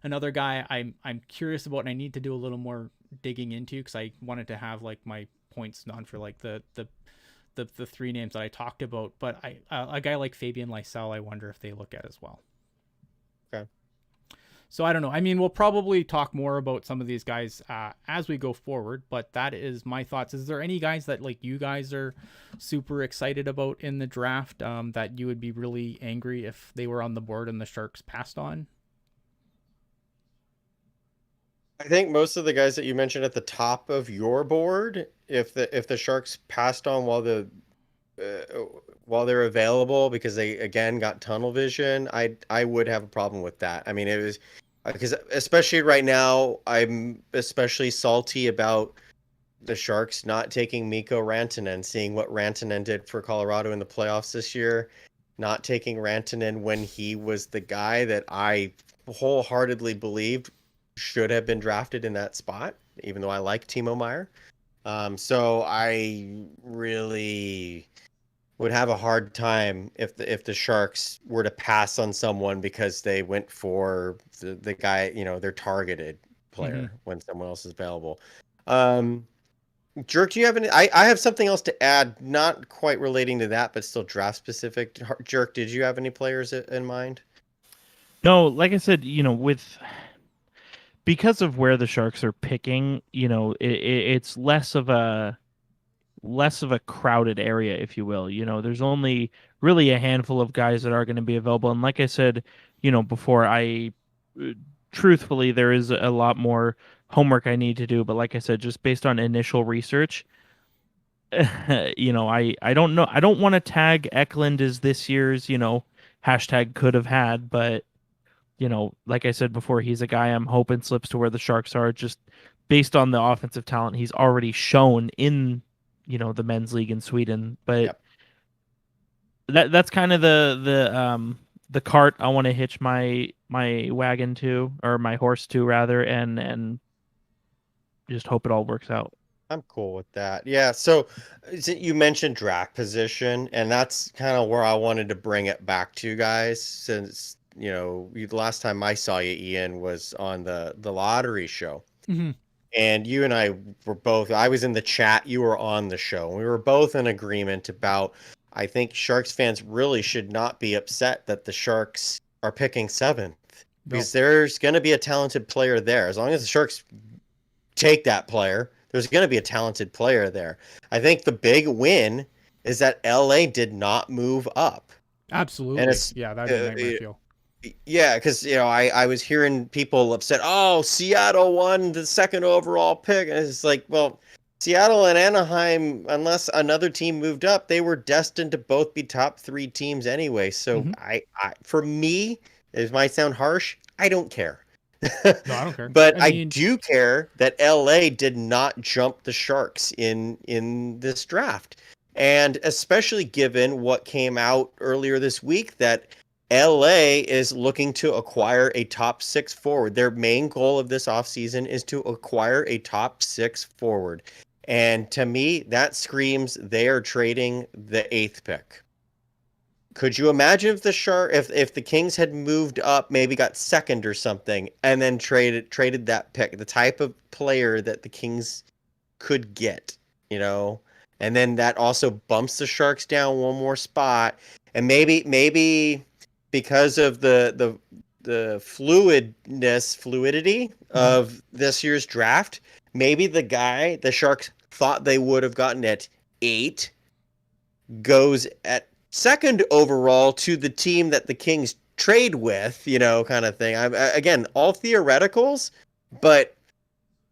another guy I'm curious about, and I need to do a little more digging into, because I wanted to have like my points done for like the three names that I talked about. But a guy like Fabian Lysell, I wonder if they look at as well. Okay. So I don't know. I mean, we'll probably talk more about some of these guys as we go forward, but that is my thoughts. Is there any guys that like you guys are super excited about in the draft that you would be really angry if they were on the board and the Sharks passed on? I think most of the guys that you mentioned at the top of your board, if the Sharks passed on while they're available because they again got tunnel vision, I would have a problem with that. I mean, it was because especially right now, I'm especially salty about the Sharks not taking Mikko Rantanen, seeing what Rantanen did for Colorado in the playoffs this year, not taking Rantanen when he was the guy that I wholeheartedly believed should have been drafted in that spot, even though I like Timo Meier. So I really would have a hard time if the Sharks were to pass on someone because they went for the guy, their targeted player when someone else is available. Jerk, do you have any? I have something else to add, not quite relating to that, but still draft specific. Jerk, did you have any players in mind? No, like I said, because of where the Sharks are picking, it's less of a crowded area, if you will. There's only really a handful of guys that are going to be available. And like I said, before, truthfully, there is a lot more homework I need to do. But like I said, just based on initial research, I don't know. I don't want to tag Eklund as this year's, hashtag could have had, but like I said before, he's a guy I'm hoping slips to where the Sharks are, just based on the offensive talent he's already shown in, the men's league in Sweden. But that's kind of the cart I want to hitch my wagon to, or my horse to rather, and just hope it all works out. I'm cool with that. Yeah. So you mentioned draft position, and that's kind of where I wanted to bring it back to, guys, since the last time I saw you, Ian, was on the lottery show. Mm-hmm. And you and I were both, I was in the chat, you were on the show. We were both in agreement about, I think Sharks fans really should not be upset that the Sharks are picking 7th. because there's going to be a talented player there. As long as the Sharks take that player, there's going to be a talented player there. I think the big win is that LA did not move up. Absolutely. And Yeah, that'd be a nightmare feel. Yeah, because I was hearing people upset. Oh, Seattle won the second overall pick, and it's like, well, Seattle and Anaheim, unless another team moved up, they were destined to both be top 3 teams anyway. So I for me, it might sound harsh, I don't care. No, I don't care. But I do care that LA did not jump the Sharks in this draft. And especially given what came out earlier this week, that LA is looking to acquire a top 6 forward. Their main goal of this offseason is to acquire a top 6 forward. And to me, that screams they are trading the 8th pick. Could you imagine if the Kings had moved up, maybe got second or something, and then traded that pick, the type of player that the Kings could get, And then that also bumps the Sharks down one more spot, and maybe because of the fluidity of this year's draft, maybe the guy the Sharks thought they would have gotten at 8 goes at second overall to the team that the Kings trade with, kind of thing. Again, all theoreticals, but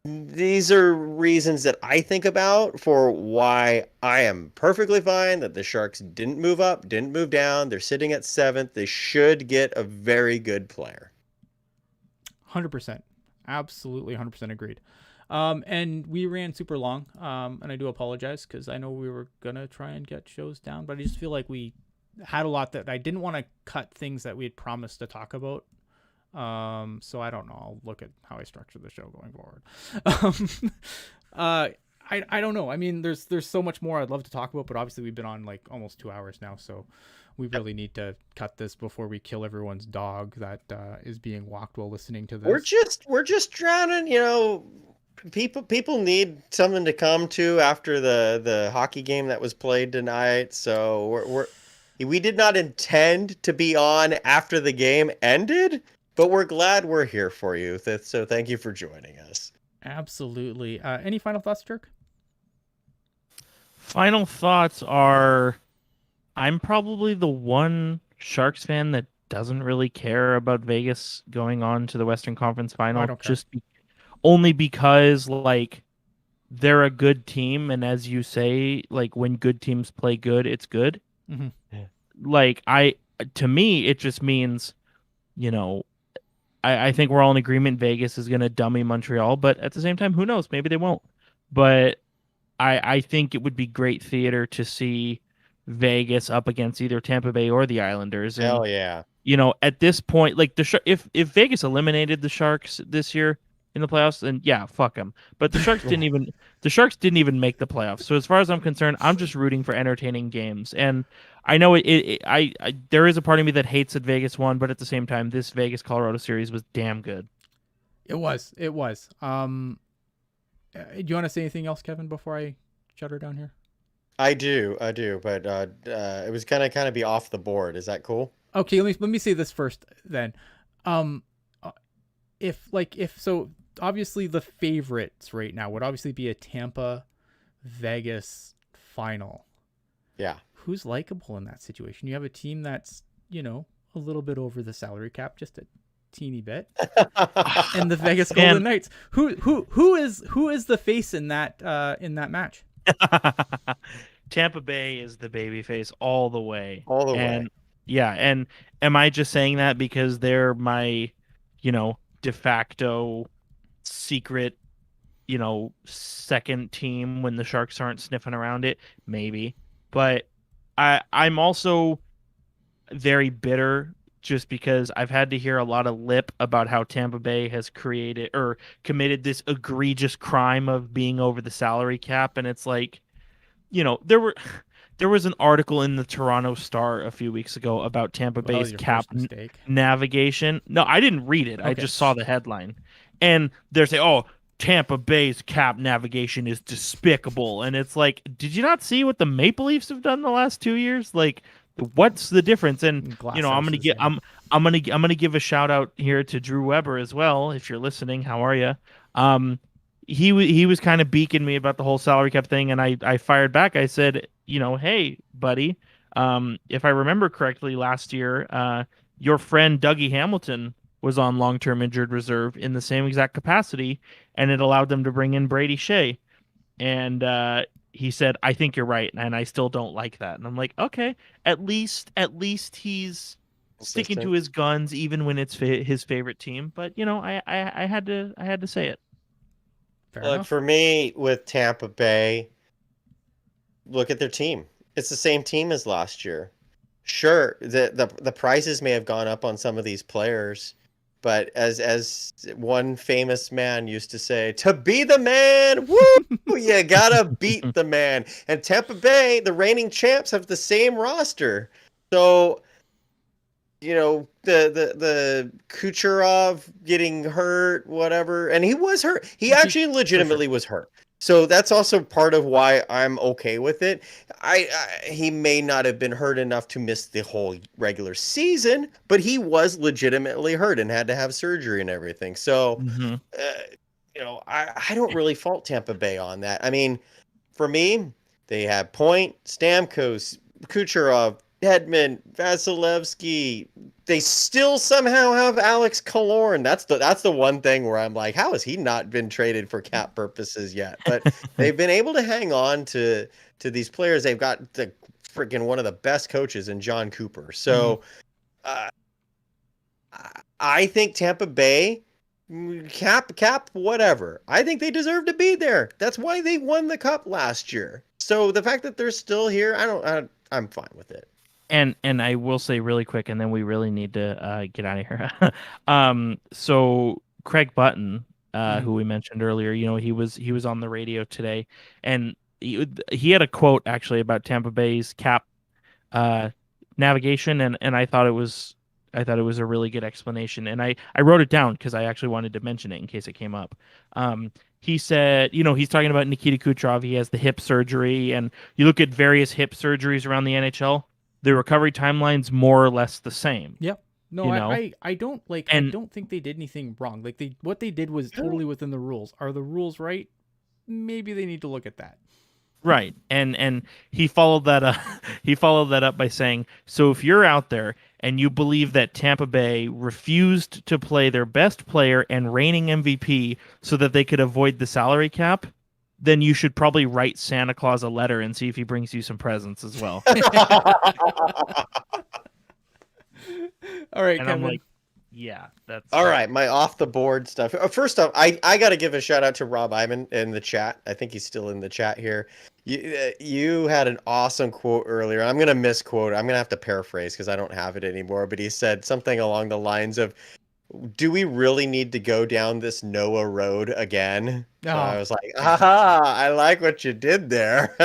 these are reasons that I think about for why I am perfectly fine that the Sharks didn't move up, didn't move down. They're sitting at 7th. They should get a very good player. 100%. Absolutely 100% agreed. And we ran super long, and I do apologize because I know we were going to try and get shows down, but I just feel like we had a lot that I didn't want to cut things that we had promised to talk about. So I don't know. I'll look at how I structure the show going forward. I don't know. I mean, there's so much more I'd love to talk about, but obviously we've been on like almost 2 hours now, so we really need to cut this before we kill everyone's dog that is being walked while listening to this. We're just drowning, People need something to come to after the hockey game that was played tonight. So we did not intend to be on after the game ended, but we're glad we're here for you. So thank you for joining us. Absolutely. Any final thoughts, Dirk? Final thoughts are, I'm probably the one Sharks fan that doesn't really care about Vegas going on to the Western Conference Final. I don't care. Only because, like, they're a good team, and as you say, like, when good teams play good, it's good. Mm-hmm. Like, to me, it just means, I think we're all in agreement Vegas is going to dummy Montreal, but at the same time, who knows? Maybe they won't. But I think it would be great theater to see Vegas up against either Tampa Bay or the Islanders. And, hell yeah. At this point, like, if Vegas eliminated the Sharks this year in the playoffs, then yeah, fuck them. But the Sharks didn't even make the playoffs. So as far as I'm concerned, I'm just rooting for entertaining games. And I know there is a part of me that hates that Vegas won, but at the same time, this Vegas Colorado series was damn good. It was. Do you want to say anything else, Kevin, before I shut her down here? I do, but it was gonna kind of be off the board. Is that cool? Okay, let me say this first then. So obviously the favorites right now would obviously be a Tampa Vegas final. Yeah. Who's likable in that situation? You have a team that's, a little bit over the salary cap, just a teeny bit. And the Vegas Golden Knights. Who is the face in that match? Tampa Bay is the baby face all the way. All the way. Yeah, and am I just saying that because they're my, de facto secret, second team when the Sharks aren't sniffing around it? Maybe. But I'm also very bitter just because I've had to hear a lot of lip about how Tampa Bay has created or committed this egregious crime of being over the salary cap. And it's like, there was an article in the Toronto Star a few weeks ago about Tampa Bay's cap navigation. No, I didn't read it. Okay. I just saw the headline. And they're saying, Tampa Bay's cap navigation is despicable. And it's like, did you not see what the Maple Leafs have done the last 2 years? Like, what's the difference? And I'm I'm gonna give a shout out here to Drew Weber as well. If you're listening, how are you? Um, he was kind of beaking me about the whole salary cap thing, and I fired back. I said, hey, buddy, if I remember correctly, last year, your friend Dougie Hamilton was on long-term injured reserve in the same exact capacity, and it allowed them to bring in Brady Shea. And he said, I think you're right, and I still don't like that. And I'm like, okay, at least he's sticking to Consistent. his guns even when it's his favorite team. But I had to say it. Fair Look, enough. for me with Tampa Bay, look at their team. It's the same team as last year. Sure, the prices may have gone up on some of these players, but as one famous man used to say, to be the man, woo, you gotta beat the man. And Tampa Bay, the reigning champs, have the same roster. So, the Kucherov getting hurt, whatever, and he was hurt. He actually legitimately was hurt. So that's also part of why I'm okay with it. He may not have been hurt enough to miss the whole regular season, but he was legitimately hurt and had to have surgery and everything. So, Hmm. I don't really fault Tampa Bay on that. I mean, for me, they have Point, Stamkos, Kucherov, Hedman, Vasilevsky. They still somehow have Alex Killorn. That's the one thing where I'm like, how has he not been traded for cap purposes yet? But they've been able to hang on to these players. They've got the freaking one of the best coaches in John Cooper. So uh, I think Tampa Bay cap whatever. I think they deserve to be there. That's why they won the cup last year. So the fact that they're still here, I'm fine with it. And I will say really quick, and then we really need to get out of here. So Craig Button, who we mentioned earlier, he was on the radio today, and he had a quote actually about Tampa Bay's cap uh, navigation, and I thought it was a really good explanation, and I wrote it down because I actually wanted to mention it in case it came up. He said, he's talking about Nikita Kucherov. He has the hip surgery, and you look at various hip surgeries around the NHL, the recovery timeline's more or less the same. Yep. No, You know, I don't like. I and don't think they did anything wrong. Like what they did was totally within the rules. Are the rules right? Maybe they need to look at that. right, and he followed that up. He followed that up by saying, "So if you're out there and you believe that Tampa Bay refused to play their best player and reigning MVP so that they could avoid the salary cap, then you should probably write Santa Claus a letter and see if he brings you some presents as well." All right, And Kevin. I'm like, yeah, that's All right, my off the board stuff. First off, I got to give a shout out to Rob Iman in the chat. I think he's still in the chat here. You had an awesome quote earlier. I'm going to misquote. I'm going to have to paraphrase because I don't have it anymore. But he said something along the lines of, do we really need to go down this Noah road again? So I was like, aha, I like what you did there.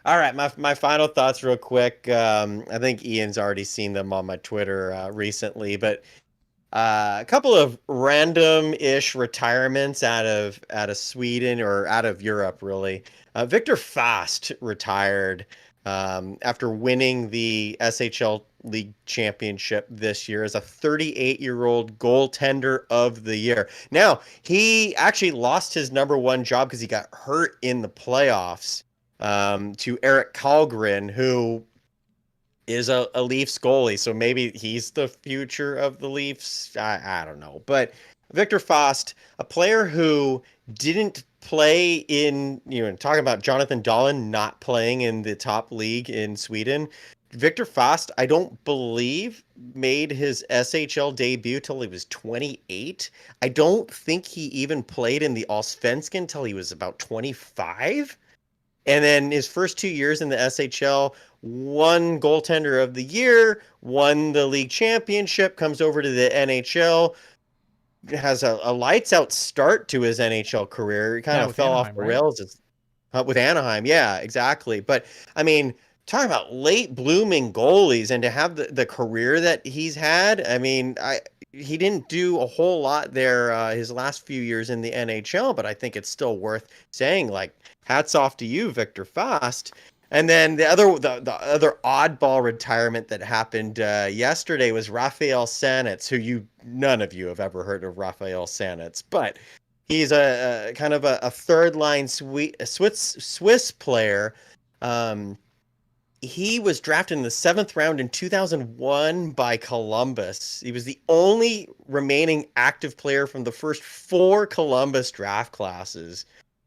All right, my final thoughts real quick. I think Ian's already seen them on my Twitter recently, but a couple of random-ish retirements out of Sweden or out of Europe, really. Victor Fast retired after winning the SHL League Championship this year as a 38-year-old goaltender of the year. Now, he actually lost his number one job because he got hurt in the playoffs to Eric Kallgren, who is a Leafs goalie. So maybe he's the future of the Leafs. I don't know. But Victor Fast, a player who didn't play in, talking about Jonathan Dahlen not playing in the top league in Sweden. Victor Fast, I don't believe, made his SHL debut till he was 28. I don't think he even played in the Allsvenskan till he was about 25. And then his first 2 years in the SHL, won goaltender of the year, won the league championship, comes over to the NHL, has a lights out start to his NHL career. He kind of fell off the rails with Anaheim. Yeah, exactly. But I mean, talking about late blooming goalies and to have the career that he's had, I mean, he didn't do a whole lot there his last few years in the NHL, but I think it's still worth saying, like, hats off to you, Victor Fast. And then the other oddball retirement that happened yesterday was Rafael Sanitz, who none of you have ever heard of Rafael Sanitz, but he's a kind of a third line Swiss player. He was drafted in the 7th round in 2001 by Columbus. He was the only remaining active player from the first 4 Columbus draft classes.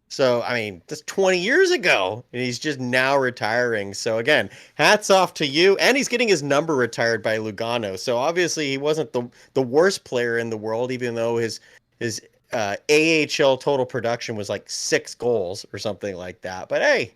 So, I mean, that's 20 years ago, and he's just now retiring. So, again, hats off to you. And he's getting his number retired by Lugano. So, obviously, he wasn't the worst player in the world, even though his AHL total production was like 6 goals or something like that. But, hey,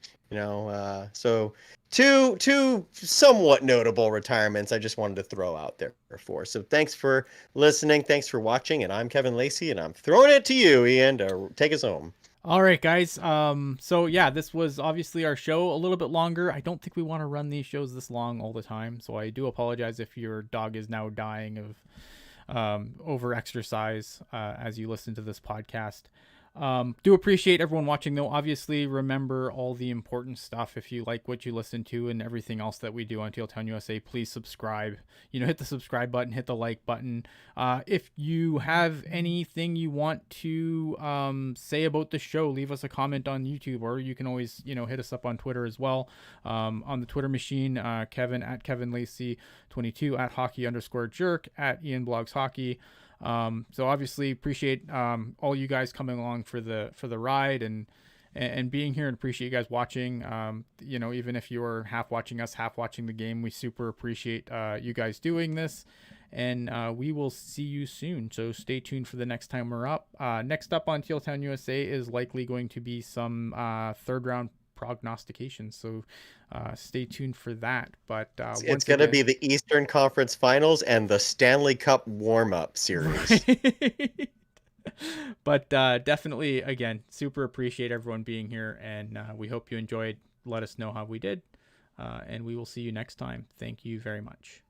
so two somewhat notable retirements I just wanted to throw out there for. So, thanks for listening. Thanks for watching. And I'm Kevin Lacey, and I'm throwing it to you, Ian, to take us home. All right, guys. So yeah, this was obviously our show, a little bit longer. I don't think we want to run these shows this long all the time, so I do apologize if your dog is now dying of over exercise as you listen to this podcast. Do appreciate everyone watching, though. Obviously, remember all the important stuff. If you like what you listen to and everything else that we do on Teal Town USA, please subscribe. Hit the subscribe button, hit the like button. If you have anything you want to say about the show, leave us a comment on YouTube, or you can always, hit us up on Twitter as well. On the Twitter machine, Kevin at Kevin Lacey 22, at hockey_jerk, at Ian Blogs Hockey. So obviously appreciate all you guys coming along for the ride and being here, and appreciate you guys watching. Even if you're half watching us, half watching the game, we super appreciate you guys doing this, and we will see you soon. So stay tuned for the next time we're up. Next up on Teal Town USA is likely going to be some 3rd round prognostications, so stay tuned for that. But it's going to be the Eastern Conference Finals and the Stanley Cup warm-up series. Right. But definitely, again, super appreciate everyone being here, and we hope you enjoyed. Let us know how we did, and we will see you next time. Thank you very much.